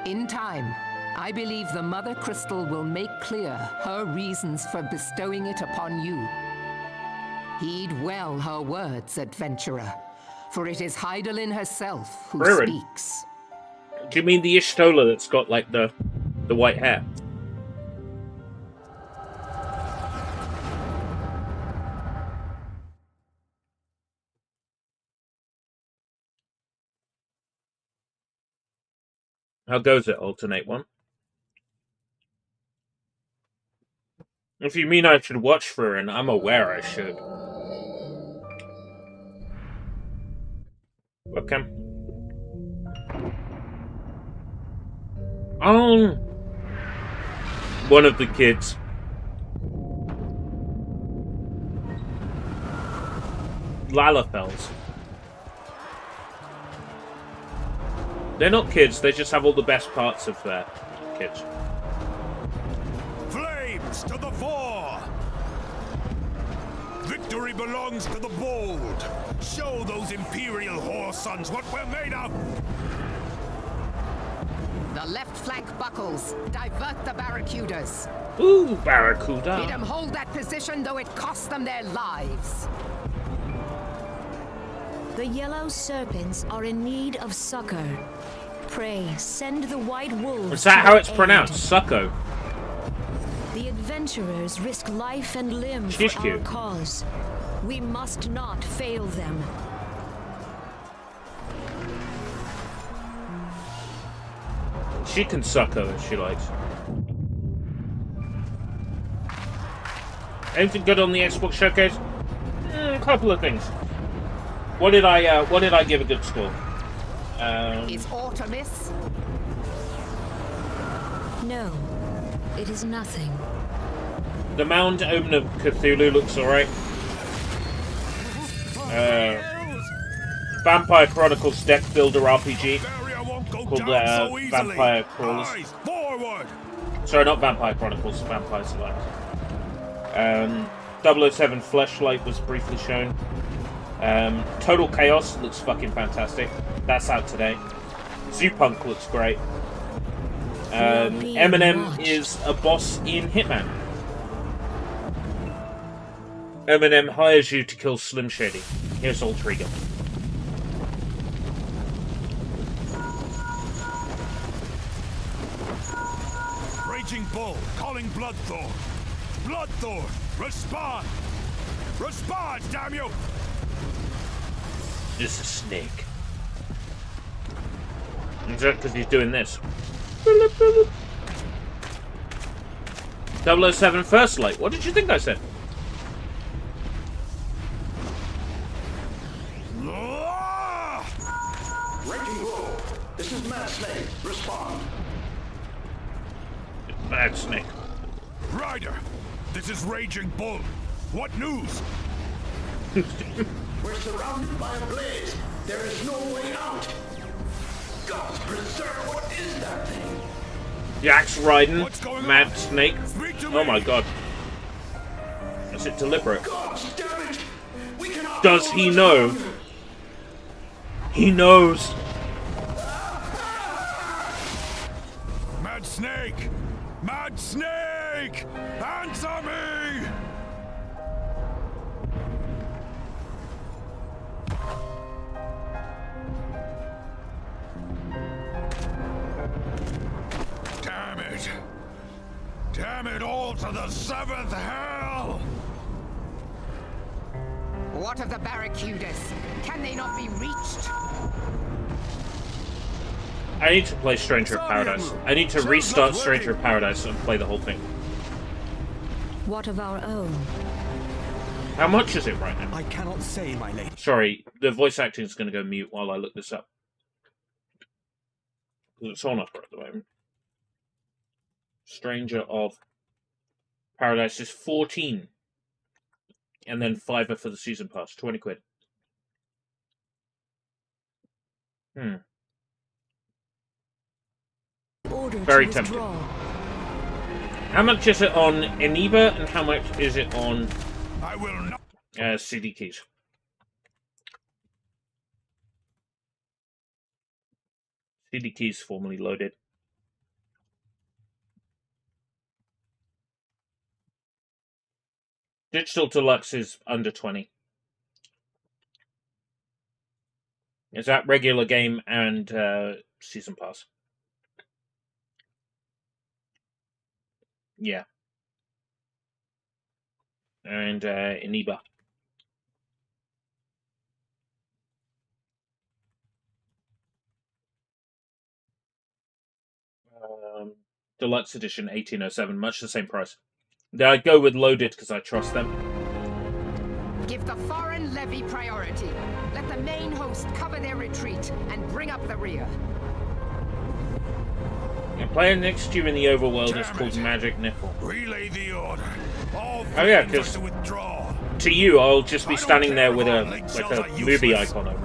In time, I believe the Mother Crystal will make clear her reasons for bestowing it upon you. Heed well her words, adventurer, for it is Hydaelyn herself who Ruin. speaks. Do you mean the Ishtola that's got like the white hair? How goes it, alternate one? If you mean I should watch for her, and I'm aware I should. Webcam. One of the kids. Lalafels. They're not kids, they just have all the best parts of their kids. Flames to the fore! Victory belongs to the bold! Show those Imperial whore sons what we're made of! The left flank buckles. Divert the barracudas. Ooh, barracuda. Bid them hold that position, though it costs them their lives. The yellow serpents are in need of succor. Pray, send the white wolves. Is that how it's pronounced? Succo. The adventurers risk life and limb She's for cute. our cause. We must not fail them. She can succo if she likes. Anything good on the Xbox showcase? A couple of things. What did I give a good score? Is Artemis? No, it is nothing. The Mound Omen of Cthulhu looks alright. Vampire Chronicles deck builder RPG called Vampire Crawlers. Sorry, not Vampire Chronicles, Vampire Survivors. 007 Fleshlight was briefly shown. Total Chaos looks fucking fantastic. That's out today. Zoopunk looks great. Eminem is a boss in Hitman. Eminem hires you to kill Slim Shady. Here's Alter Ego. Raging Bull, calling Bloodthorn. Bloodthorn, respond! Respond, damn you! It's a snake. Is that because he's doing this? 007 First Light. What did you think I said? Raging Bull, this is Mad Snake. Respond. Mad Snake. Ryder, this is Raging Bull. What news? We're surrounded by a blaze. There is no way out. God's preserve, what is that thing? Jax Raiden, Mad Snake. Oh my god. Is it deliberate? Gosh, damn it! We cannot. Does he know? He knows. Mad Snake! Mad Snake! Answer me! Damn it! Damn it all to the seventh hell! What of the barracudas? Can they not be reached? I need to play Stranger of Paradise. I need to restart Stranger of Paradise and play the whole thing. What of our own? How much is it right now? I cannot say, my lady. Sorry, the voice acting is going to go mute while I look this up. Because it's on offer at the moment. Stranger of Paradise is 14. And then $5 for the season pass, 20 quid. Very tempting. How much is it on Eniba and how much is it on CD keys? CD keys formerly loaded. Digital Deluxe is under 20. Is that regular game and season pass? Yeah. And Eniba. Deluxe Edition 1807, much the same price. I go with loaded because I trust them. Give the foreign levy priority. Let the main host cover their retreat and bring up the rear. Yep. player next to you in the overworld is called Magic Nipple. Relay the order. All Oh yeah, friends because are to withdraw. to you, I'll just be standing there with a movie icon over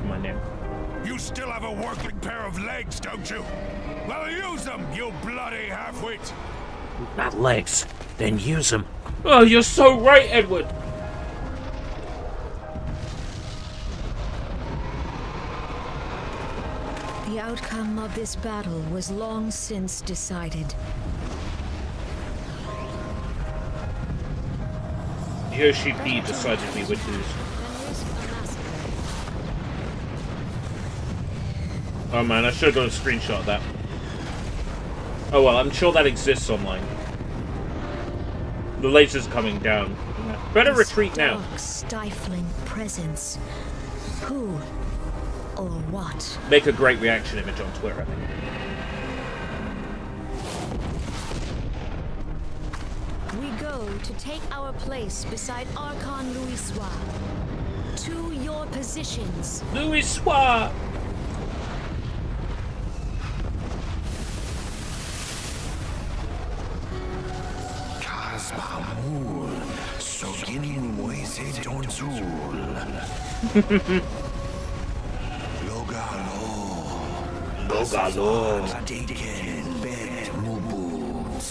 my name. You still have a working pair of legs, don't you? Well, use them, you bloody half-wit. Not legs, then use them. Oh, you're so right, Edward. The outcome of this battle was long since decided. Yoshi P decided we would lose. Oh man, I should have got a screenshot of that. Oh well, I'm sure that exists online. The laser's coming down. Better retreat now. Dark, stifling presence. Who or what? Make a great reaction image on Twitter, I think. We go to take our place beside Archon Louisoix. To your positions. Louisoix! Kasbamul, Sogin Moise Tonsul. Logalo. Taken Bet Mubut.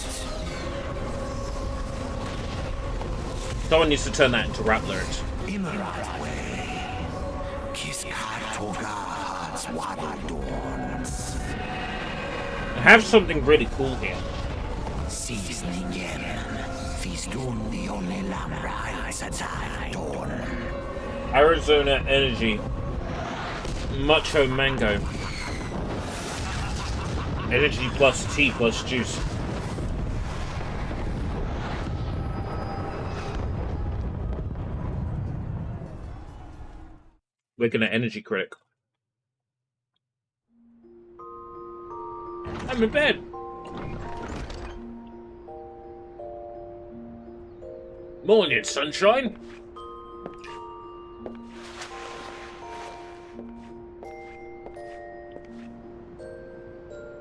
Someone needs to turn that into rap lyrics. Imarat way. Kiskatogas Wadadorns. I have something really cool here. Seasoningen. Fistun the only lamra Satai Arizona Energy. Macho Mango. Energy plus tea plus juice. We're gonna energy critic. I'm in bed. Morning, sunshine.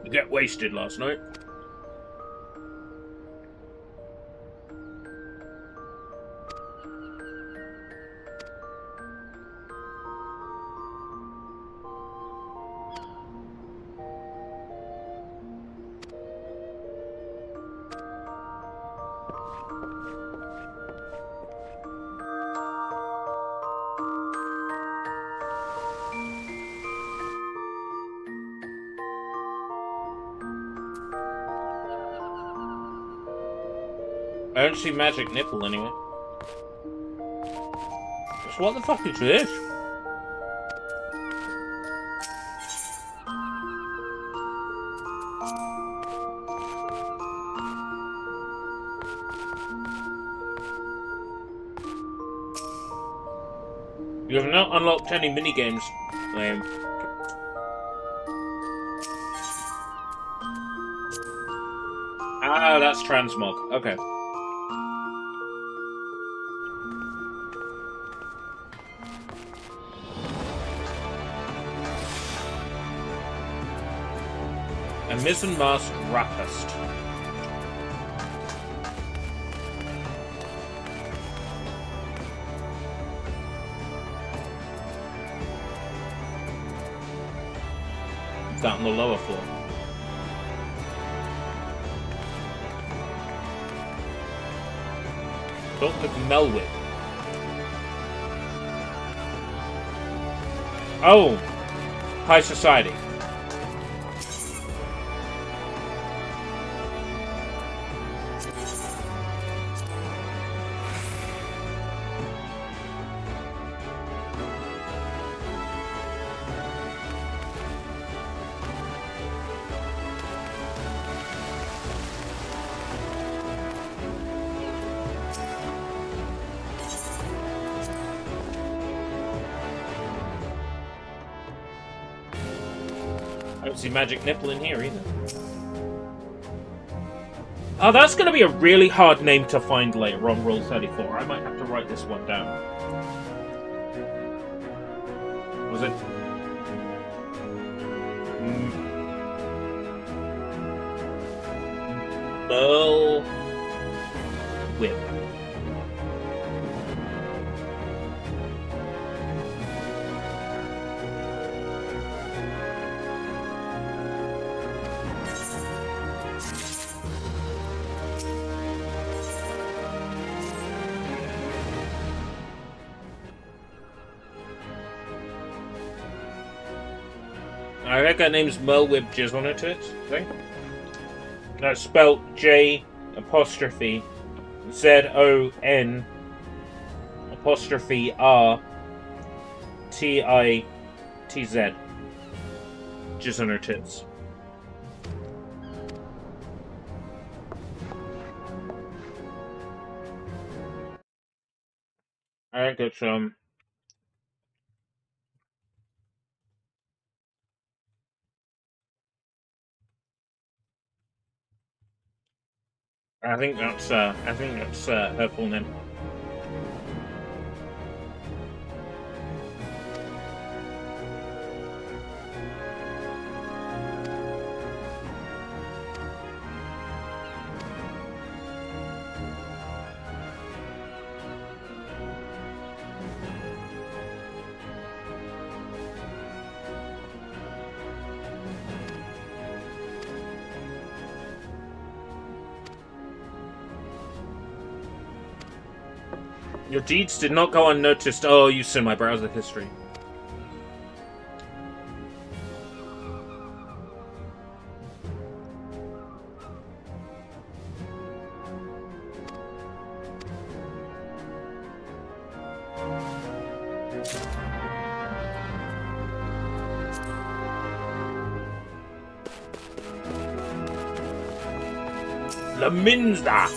You get wasted last night. I don't see Magic Nipple anywhere. So what the fuck is this? You have not unlocked any minigames, Liam. Ah, that's transmog. Okay. A mizzen mast rapist. Is that on the lower floor? Dr. Melwick. Oh! High Society. I don't see Magic Nipple in here either. Oh, that's going to be a really hard name to find later on Roll 34. I might have to write this one down. Was it? Merle Whip. I think her name's Merle Whip Jizz on it, I think. That's spelled J apostrophe ZON apostrophe R TITZ. Jizz on her tits. I think it's I think that's her full name. Your deeds did not go unnoticed. Oh, you see my browser history. Laminda!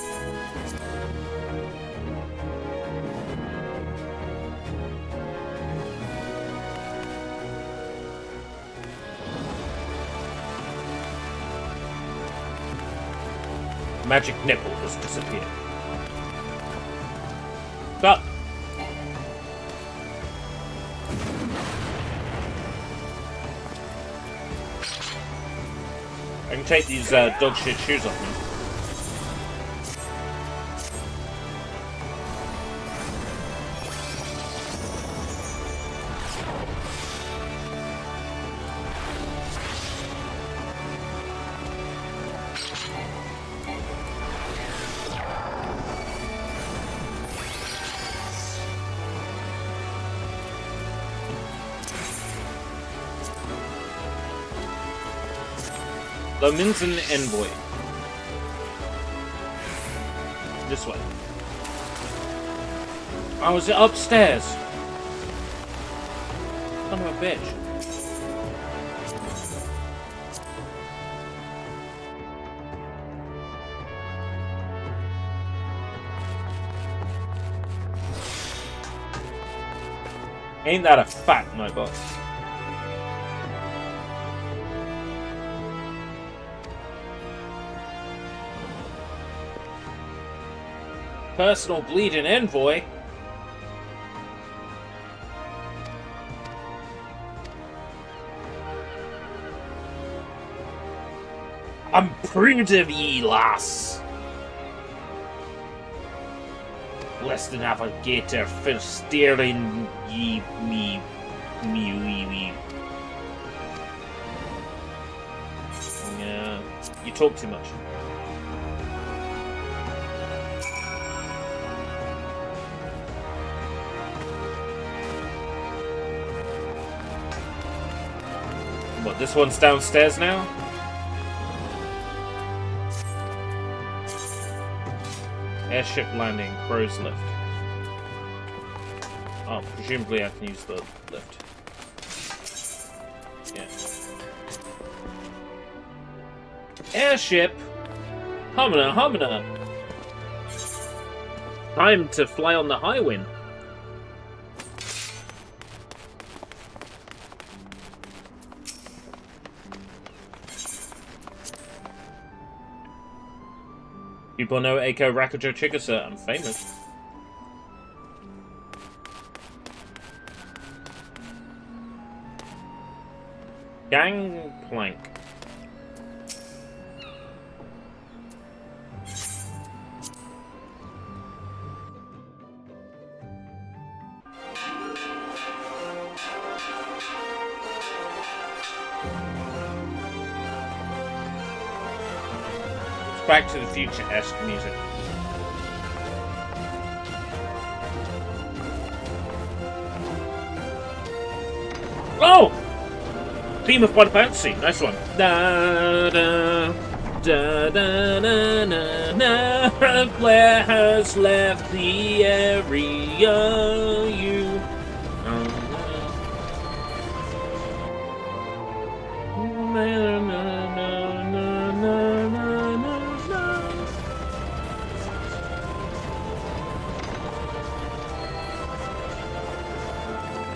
Magic nipple has disappeared. Stop! I can take these dog shit shoes off me. Lominson Envoy. This way. Oh, is it upstairs? Son of a bitch. Ain't that a fact, my boss? Personal bleeding envoy? I'm proud of ye, lass. Blessed navigator for steering ye me wee. Yeah, you talk too much. What, this one's downstairs now? Airship landing, crow's lift. Oh, presumably I can use the lift. Yeah. Airship! Humana! Time to fly on the high wind. People know Eiko Rakujo Chikasa. I'm famous. Gangplank. Back to the Future-esque music. Oh! Theme of Final Fantasy. Nice one. Da da da da da da da. Blair has left the area. You.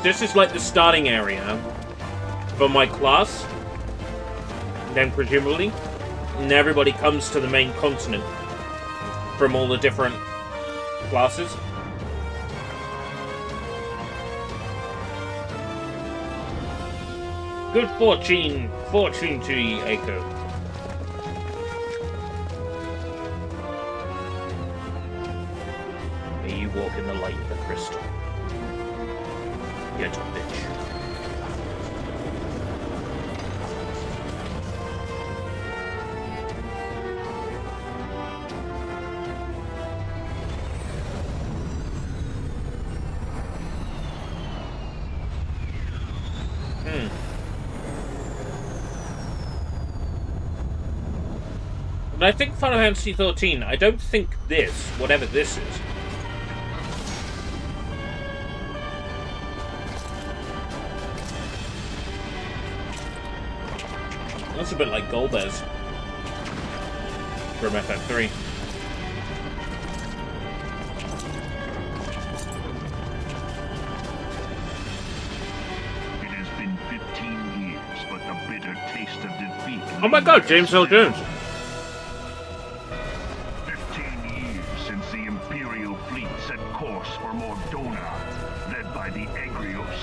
This is like the starting area for my class, then presumably, and everybody comes to the main continent from all the different classes. Good fortune to you, Echo. May you walk in the light of the crystal. Get a bitch. When I think Final Fantasy XIV, I don't think this, whatever this is. That's a bit like Golbez from FF3. It has been 15 years, but the bitter taste of defeat. Oh my god, James Earl Jones. 15 years since the Imperial fleet set course for Mordona, led by the Agrios,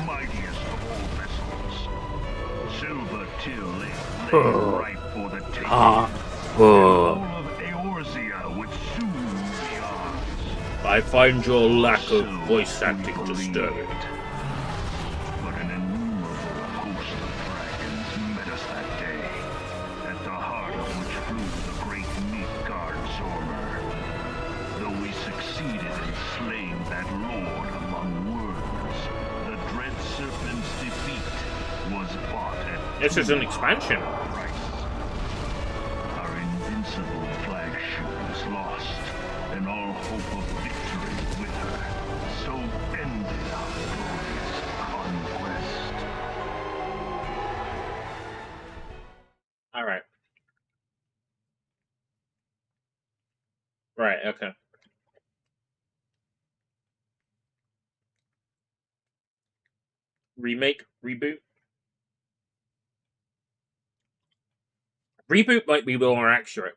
mightiest of all vessels. Silver Till lay ripe for the taking. All of Eorzea would soon be ours. I find your lack of voice acting disturbing. But an innumerable host of dragons met us that day, at the heart of which flew the great Midgard Zormer. Though we succeeded in slaying that lord among worlds, the dread serpent's defeat was bought at This is an expansion. price. Our invincible flagship was lost, and all hope of victory with her. So ended our glorious conquest. Alright. Right, okay. Remake? Reboot? Reboot might be more accurate.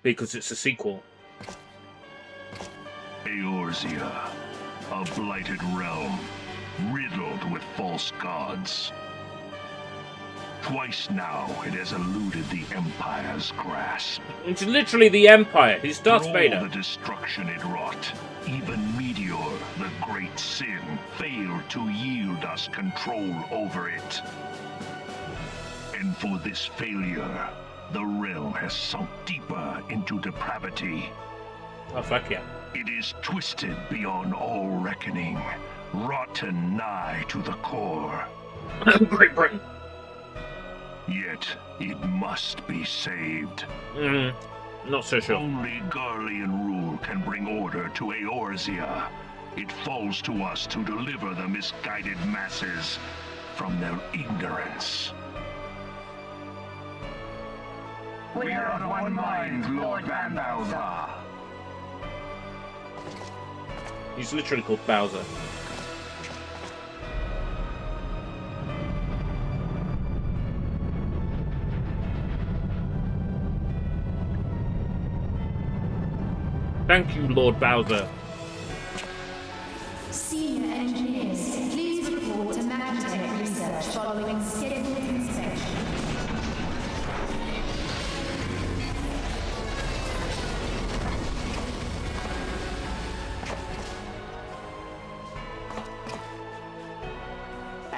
Because it's a sequel. Eorzea, a blighted realm, riddled with false gods. Twice now it has eluded the Empire's grasp. It's literally the Empire. He's Darth For all Vader. the destruction it wrought, even Meteor, the great sin, failed to yield us control over it. And for this failure, the realm has sunk deeper into depravity. Oh, fuck yeah. It is twisted beyond all reckoning, rotten nigh to the core. Great Britain. Yet, it must be saved. Not so sure. Only Garlean rule can bring order to Eorzea. It falls to us to deliver the misguided masses from their ignorance. We are of one mind, Lord Van Bowser. He's literally called Bowser. Thank you, Lord Bowser. Senior engineers, please report to Magitech research following scheduled inspection.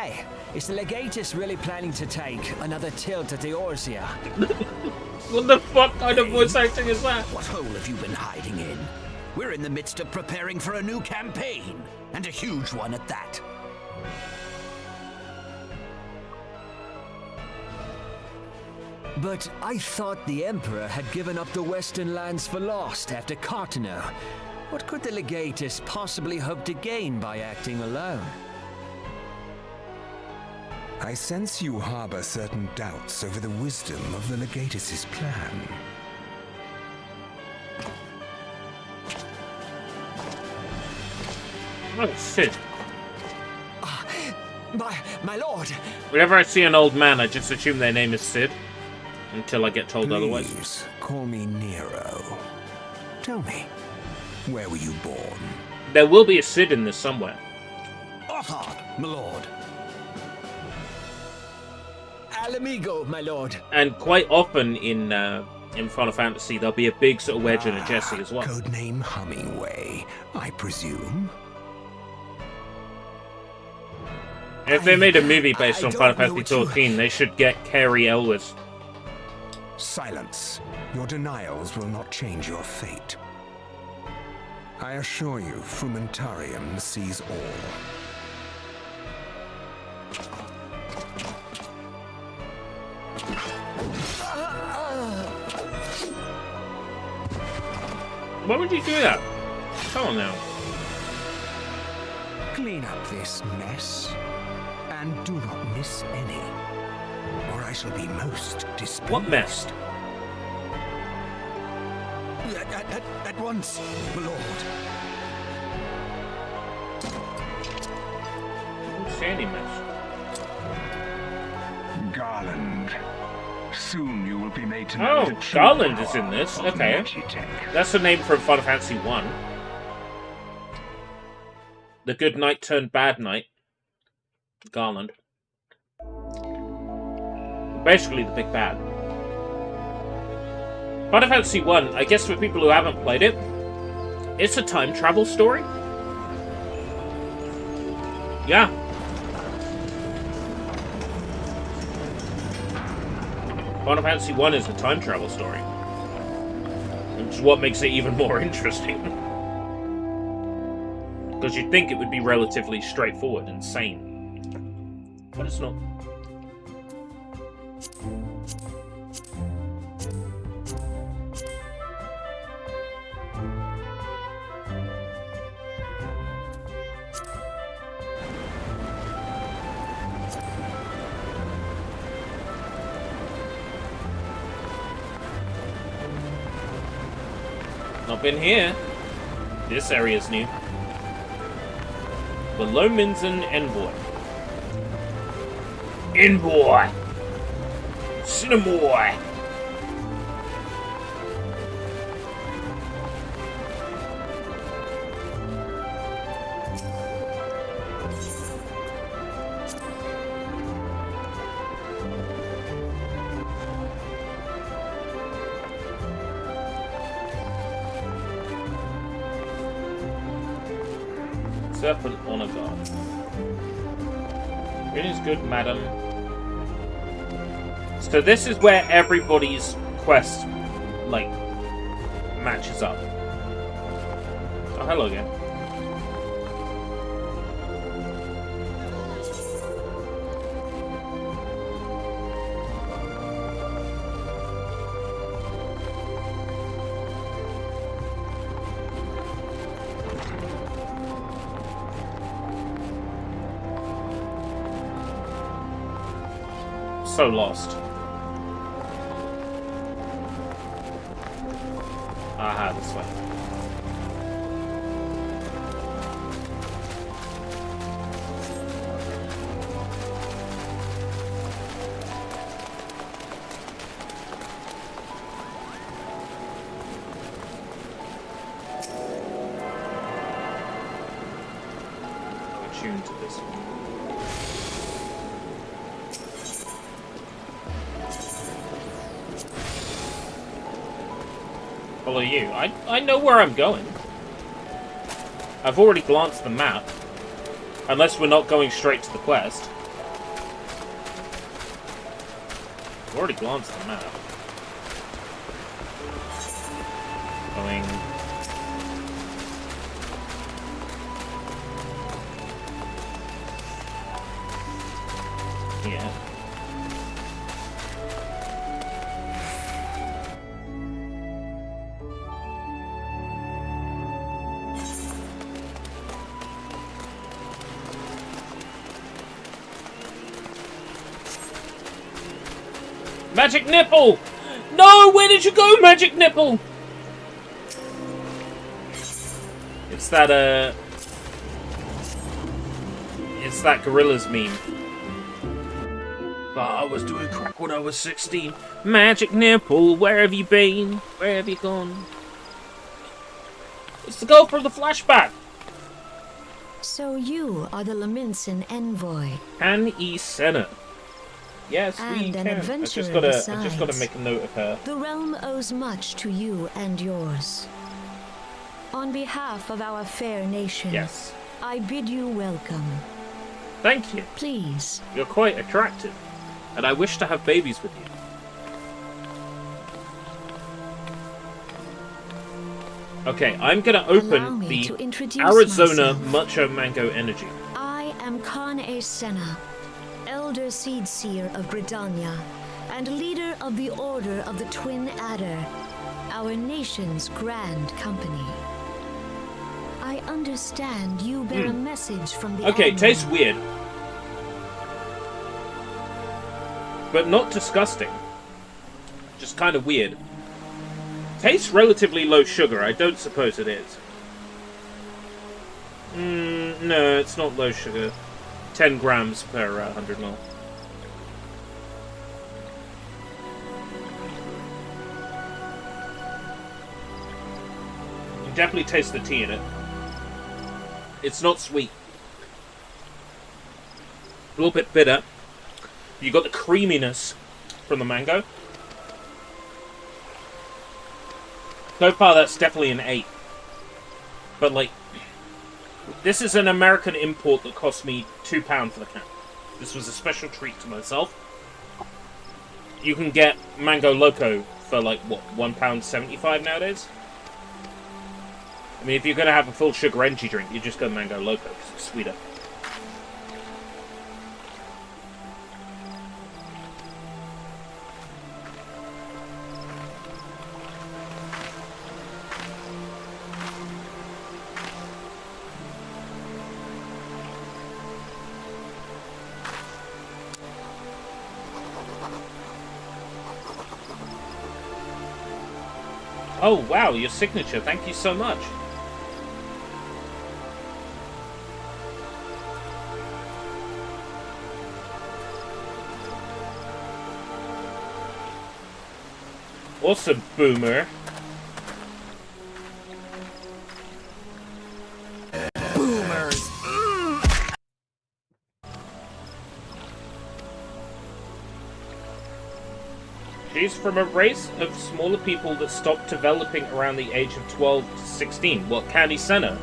Hey, is the Legatus really planning to take another tilt at the Eorzea? What the fuck kind of voice acting is that? What hole have you been hiding in? We're in the midst of preparing for a new campaign, and a huge one at that. But I thought the Emperor had given up the Western lands for lost after Cartano. What could the Legatus possibly hope to gain by acting alone? I sense you harbor certain doubts over the wisdom of the Legatus's plan. Oh, Sid. My lord! Whenever I see an old man, I just assume their name is Sid. Until I get told otherwise. Please, call me Nero. Tell me, where were you born? There will be a Sid in this somewhere. Othard, my lord. Alamigo, my lord. And quite often in Final Fantasy, there'll be a big sort of Wedge and a Jesse as well. Codename Hummingway, I presume. If they made a movie based on Final Fantasy 14, they should get Carrie Elwes. Silence. Your denials will not change your fate. I assure you, Frumentarium sees all. Why would you do that? Come on now. Clean up this mess, and do not miss any, or I shall be most displeased. What mess? At once, my lord. I don't see any mess. Garland. Soon you will be made to know. Oh, Garland is in this. Okay. That's the name from Final Fantasy 1. The good knight turned bad knight. Garland. Basically the big bad. Final Fantasy 1, I guess for people who haven't played it, it's a time travel story. Yeah. Final Fantasy 1 is a time travel story. Which is what makes it even more interesting. Because you'd think it would be relatively straightforward and sane. But it's not. Not been here. This area's new. The Lominson Envoy. Envoy! Cinemoy! Serpent Honor Guard. It is good, madam. So this is where everybody's quest, like, matches up. Oh, hello again. So lost. Aha, this way. Attuned to this one. Follow you. I know where I'm going. I've already glanced the map. Unless we're not going straight to the quest. I've already glanced at the map. Going. Yeah. Magic Nipple! No! Where did you go, Magic Nipple? It's that, it's that Gorillas meme. But I was doing crack when I was 16. Magic Nipple, where have you been? Where have you gone? It's the girl from the flashback! So you are the Laminson envoy. Can Senna. Yes, we And an can. I adventurer just gotta besides. make a note of her. The realm owes much to you and yours. On behalf of our fair nation, Yes. I bid you welcome. Thank you. Please. You're quite attractive. And I wish to have babies with you. Okay, I'm gonna Allow open me the to introduce Arizona myself. Macho Mango Energy. I am Khan Senna, Elder Seed Seer of Britannia, and leader of the Order of the Twin Adder, our nation's grand company. I understand you bear a message from the Okay, it Admiral. tastes weird. But not disgusting. Just kind of weird. Tastes relatively low sugar. I don't suppose it is. No, it's not low sugar. 10 grams per 100 ml. You definitely taste the tea in it. It's not sweet. A little bit bitter. You got the creaminess from the mango. So far, that's definitely an 8. But, like, this is an American import that cost me £2 for the can. This was a special treat to myself. You can get Mango Loco for, like, what, £1.75 nowadays? I mean, if you're going to have a full sugar energy drink, you just go Mango Loco, because it's sweeter. Oh, wow, your signature. Thank you so much. Awesome, Boomer. Boomers. She's from a race of smaller people that stopped developing around the age of 12 to 16. What, Candy Senna?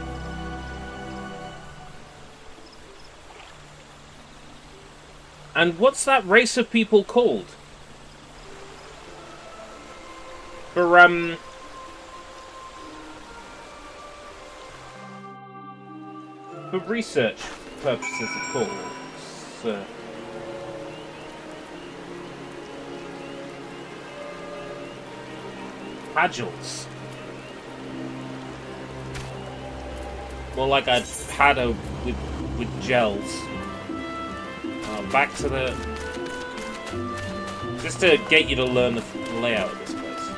And what's that race of people called? For research purposes, of course. Paddles. More like a paddle with gels. Back to the... Just to get you to learn the layout of this place.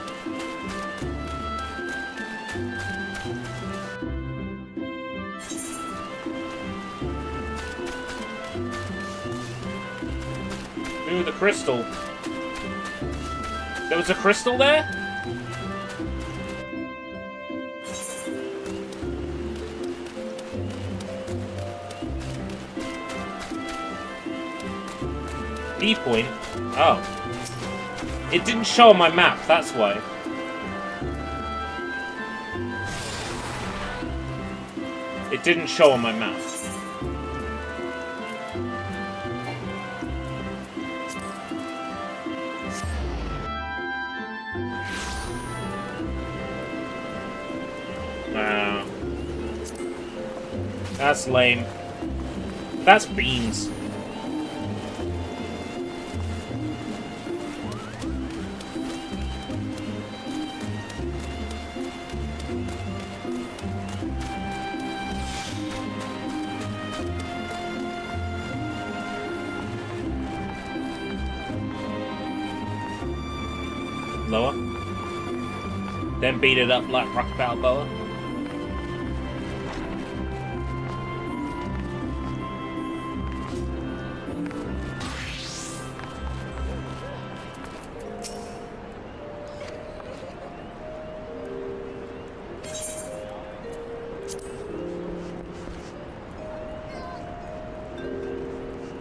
Ooh, the crystal. There was a crystal there? B point? Oh. It didn't show on my map, that's why. It didn't show on my map. That's lame. That's beans. Lower. Then beat it up like Rock Balboa.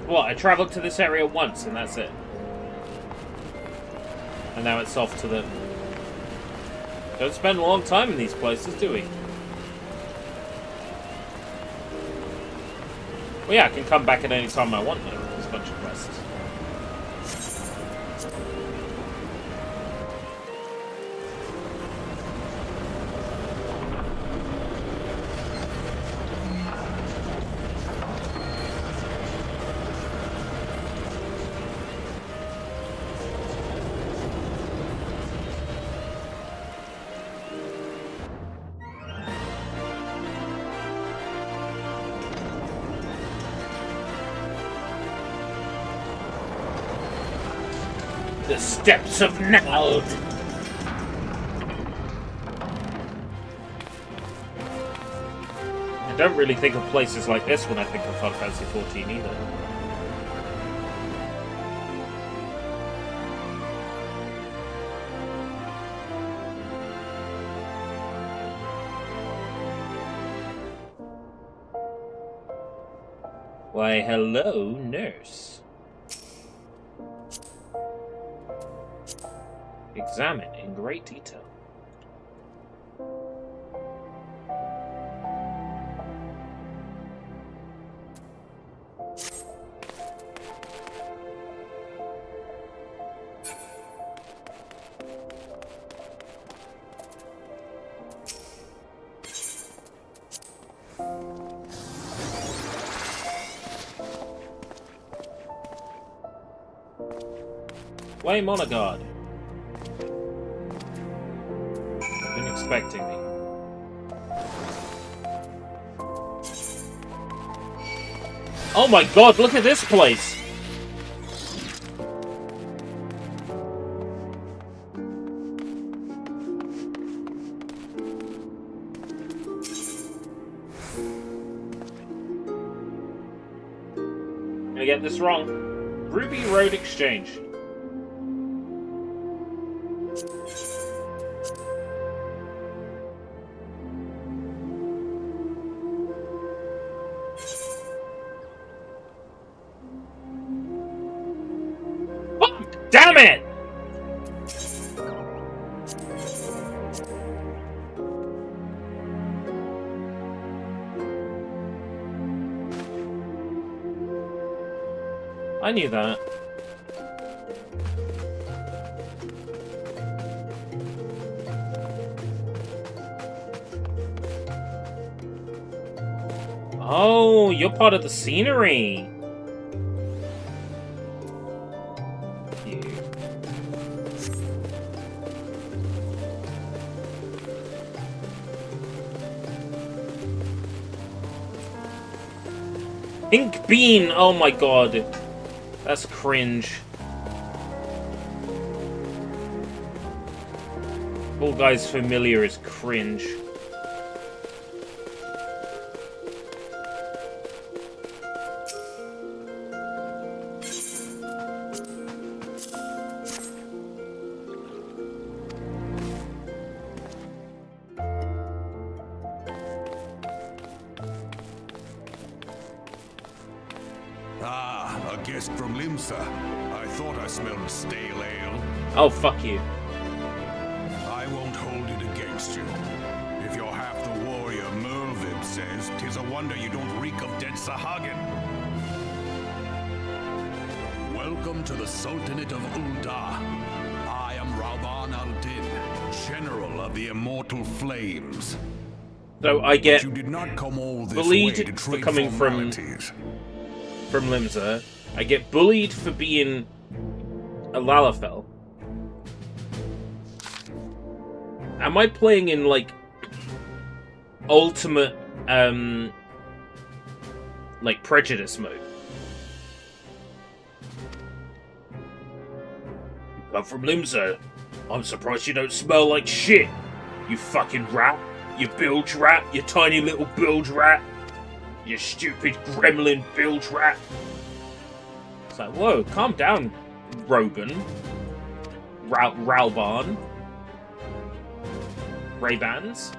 What, I travelled to this area once and that's it. And now it's off to the... Don't spend a long time in these places, do we? Well, yeah, I can come back at any time I want now. There's a bunch of quests. The steps of Nald. I don't really think of places like this when I think of Final Fantasy XIV either. Why, hello, nurse. Examine in great detail. Way Monogard. Been expecting me. Oh my god, look at this place! Gonna get this wrong. Ruby Road Exchange. Damn it! I knew that. Oh, you're part of the scenery. Pink Bean! Oh my god. That's cringe. All Guys Familiar is cringe. Ah, a guest from Limsa. I thought I smelled stale ale. Oh, fuck you. I won't hold it against you. If you're half the warrior Merlvib says, 'tis a wonder you don't reek of dead Sahagin. Welcome to the Sultanate of Ul'dah. I am Rauban al-Din, General of the Immortal Flames. So I get you did not come all this way bullied to for trade coming from Limsa. I get bullied for being a Lalafell. Am I playing in, like, ultimate, like, prejudice mode? You come from Limsa. I'm surprised you don't smell like shit. You fucking rat. You bilge rat. You tiny little bilge rat. You stupid gremlin bilge rat. It's like, whoa, calm down, Roban. Ralban. Ray-Bans.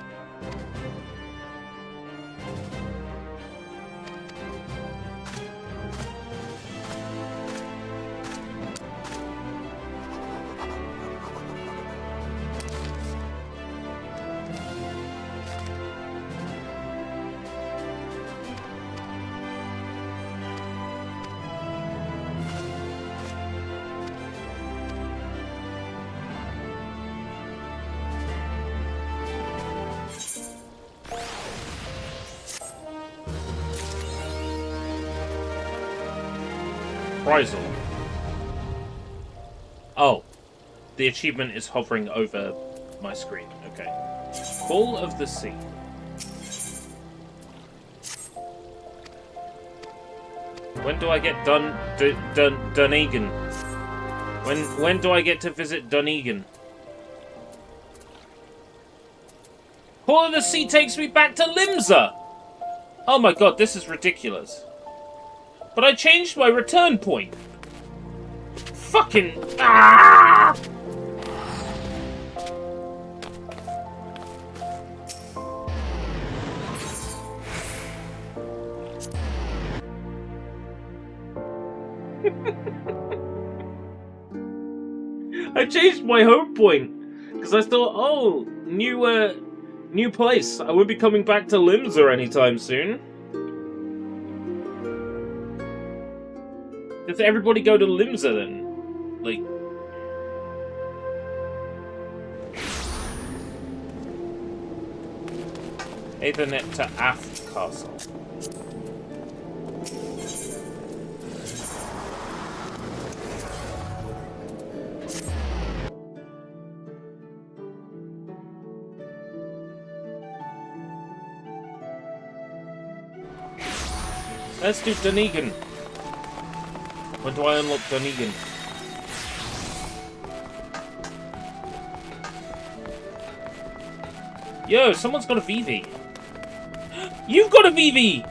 Reprisal. Oh. The achievement is hovering over my screen. Okay. Call of the Sea. When do I get Dunedin? When do I get to visit Dunedin? Call of the Sea takes me back to Limsa! Oh my god, this is ridiculous. But I changed my return point. Fucking... Ah! I changed my home point. Because I thought, oh, new place. I won't be coming back to Limsa anytime soon. Does everybody go to Limsa then? Like... Ethernet to Aft Castle. Let's do Dunedin. When do I unlock Dunedin? Yo, someone's got a VV. You've got a VV!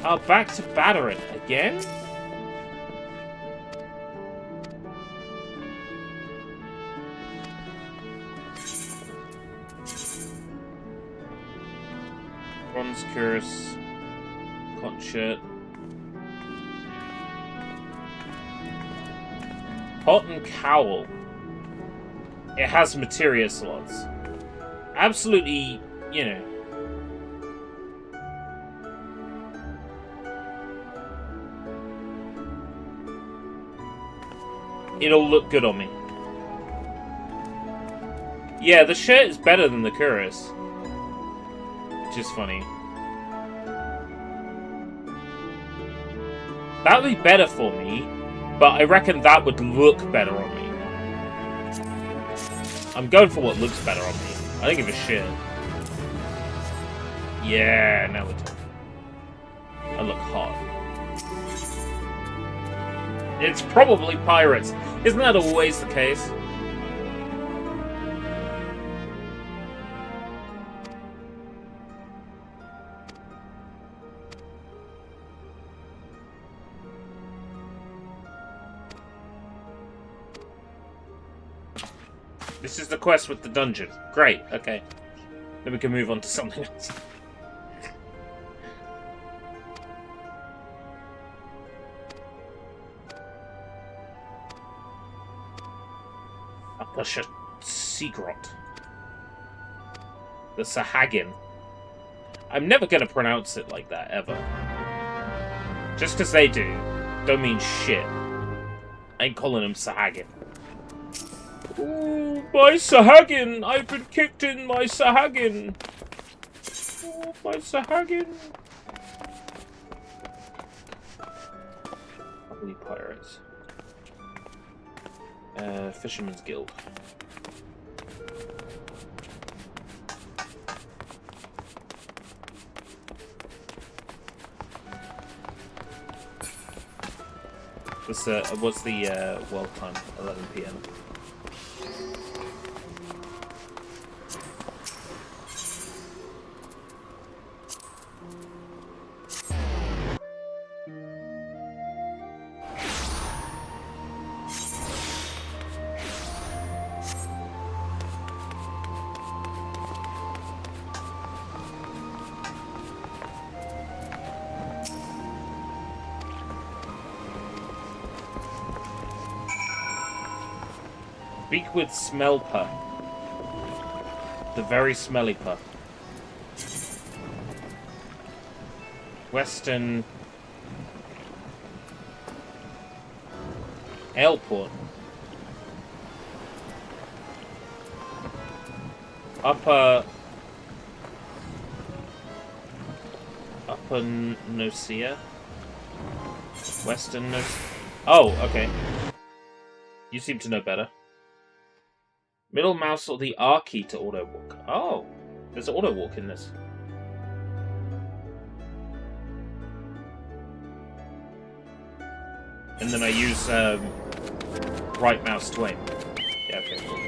Oh, back to Battering. Again? Bronze Curse. Shirt. Cotton Cowl. It has materia slots. Absolutely, you know. It'll look good on me. Yeah, the shirt is better than the cuirass. Which is funny. That would be better for me, but I reckon that would look better on me. I'm going for what looks better on me. I don't give a shit. Yeah, now we're talking. I look hot. It's probably pirates. Isn't that always the case? This is the quest with the dungeon. Great, okay. Then we can move on to something else. Apasha Seagrot. The Sahagin. I'm never going to pronounce it like that, ever. Just because they do, don't mean shit. I ain't calling them Sahagin. Ooh, my Sahagin! I've been kicked in my Sahagin! Oh, my Sahagin! Probably pirates. Fisherman's Guild. What's the world time? 11 PM. Speak with Smelper. The very smelly pup. Western Airport. Upper Nosea? Western Nosea? Oh, okay. You seem to know better. Middle mouse or the R key to auto walk. Oh, there's auto walk in this. And then I use right mouse to aim. Yeah, okay, cool.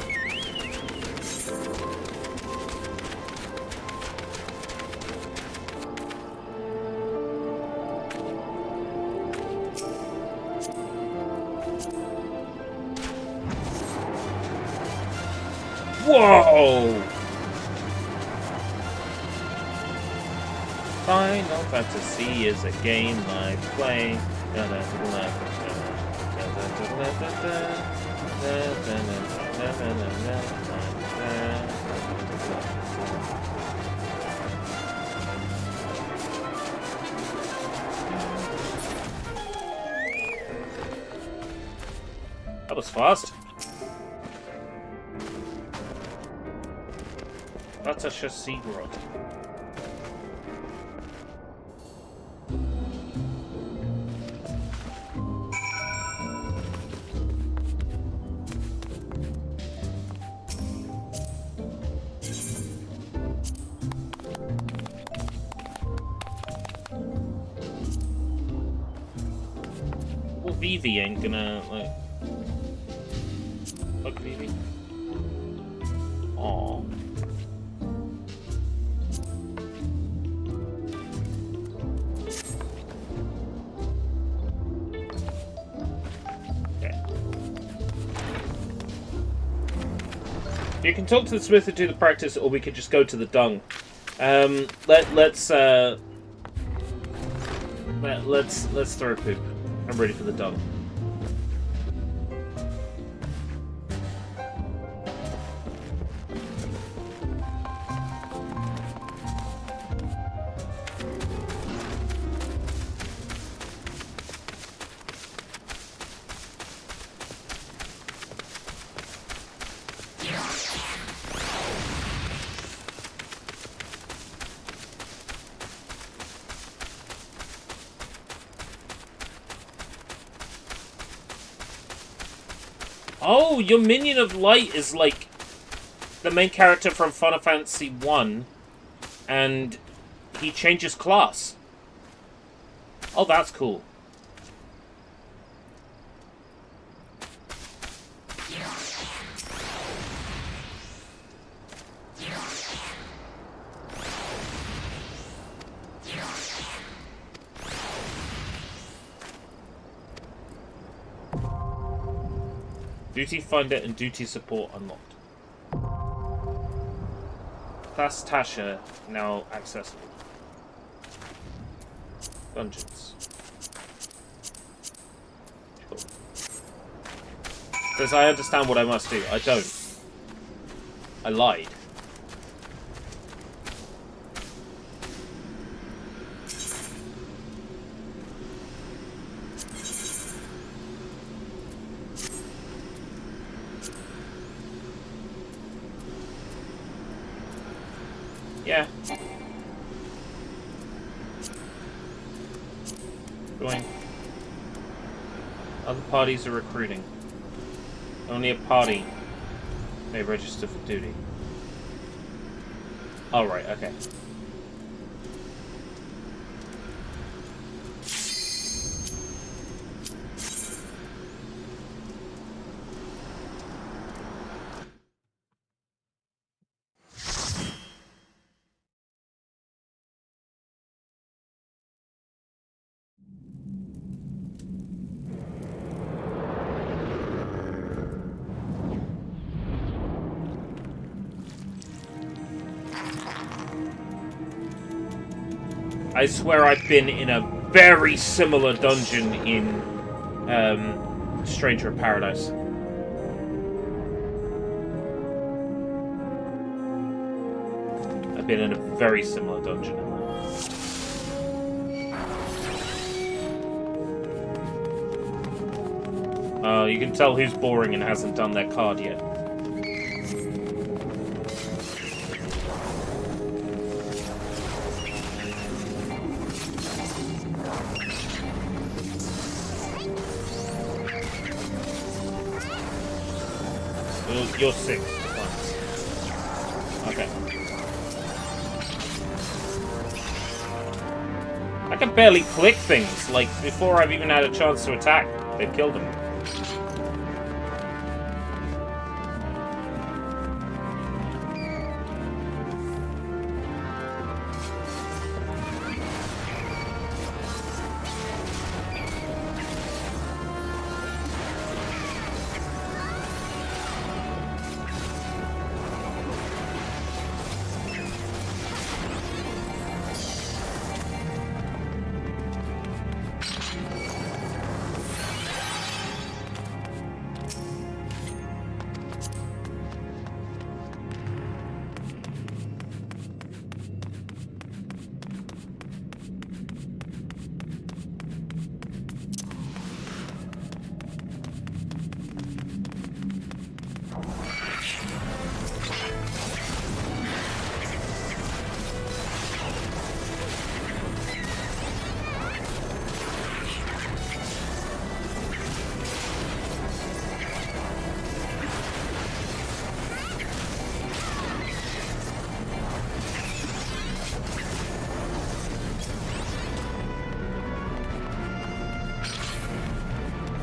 Whoa! Final Fantasy is a game I play. That was fast. That's a chassis rod. Well, Vivi ain't gonna, like... Fuck Vivi. Aww. You can talk to the smith and do the practice, or we could just go to the dung. Let's throw a poop. I'm ready for the dung. Oh, your Minion of Light is like the main character from Final Fantasy I, and he changes class. Oh, that's cool. Duty Finder and Duty Support unlocked. Class Tasha now accessible. Dungeons. Cool. Because I understand what I must do. I don't. I lied. Yeah. Join. Other parties are recruiting. Only a party may register for duty. Alright, okay. I swear I've been in a very similar dungeon in Stranger of Paradise. I've been in a very similar dungeon in that. You can tell who's boring and hasn't done their card yet. You're 6. Okay. I can barely click things. Like, before I've even had a chance to attack, they've killed him.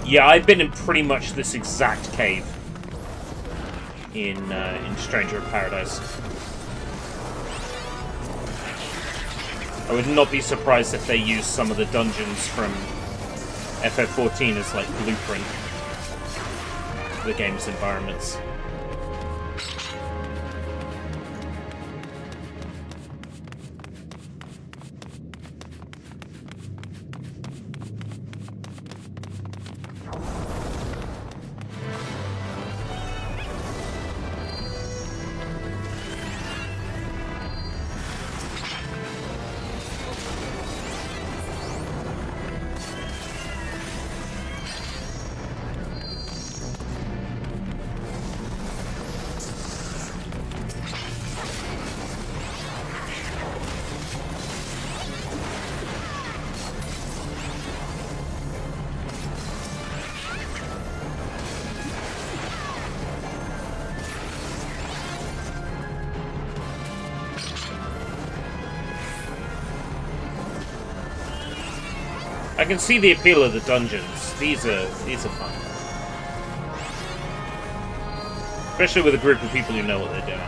Yeah, I've been in pretty much this exact cave in Stranger of Paradise. I would not be surprised if they use some of the dungeons from FF14 as like blueprint for the game's environments. I can see the appeal of the dungeons. These are fun. Especially with a group of people who know what they're doing.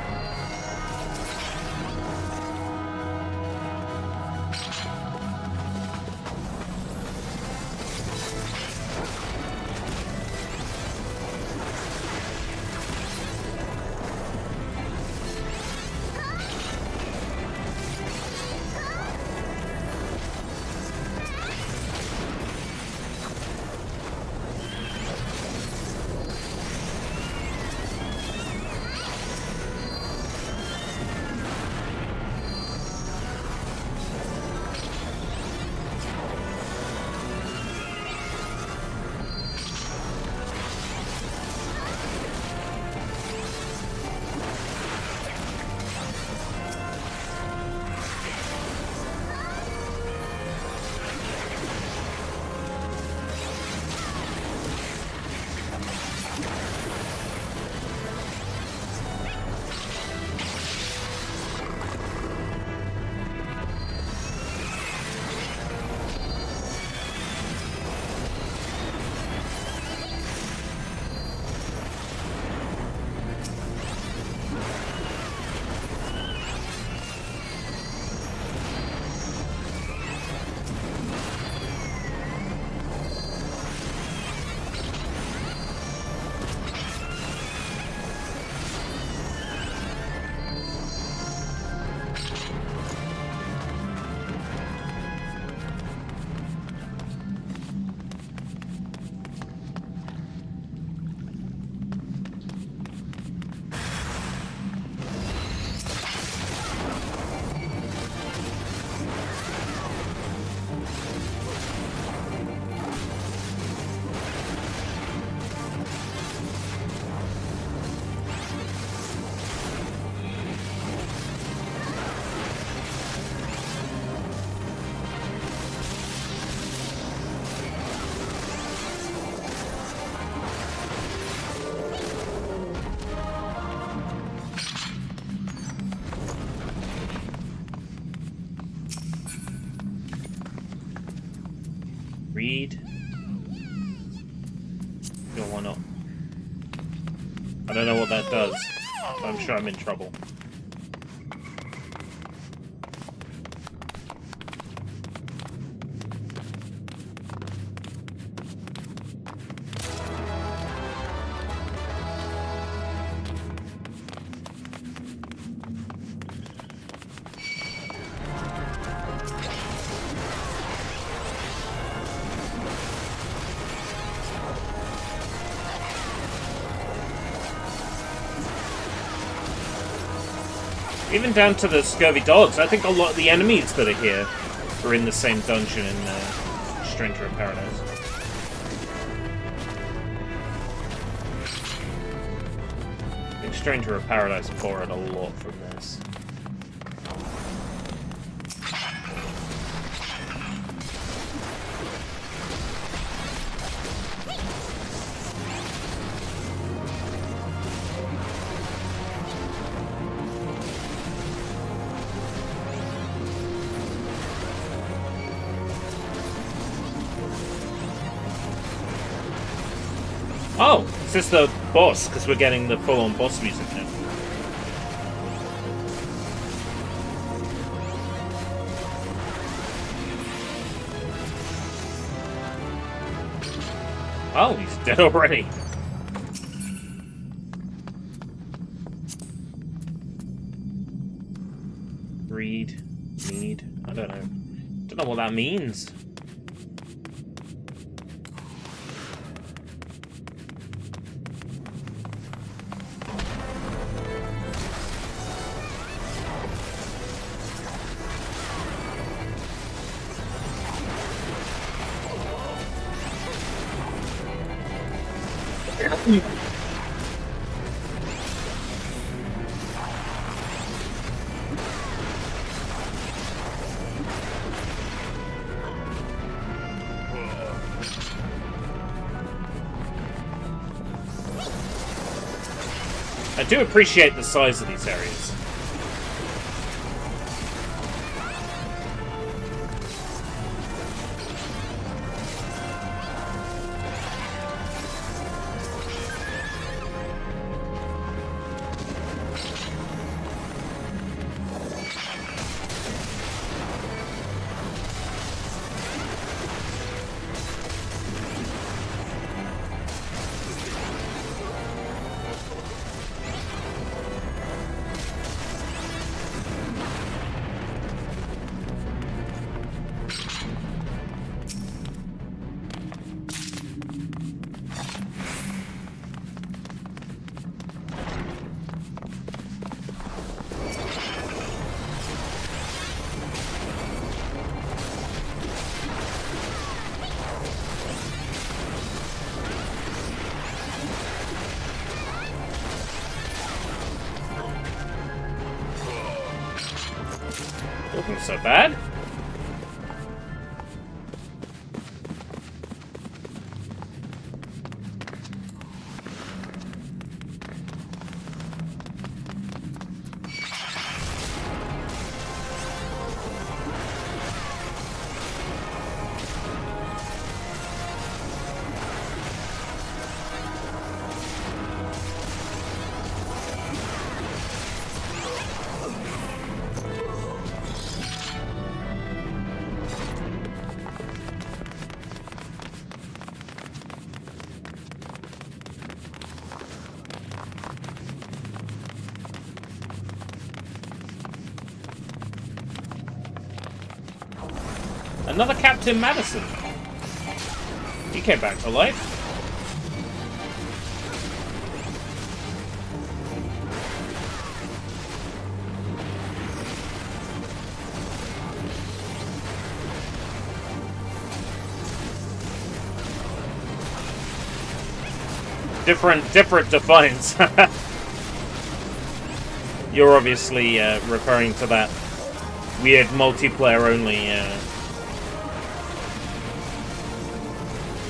Read. No, why not? I don't know what that does, but I'm sure I'm in trouble. Even down to the scurvy dogs. I think a lot of the enemies that are here are in the same dungeon in Stranger of Paradise. I think Stranger of Paradise borrowed a lot from this. Oh, is this the boss? Because we're getting the full-on boss music now. Oh, he's dead already. Read, need, I don't know. Don't know what that means. I do appreciate the size of these areas. Wasn't so bad. Another Captain Madison. He came back to life. Different defines. You're obviously referring to that weird multiplayer only.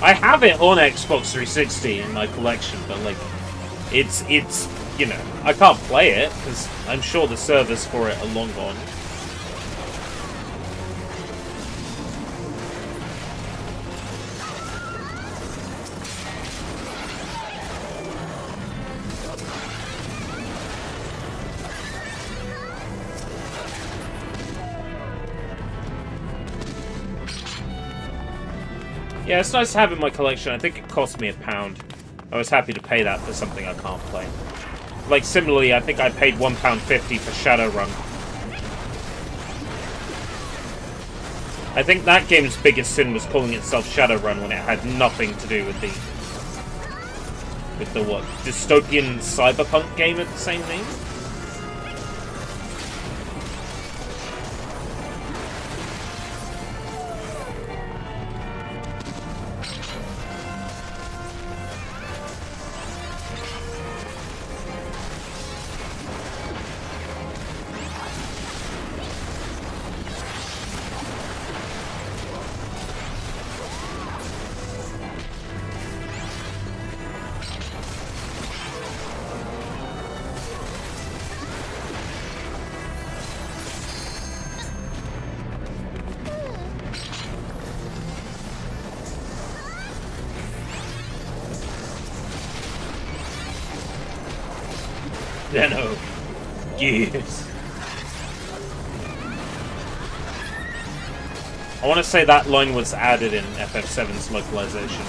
I have it on Xbox 360 in my collection, but like, it's you know, I can't play it because I'm sure the servers for it are long gone. Yeah, it's nice to have in my collection. I think it cost me £1. I was happy to pay that for something I can't play. Like, similarly, I think I paid £1.50 for Shadowrun. I think that game's biggest sin was calling itself Shadowrun when it had nothing to do with the what, dystopian cyberpunk game of the same name? No. Yes. I want to say that line was added in FF7's localization.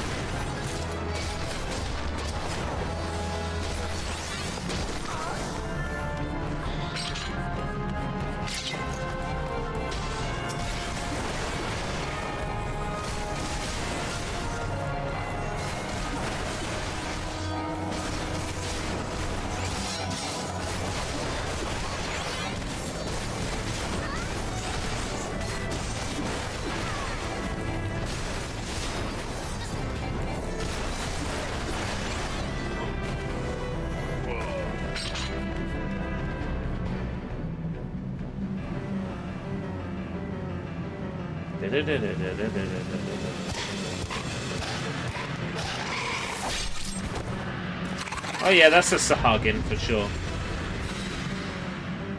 Oh yeah, that's a Sahagin for sure.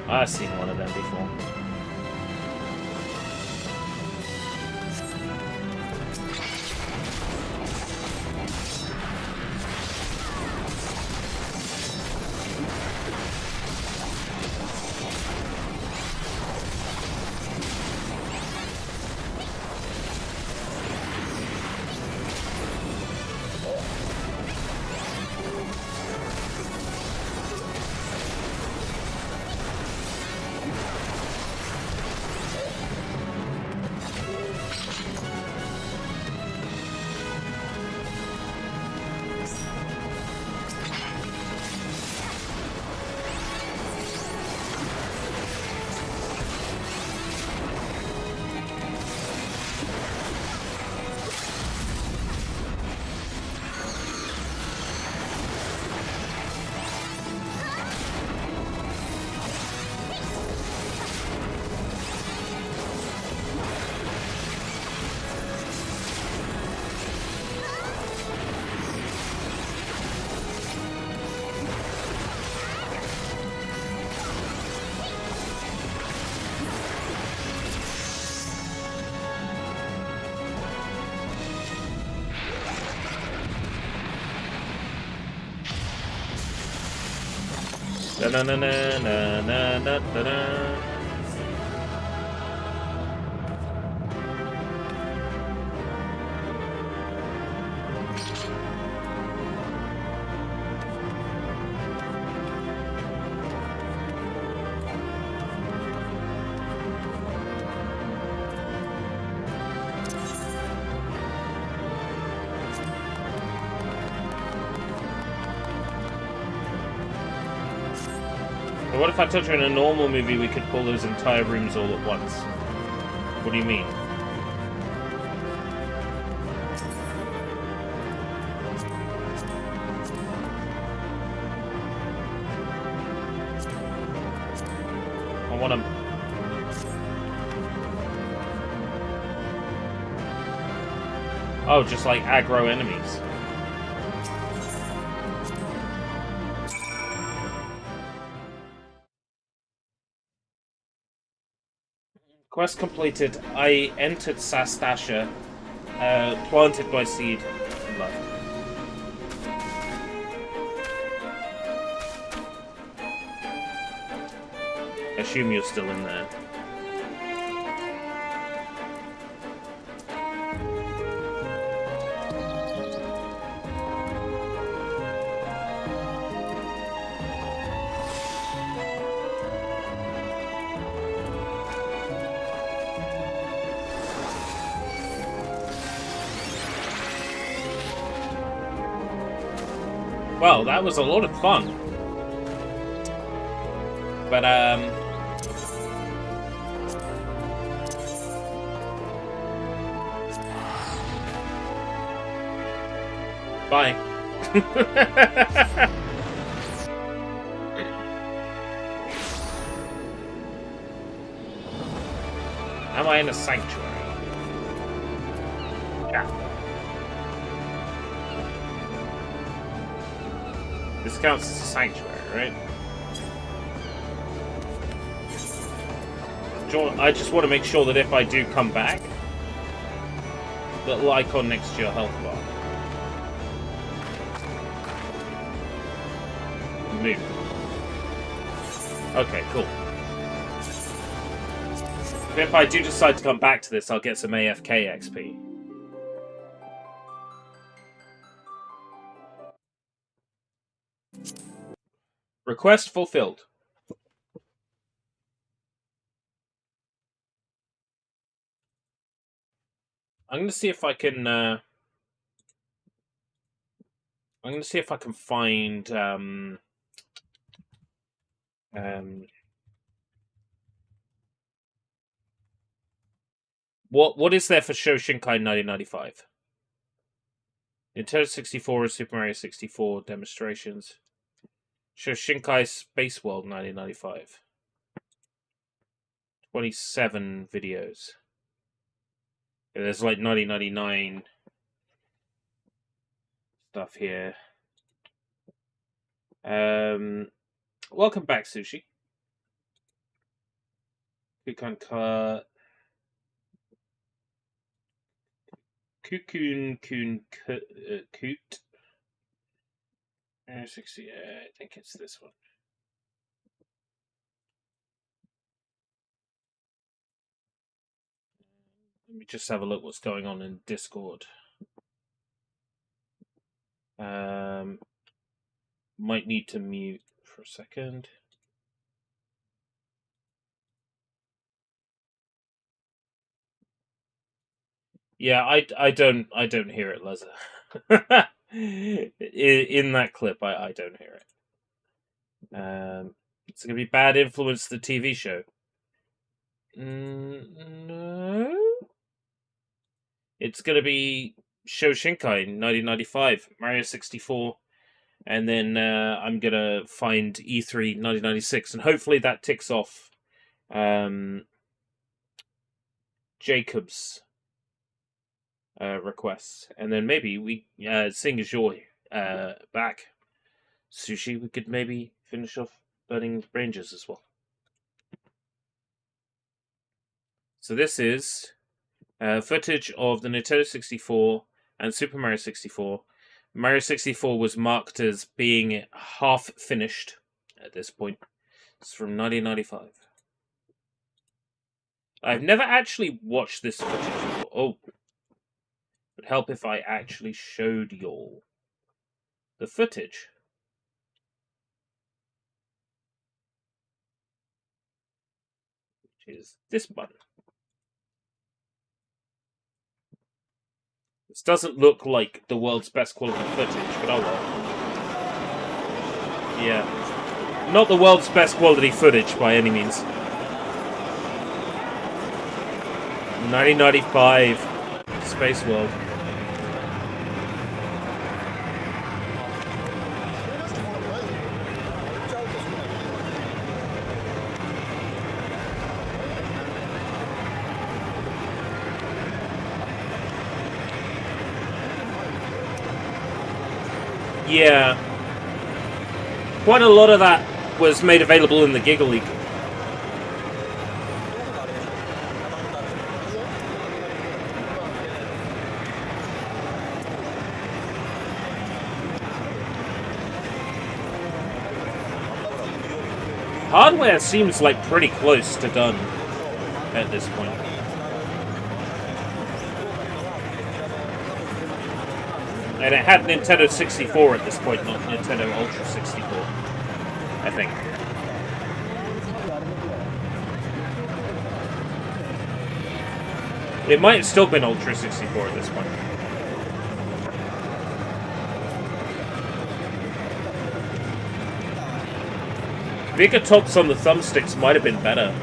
I've seen one of them before. Na na na na na na na na. What if I told you in a normal movie we could pull those entire rooms all at once? What do you mean? I want them. Oh, just like aggro enemies. Quest completed. I entered Sastasha, planted my seed, and left. I assume you're still in there. Well, that was a lot of fun. But, bye. Am I in a sanctuary? Yeah. This counts as a sanctuary, right? I just want to make sure that if I do come back, the little icon next to your health bar. Move. Okay, cool. If I do decide to come back to this, I'll get some AFK XP. Request fulfilled. I'm going to see if I can. I'm going to see if I can find. What is there for Shoshinkai 1995? Nintendo 64 and Super Mario 64 demonstrations. Shoshinkai Space World 1995. 27 videos. There's like 1999 stuff here. Welcome back, Sushi. Cocoon Coot. 60. I think it's this one. Let me just have a look what's going on in Discord. Might need to mute for a second. Yeah, I don't hear it, Leza. In that clip, I don't hear it. It's gonna be Bad Influence, the TV show. No. It's gonna be Shoshinkai 1995, Mario 64, and then I'm gonna find E3 1996, and hopefully that ticks off Jacob's requests, and then maybe we, seeing as you're back, Sushi, we could maybe finish off Burning Rangers as well. So this is footage of the Nintendo 64 and Super Mario 64. Mario 64 was marked as being half finished at this point. It's from 1995. I've never actually watched this footage before. Oh. It would help if I actually showed y'all the footage. Which is this button. This doesn't look like the world's best quality footage, but oh well. Yeah. Not the world's best quality footage by any means. 1995 Space World. Yeah. Quite a lot of that was made available in the Giga League. Hardware seems like pretty close to done at this point. And it had Nintendo 64 at this point, not Nintendo Ultra 64, I think. It might have still been Ultra 64 at this point. Bigger tops on the thumbsticks might have been better.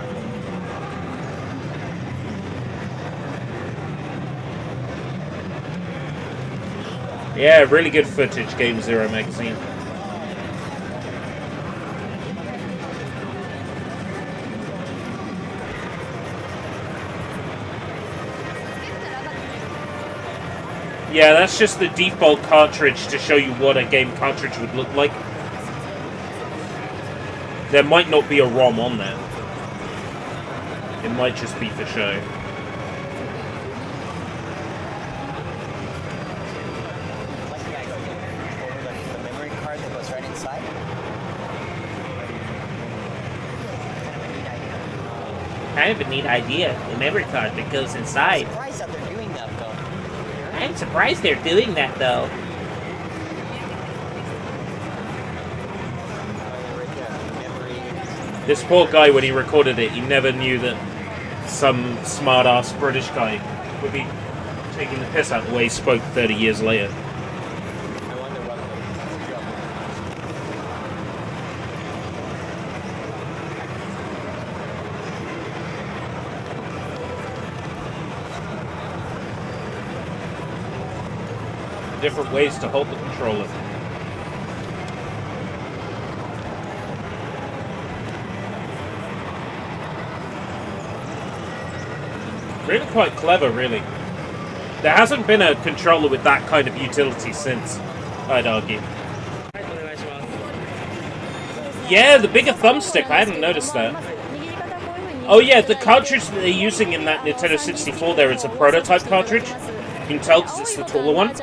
Yeah, really good footage, Game Zero magazine. Yeah, that's just the default cartridge to show you what a game cartridge would look like. There might not be a ROM on there. It might just be for show. Kind of a neat idea, the memory card that goes inside. I'm surprised they're doing that, though. This poor guy, when he recorded it, he never knew that some smart-ass British guy would be taking the piss out of the way he spoke 30 years later. Different ways to hold the controller. Really quite clever, really. There hasn't been a controller with that kind of utility since, I'd argue. Yeah, the bigger thumbstick, I hadn't noticed that. Oh yeah, the cartridge that they're using in that Nintendo 64 there is a prototype cartridge. You can tell because it's the taller one.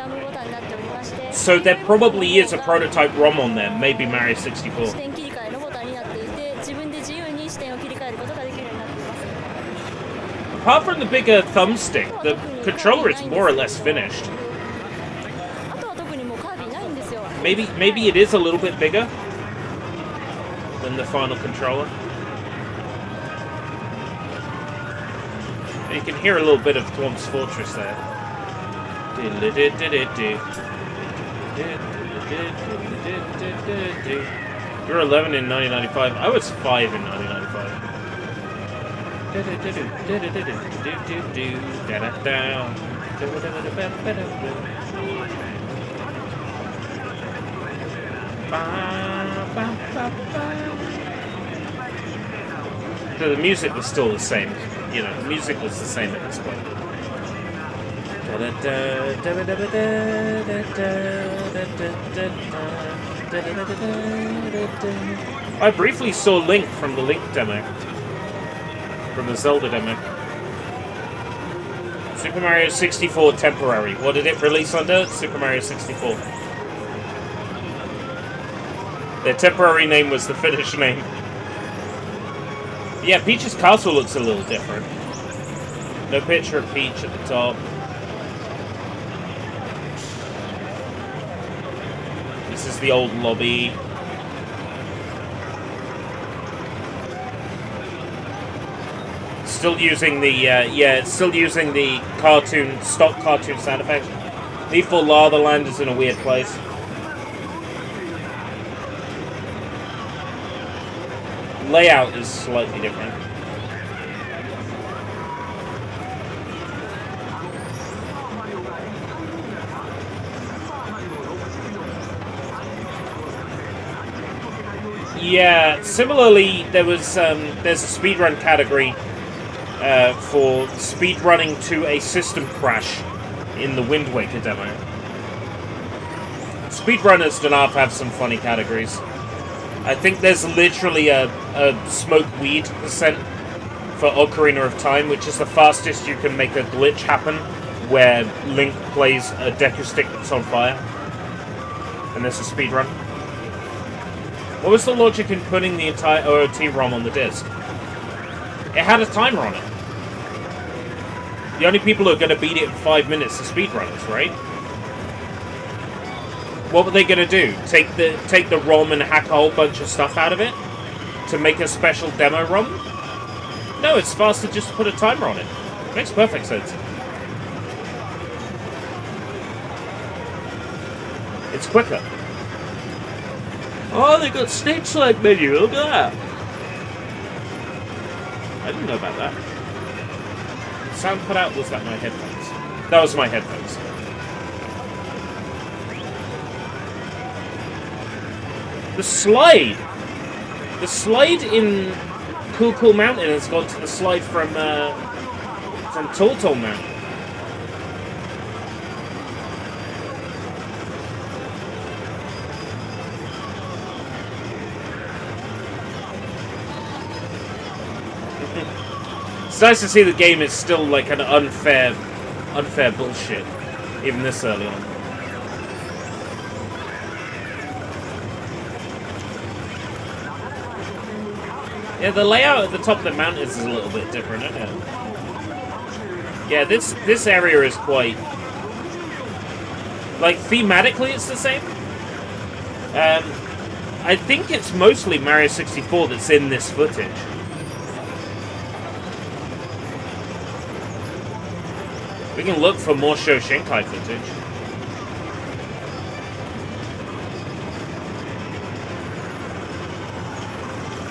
So there probably is a prototype ROM on there, maybe Mario 64. Apart from the bigger thumbstick, the controller is more or less finished. Maybe it is a little bit bigger than the final controller. You can hear a little bit of Thwomp's Fortress there. You're 11 in 1995. I was 5 in 1995. So the music was still the same. You know, the music was the same at this point. I briefly saw Link from the Link demo. From the Zelda demo. Super Mario 64 temporary. What did it release under? Super Mario 64. Their temporary name was the Finnish name. Yeah, Peach's castle looks a little different. No picture of Peach at the top. This is the old lobby. Still using the, yeah, it's still using the stock cartoon sound effects. Lethal Lava Land is in a weird place. Layout is slightly different. Yeah, similarly, there's a speedrun category for speedrunning to a system crash in the Wind Waker demo. Speedrunners do not have some funny categories. I think there's literally a smoke weed percent for Ocarina of Time, which is the fastest you can make a glitch happen where Link plays a Deku Stick that's on fire. And there's a speedrun. What was the logic in putting the entire OOT ROM on the disc? It had a timer on it. The only people who are going to beat it in 5 minutes are speedrunners, right? What were they going to do? Take the ROM and hack a whole bunch of stuff out of it? To make a special demo ROM? No, it's faster just to put a timer on it. Makes perfect sense. It's quicker. Oh, they got snake slide menu. Look at that. I didn't know about that. Sound cut out. Was that my headphones? That was my headphones. The slide in Cool Cool Mountain has gone to the slide from Tall Tall Mountain. It's nice to see the game is still like an unfair bullshit, even this early on. Yeah, the layout at the top of the mountains is a little bit different, isn't it? Yeah, this area is quite... Like, thematically it's the same. I think it's mostly Mario 64 that's in this footage. We can look for more Shoshinkai footage.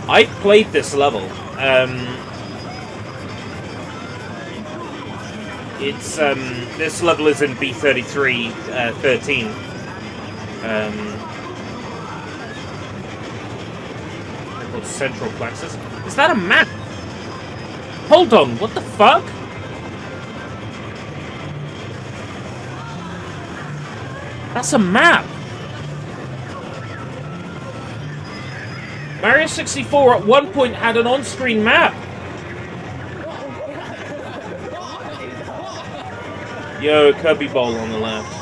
I've played this level. It's this level is in B33 13. Called Central Plexus. Is that a map? Hold on, what the fuck? That's a map. Mario 64 at one point had an on-screen map. Yo, Kirby Bowl on the left.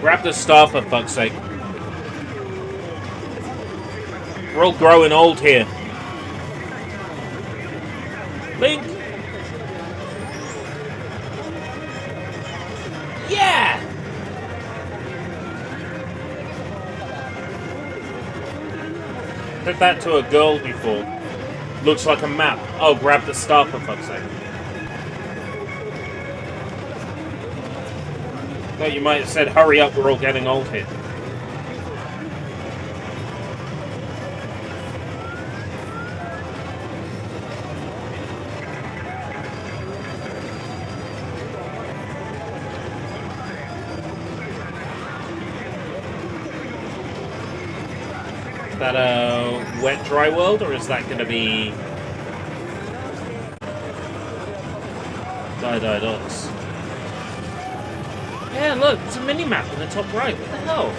Grab the star for fuck's sake. We're all growing old here. Link! Yeah! Did that to a girl before. Looks like a map. Oh, grab the star for fuck's sake. Thought you might have said, hurry up, we're all getting old here. Is that a wet, dry world, or is that going to be... Dots? Yeah, look, there's a mini-map in the top right. What the hell?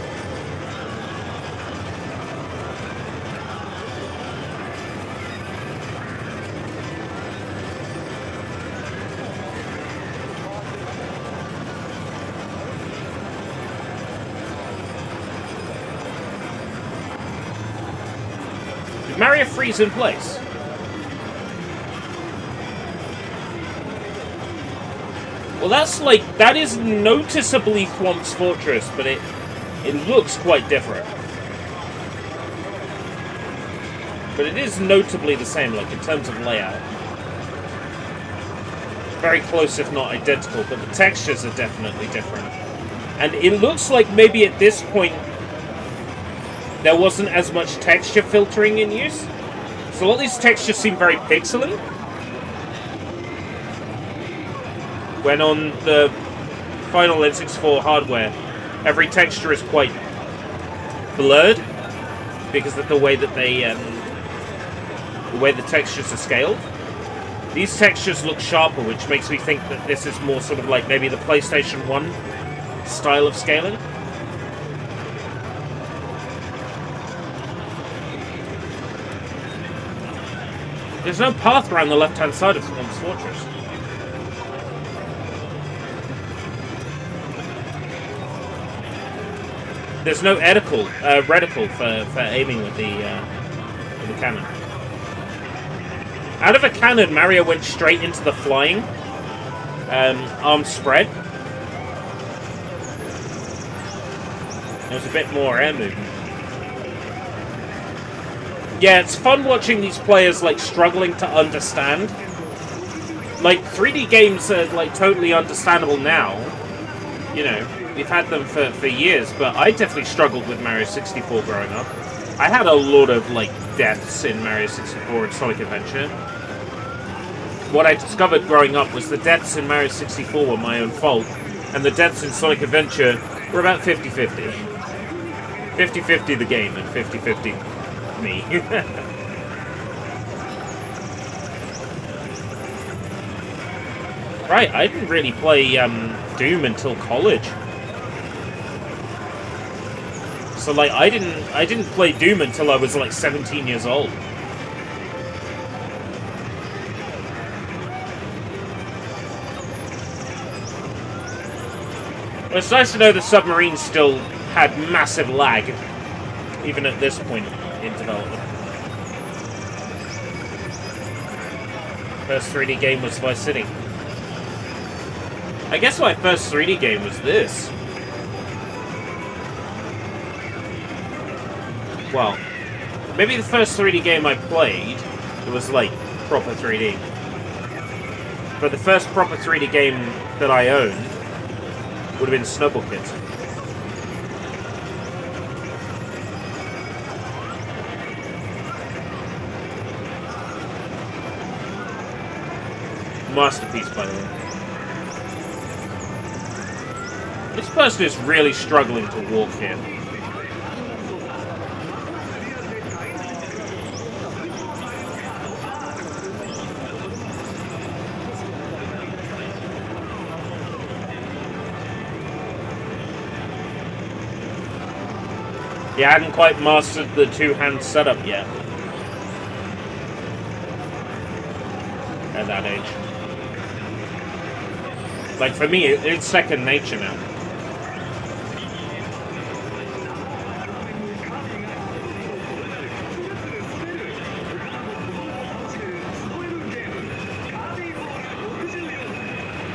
Did Mario freeze in place? Well, that's like, that is noticeably Thwomp's Fortress, but it looks quite different. But it is notably the same, like, in terms of layout. Very close, if not identical, but the textures are definitely different. And it looks like maybe at this point, there wasn't as much texture filtering in use. So a lot of these textures seem very pixely. When on the final N64 hardware, every texture is quite blurred because of the way that they, the way the textures are scaled. These textures look sharper, which makes me think that this is more sort of like maybe the PlayStation 1 style of scaling. There's no path around the left-hand side of Thwomp's Fortress. There's no reticle for aiming with the cannon. Out of a cannon, Mario went straight into the flying, arm spread. There's a bit more air movement. Yeah, it's fun watching these players, like, struggling to understand. Like, 3D games are, like, totally understandable now. You know, we've had them for years, but I definitely struggled with Mario 64 growing up. I had a lot of, like, deaths in Mario 64 and Sonic Adventure. What I discovered growing up was the deaths in Mario 64 were my own fault, and the deaths in Sonic Adventure were about 50-50. 50-50 the game, and 50-50 me. Right, I didn't really play Doom until college. So like I didn't play Doom until I was like 17 years old. Well, it's nice to know the submarine still had massive lag, even at this point in development. First 3D game was Vice City. I guess my first 3D game was this. Well, maybe the first 3D game I played, it was like proper 3D. But the first proper 3D game that I owned would have been Snowball Kids. Masterpiece, by the way. This person is really struggling to walk here. Yeah, I hadn't quite mastered the two-hand setup yet. At that age. Like, for me, it's second nature now.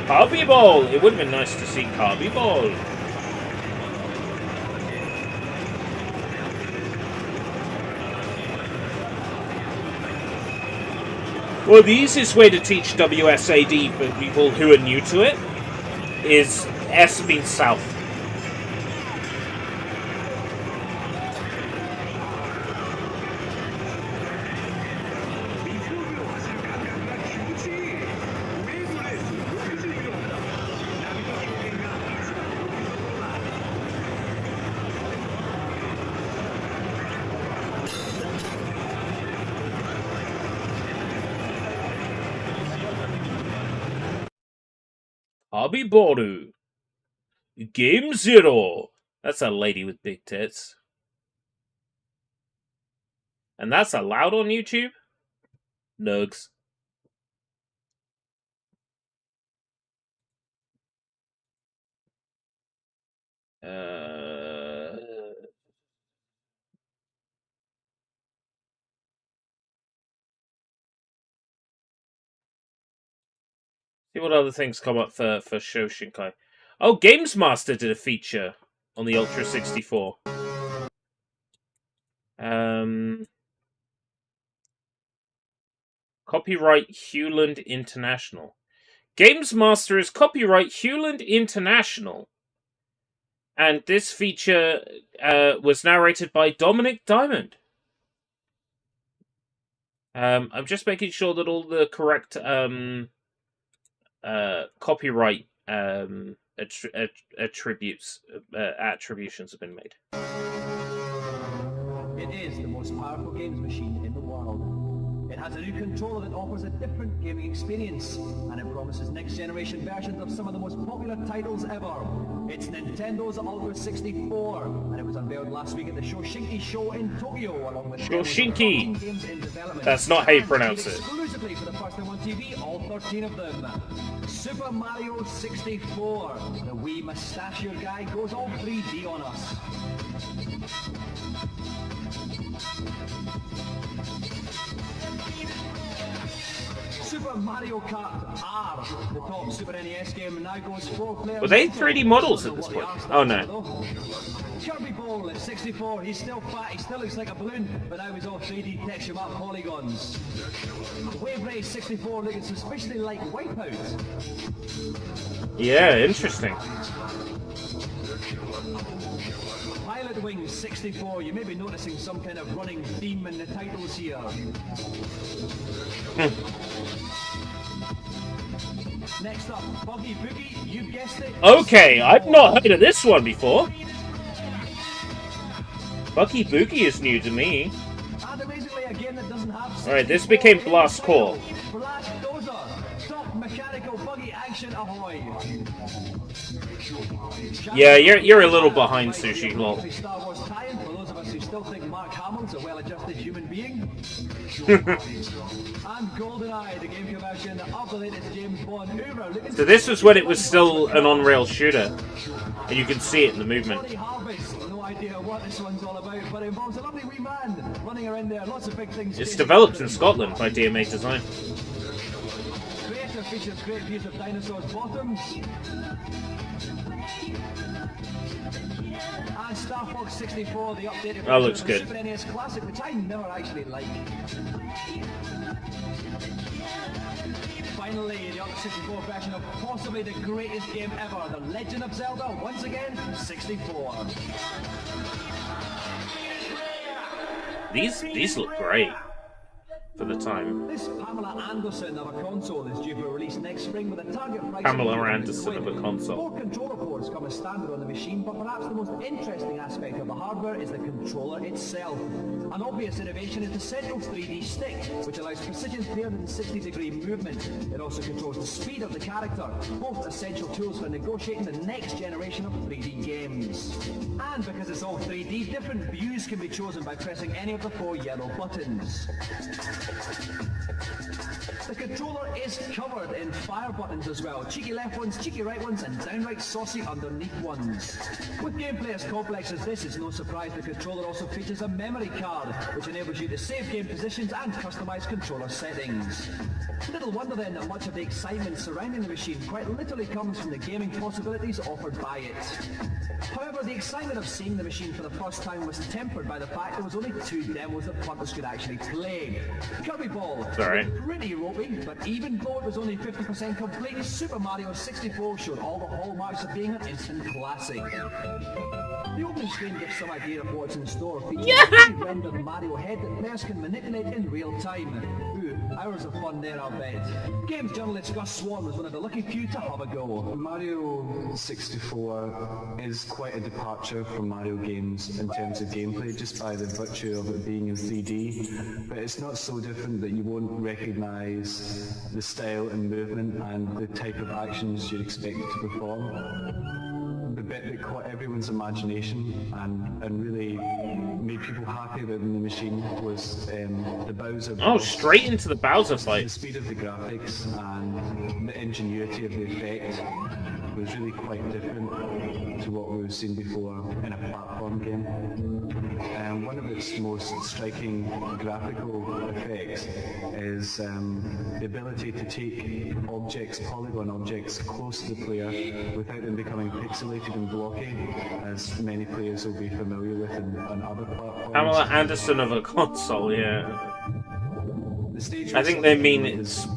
Carby Ball! It would have been nice to see Carby Ball. Well, the easiest way to teach WSAD for people who are new to it is S means south. Abiboru. Game 0. That's a lady with big tits. And that's allowed on YouTube? Nugs. See what other things come up for Shoshinkai. Oh, Games Master did a feature on the Ultra 64. Copyright Hewland International. Games Master is copyright Hewland International. And this feature was narrated by Dominic Diamond. I'm just making sure that all the correct copyright attributions have been made. It is the most powerful games machine in the world. It has a new controller that offers a different gaming experience, and it promises next-generation versions of some of the most popular titles ever. It's Nintendo's Ultra 64, and it was unveiled last week at the Shoshinkai show in Tokyo, along with Shoshinkai. games in development. That's not how you pronounce it. Exclusively for the first time on TV, all 13 of them. Super Mario 64. The wee mustachioed guy goes all 3D on us. Super Super Mario Kart R, the top Super NES game, now goes 4 players. Were they 3D models at this point? Oh no. Kirby Ball at 64, he's still fat, he still looks like a balloon, but now he's all 3D texture map polygons. Wave Race 64 looking suspiciously like Wipeout. Yeah, interesting. Pilot Wings 64, you may be noticing some kind of running theme in the titles here. Next up, Buggy Boogie, you guessed it. Okay, I've not heard of this one before. Buggy Boogie is new to me. And amazingly, a game that doesn't have. Alright, this became Blast Core. Blast Dozer, top mechanical buggy action ahoy. Yeah, you're a little behind, Sushi. Lol. Star Wars tie-in for those of us who still think Mark Hamill's a well-adjusted human being. And GoldenEye, the GameCube version of the latest James Bond Uber. So this was when it was still an on-rail shooter, and you can see it in the movement. No idea what this one's all about, but it involves a lovely wee man running around there. Lots of big things. It's developed in Scotland by DMA Design. Creator features great views of dinosaurs' bottoms. And Star Fox 64, the updated That looks version good. of the Super NES Classic, which I never actually liked. Finally, the N64 version of possibly the greatest game ever, The Legend of Zelda, once again, 64. These look great for the time. This Pamela Anderson of a console is due for release next spring with a target price Pamela of Anderson of a console. 4 controller ports come as standard on the machine, but perhaps the most interesting aspect of the hardware is the controller itself. An obvious innovation is the central 3D stick, which allows precision 360-degree movement. It also controls the speed of the character, both essential tools for negotiating the next generation of 3D games. And because it's all 3D, different views can be chosen by pressing any of the 4 yellow buttons. The controller is covered in fire buttons as well. Cheeky left ones, cheeky right ones, and downright saucy underneath ones. With gameplay as complex as this, it's no surprise the controller also features a memory card, which enables you to save game positions and customize controller settings. Little wonder then that much of the excitement surrounding the machine quite literally comes from the gaming possibilities offered by it. However, the excitement of seeing the machine for the first time was tempered by the fact there was only 2 demos that punters could actually play. Kirby Ball, Sorry. pretty ropey, but even though it was only 50% complete, Super Mario 64 showed all the hallmarks of being an instant classic. The opening screen gives some idea of what's in store, featuring a fully rendered Mario head that players can manipulate in real time. Ooh, hours of fun there, I'll bet. Games journalist Gus Swan was one of the lucky few to have a go. Mario 64 is quite a departure from Mario games in terms of gameplay, just by the virtue of it being in 3D, but it's not so different that you won't recognise the style and movement and the type of actions you'd expect it to perform. The bit that caught everyone's imagination and really made people happy about the machine was the Bowser. Oh, straight into the Bowser fight. The speed of the graphics and the ingenuity of the effect was really quite different to what we've seen before in a platform game. And one of its most striking graphical effects is the ability to take objects, polygon objects, close to the player without them becoming pixelated and blocky, as many players will be familiar with on other platforms. Pamela Anderson of a console, yeah. I think they mean it's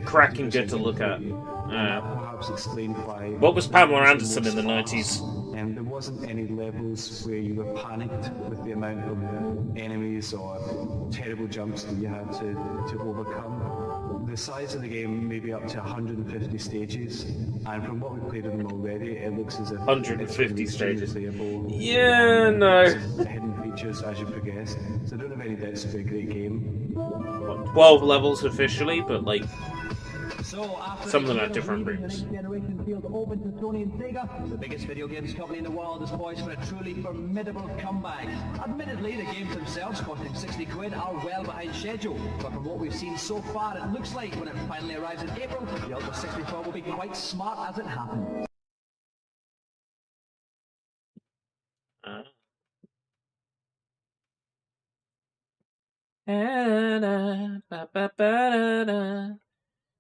cracking good to look at. What was Pamela Anderson in the 90s? And there wasn't any levels where you were panicked with the amount of enemies or terrible jumps that you had to overcome. The size of the game may be up to 150 stages, and from what we've played of them already, it looks as if 150 stages. Playable. Yeah, no. Hidden features as you progress, so I don't have any doubts it'll be a great game. 12 levels officially, but like So some of them have different the rooms. next generation field open to Sony and Sega, the biggest video games company in the world is poised for a truly formidable comeback. Admittedly, the games themselves, costing 60 quid, are well behind schedule, but from what we've seen so far, it looks like when it finally arrives in April, the Ultra 64 will be quite smart as it happens.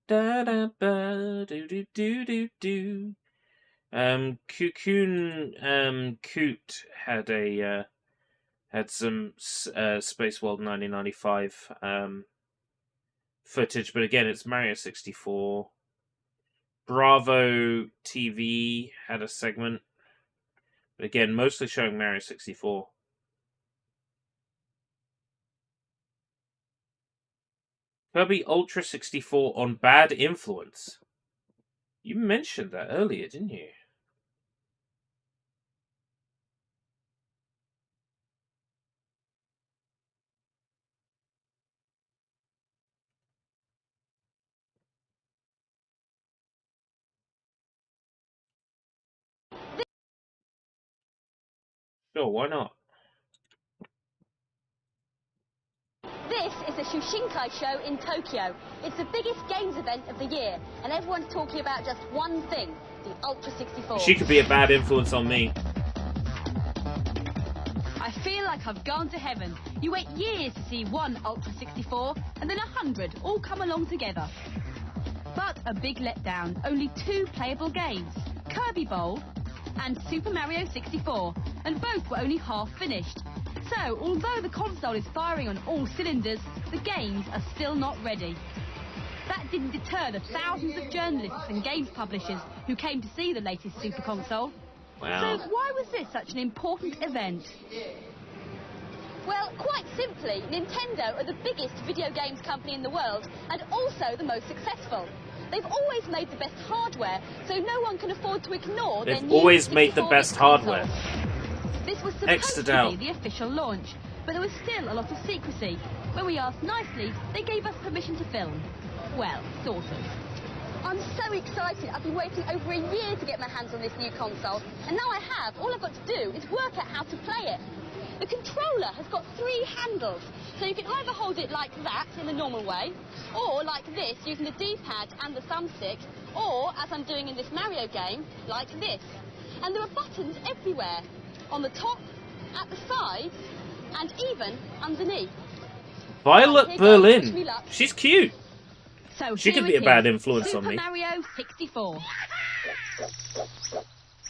Da da ba do do do do do. Cocoon Coot had some Space World 1995 footage, but again, it's Mario 64. Bravo TV had a segment, but again, mostly showing Mario 64. Kirby Ultra 64 on Bad Influence. You mentioned that earlier, didn't you? Sure, why not? This is the Shoshinkai show in Tokyo. It's the biggest games event of the year, and everyone's talking about just one thing, the Ultra 64. She could be a bad influence on me. I feel like I've gone to heaven. You wait years to see one Ultra 64, and then 100 all come along together. But a big letdown, only 2 playable games, Kirby Bowl and Super Mario 64, and both were only half finished. So, although the console is firing on all cylinders, the games are still not ready. That didn't deter the thousands of journalists and games publishers who came to see the latest Super Console. Wow. So, why was this such an important event? Well, quite simply, Nintendo are the biggest video games company in the world, and also the most successful. They've always made the best hardware, so no one can afford to ignore their new They've always made the best hardware. This was supposed to be the official launch, but there was still a lot of secrecy. When we asked nicely, they gave us permission to film. Well, sort of. I'm so excited. I've been waiting over a year to get my hands on this new console, and now I have. All I've got to do is work out how to play it. The controller has got 3 handles, so you can either hold it like that in the normal way, or like this using the D-pad and the thumbstick, or, as I'm doing in this Mario game, like this. And there are buttons everywhere, on the top, at the sides, and even underneath. Violet Berlin. She's cute. So she could be a here bad it is, influence on me. Super Mario 64.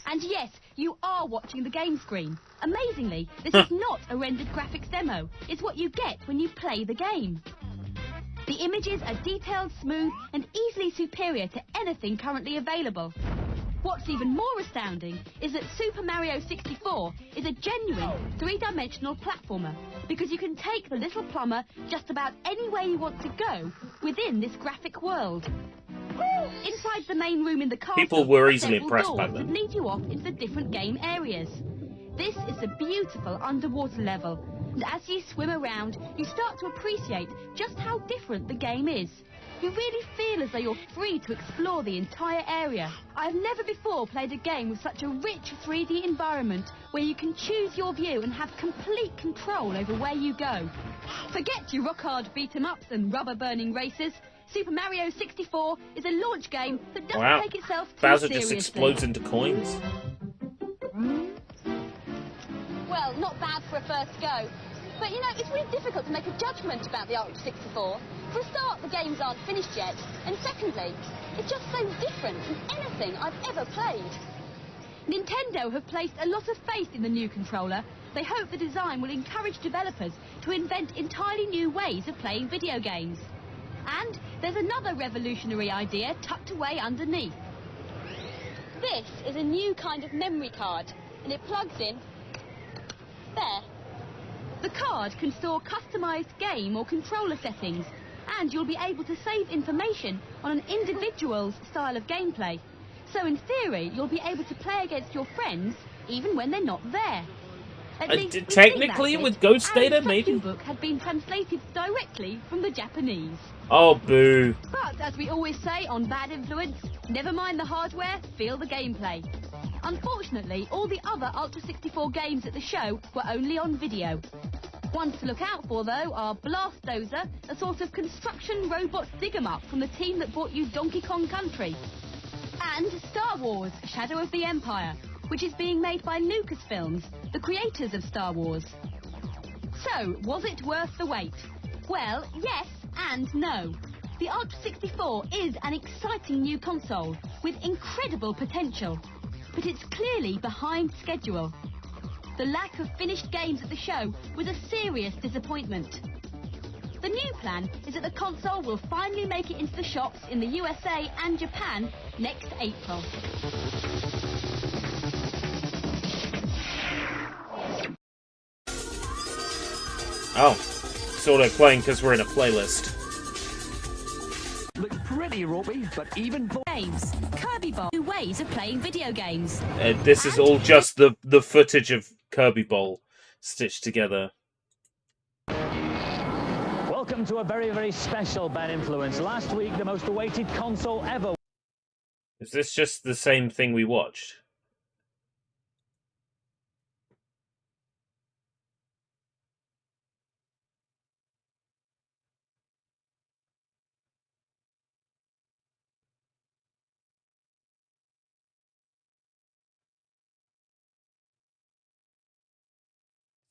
And yes, you are watching the game screen. Amazingly, this is not a rendered graphics demo. It's what you get when you play the game. The images are detailed, smooth, and easily superior to anything currently available. What's even more astounding is that Super Mario 64 is a genuine 3-dimensional platformer, because you can take the little plumber just about anywhere you want to go within this graphic world. Inside the main room in the castle, people were are easily several impressed by doors them. that lead you off into the different game areas. This is a beautiful underwater level, and as you swim around, you start to appreciate just how different the game is. You really feel as though you're free to explore the entire area. I've never before played a game with such a rich 3D environment where you can choose your view and have complete control over where you go. Forget your rock-hard beat-em-ups and rubber-burning races. Super Mario 64 is a launch game that doesn't take itself too Bowser seriously. just explodes into coins. Well, not bad for a first go. But, you know, it's really difficult to make a judgment about the Ultra 64. For a start, the games aren't finished yet. And secondly, it's just so different from anything I've ever played. Nintendo have placed a lot of faith in the new controller. They hope the design will encourage developers to invent entirely new ways of playing video games. And there's another revolutionary idea tucked away underneath. This is a new kind of memory card, and it plugs in there. The card can store customized game or controller settings, and you'll be able to save information on an individual's style of gameplay. So in theory, you'll be able to play against your friends even when they're not there. At least we technically, think that's with it, Ghost and Data, the maybe? instruction book had been translated directly from the Japanese. Oh, boo. But as we always say on Bad Influence, never mind the hardware, feel the gameplay. Unfortunately, all the other Ultra 64 games at the show were only on video. Ones to look out for, though, are Blastozer, a sort of construction robot dig-em-up from the team that brought you Donkey Kong Country. And Star Wars, Shadow of the Empire, which is being made by Lucasfilms, the creators of Star Wars. So, was it worth the wait? Well, yes and no. The Ultra 64 is an exciting new console with incredible potential, but it's clearly behind schedule. The lack of finished games at the show was a serious disappointment. The new plan is that the console will finally make it into the shops in the USA and Japan next April. Oh, sort of playing because we're in a playlist. Looks pretty ropey, but even games. Kirby Bowl. New ways of playing video games. This is all just the footage of Kirby Bowl stitched together. Welcome to a very, very special Bad Influence. Last week, the most awaited console ever. Is this just the same thing we watched?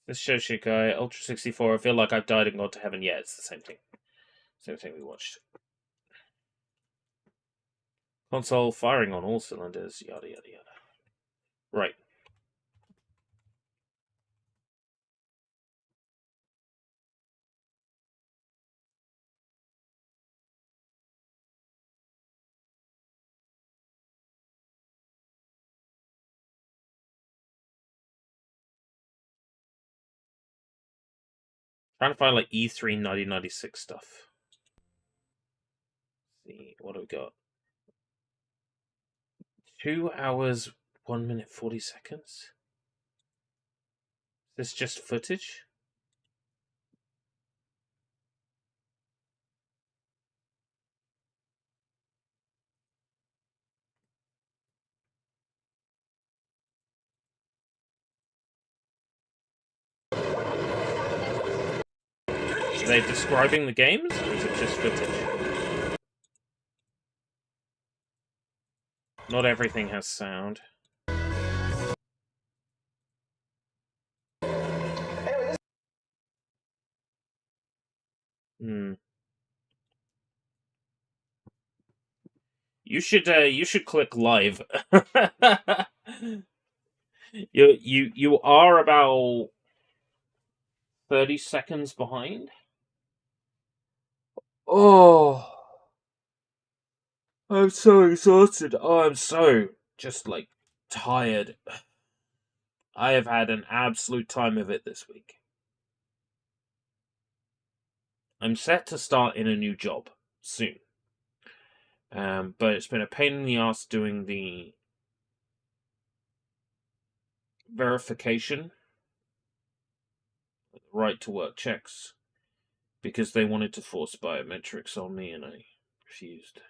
This Shoshinkai, Ultra 64, I feel like I've died and gone to heaven. Yeah, it's the same thing. Same thing we watched. Console firing on all cylinders, yada yada yada. Right. Trying to find like E3 1996 stuff. Let's see, what do we got? 2 hours, 1 minute, 40 seconds? Is this just footage? Are they describing the games, or is it just footage? Not everything has sound. You should click live. You are about 30 seconds behind. Oh, I'm so exhausted. Oh, I'm so just like tired. I have had an absolute time of it this week. I'm set to start in a new job soon. But it's been a pain in the ass doing the verification, right to work checks, because they wanted to force biometrics on me and I refused.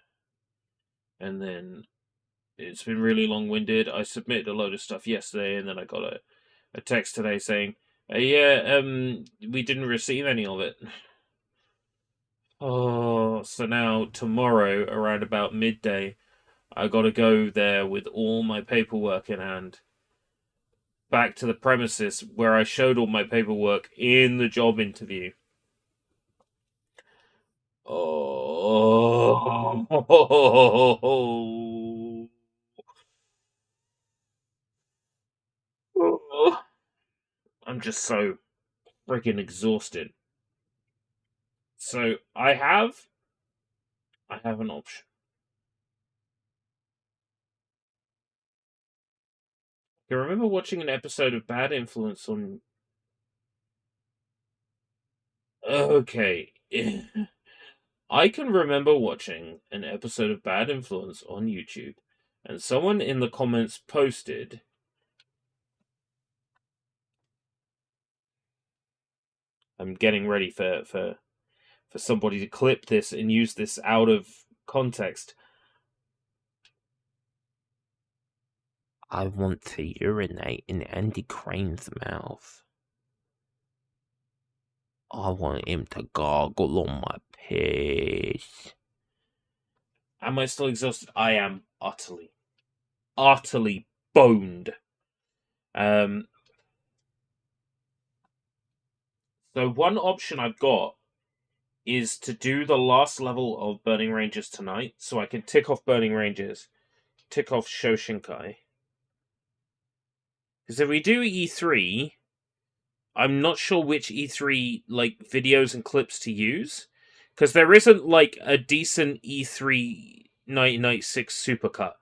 And then it's been really long-winded. I submitted a load of stuff yesterday and then I got a text today saying, we didn't receive any of it. Oh, so now tomorrow around about midday, I got to go there with all my paperwork in hand, back to the premises where I showed all my paperwork in the job interview. Oh, I'm just so freaking exhausted. So I have an option. I remember watching an episode of Bad Influence on... Okay. I can remember watching an episode of Bad Influence on YouTube, and someone in the comments posted... I'm getting ready for somebody to clip this and use this out of context. I want to urinate in Andy Crane's mouth. I want him to gargle on my piss. Am I still exhausted? I am utterly boned. So one option I've got is to do the last level of Burning Rangers tonight, so I can tick off Burning Rangers, tick off Shoshinkai. Because if we do E3, I'm not sure which E3 like videos and clips to use, because there isn't like a decent E3 1996 supercut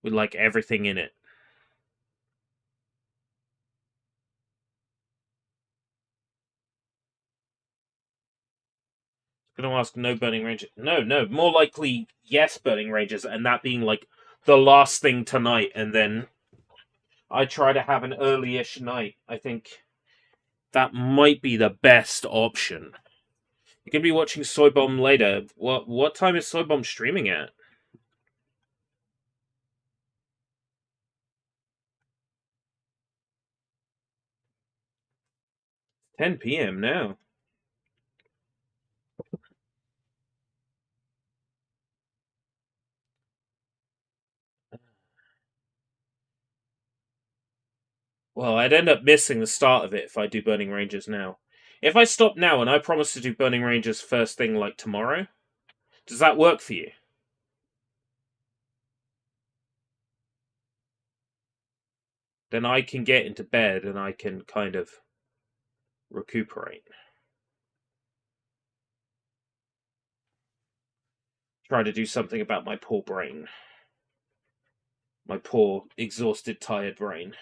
with like everything in it. I'm gonna ask no Burning Rangers. No, more likely yes Burning Rangers, and that being like the last thing tonight, and then I try to have an early-ish night. I think that might be the best option. You're gonna be watching Soybomb later. What time is Soybomb streaming at? 10 p.m. now. Well, I'd end up missing the start of it if I do Burning Rangers now. If I stop now and I promise to do Burning Rangers first thing like tomorrow, does that work for you? Then I can get into bed and I can kind of recuperate. Try to do something about my poor brain. My poor, exhausted, tired brain.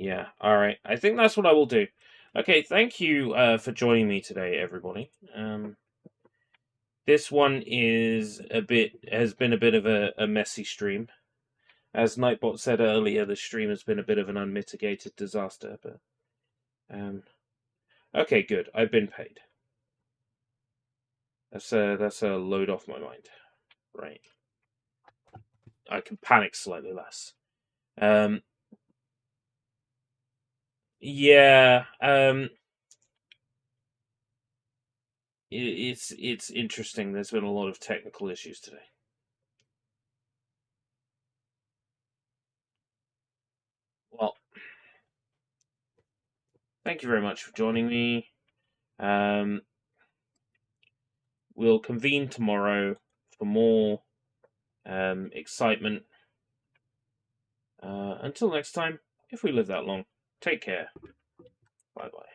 Yeah, alright. I think that's what I will do. Okay, thank you for joining me today, everybody. This one has been a bit of a messy stream. As Nightbot said earlier, the stream has been a bit of an unmitigated disaster, but okay, good. I've been paid. That's a load off my mind. Right. I can panic slightly less. Yeah, it's interesting. There's been a lot of technical issues today. Well, thank you very much for joining me. We'll convene tomorrow for more excitement. Until next time, if we live that long, take care. Bye-bye.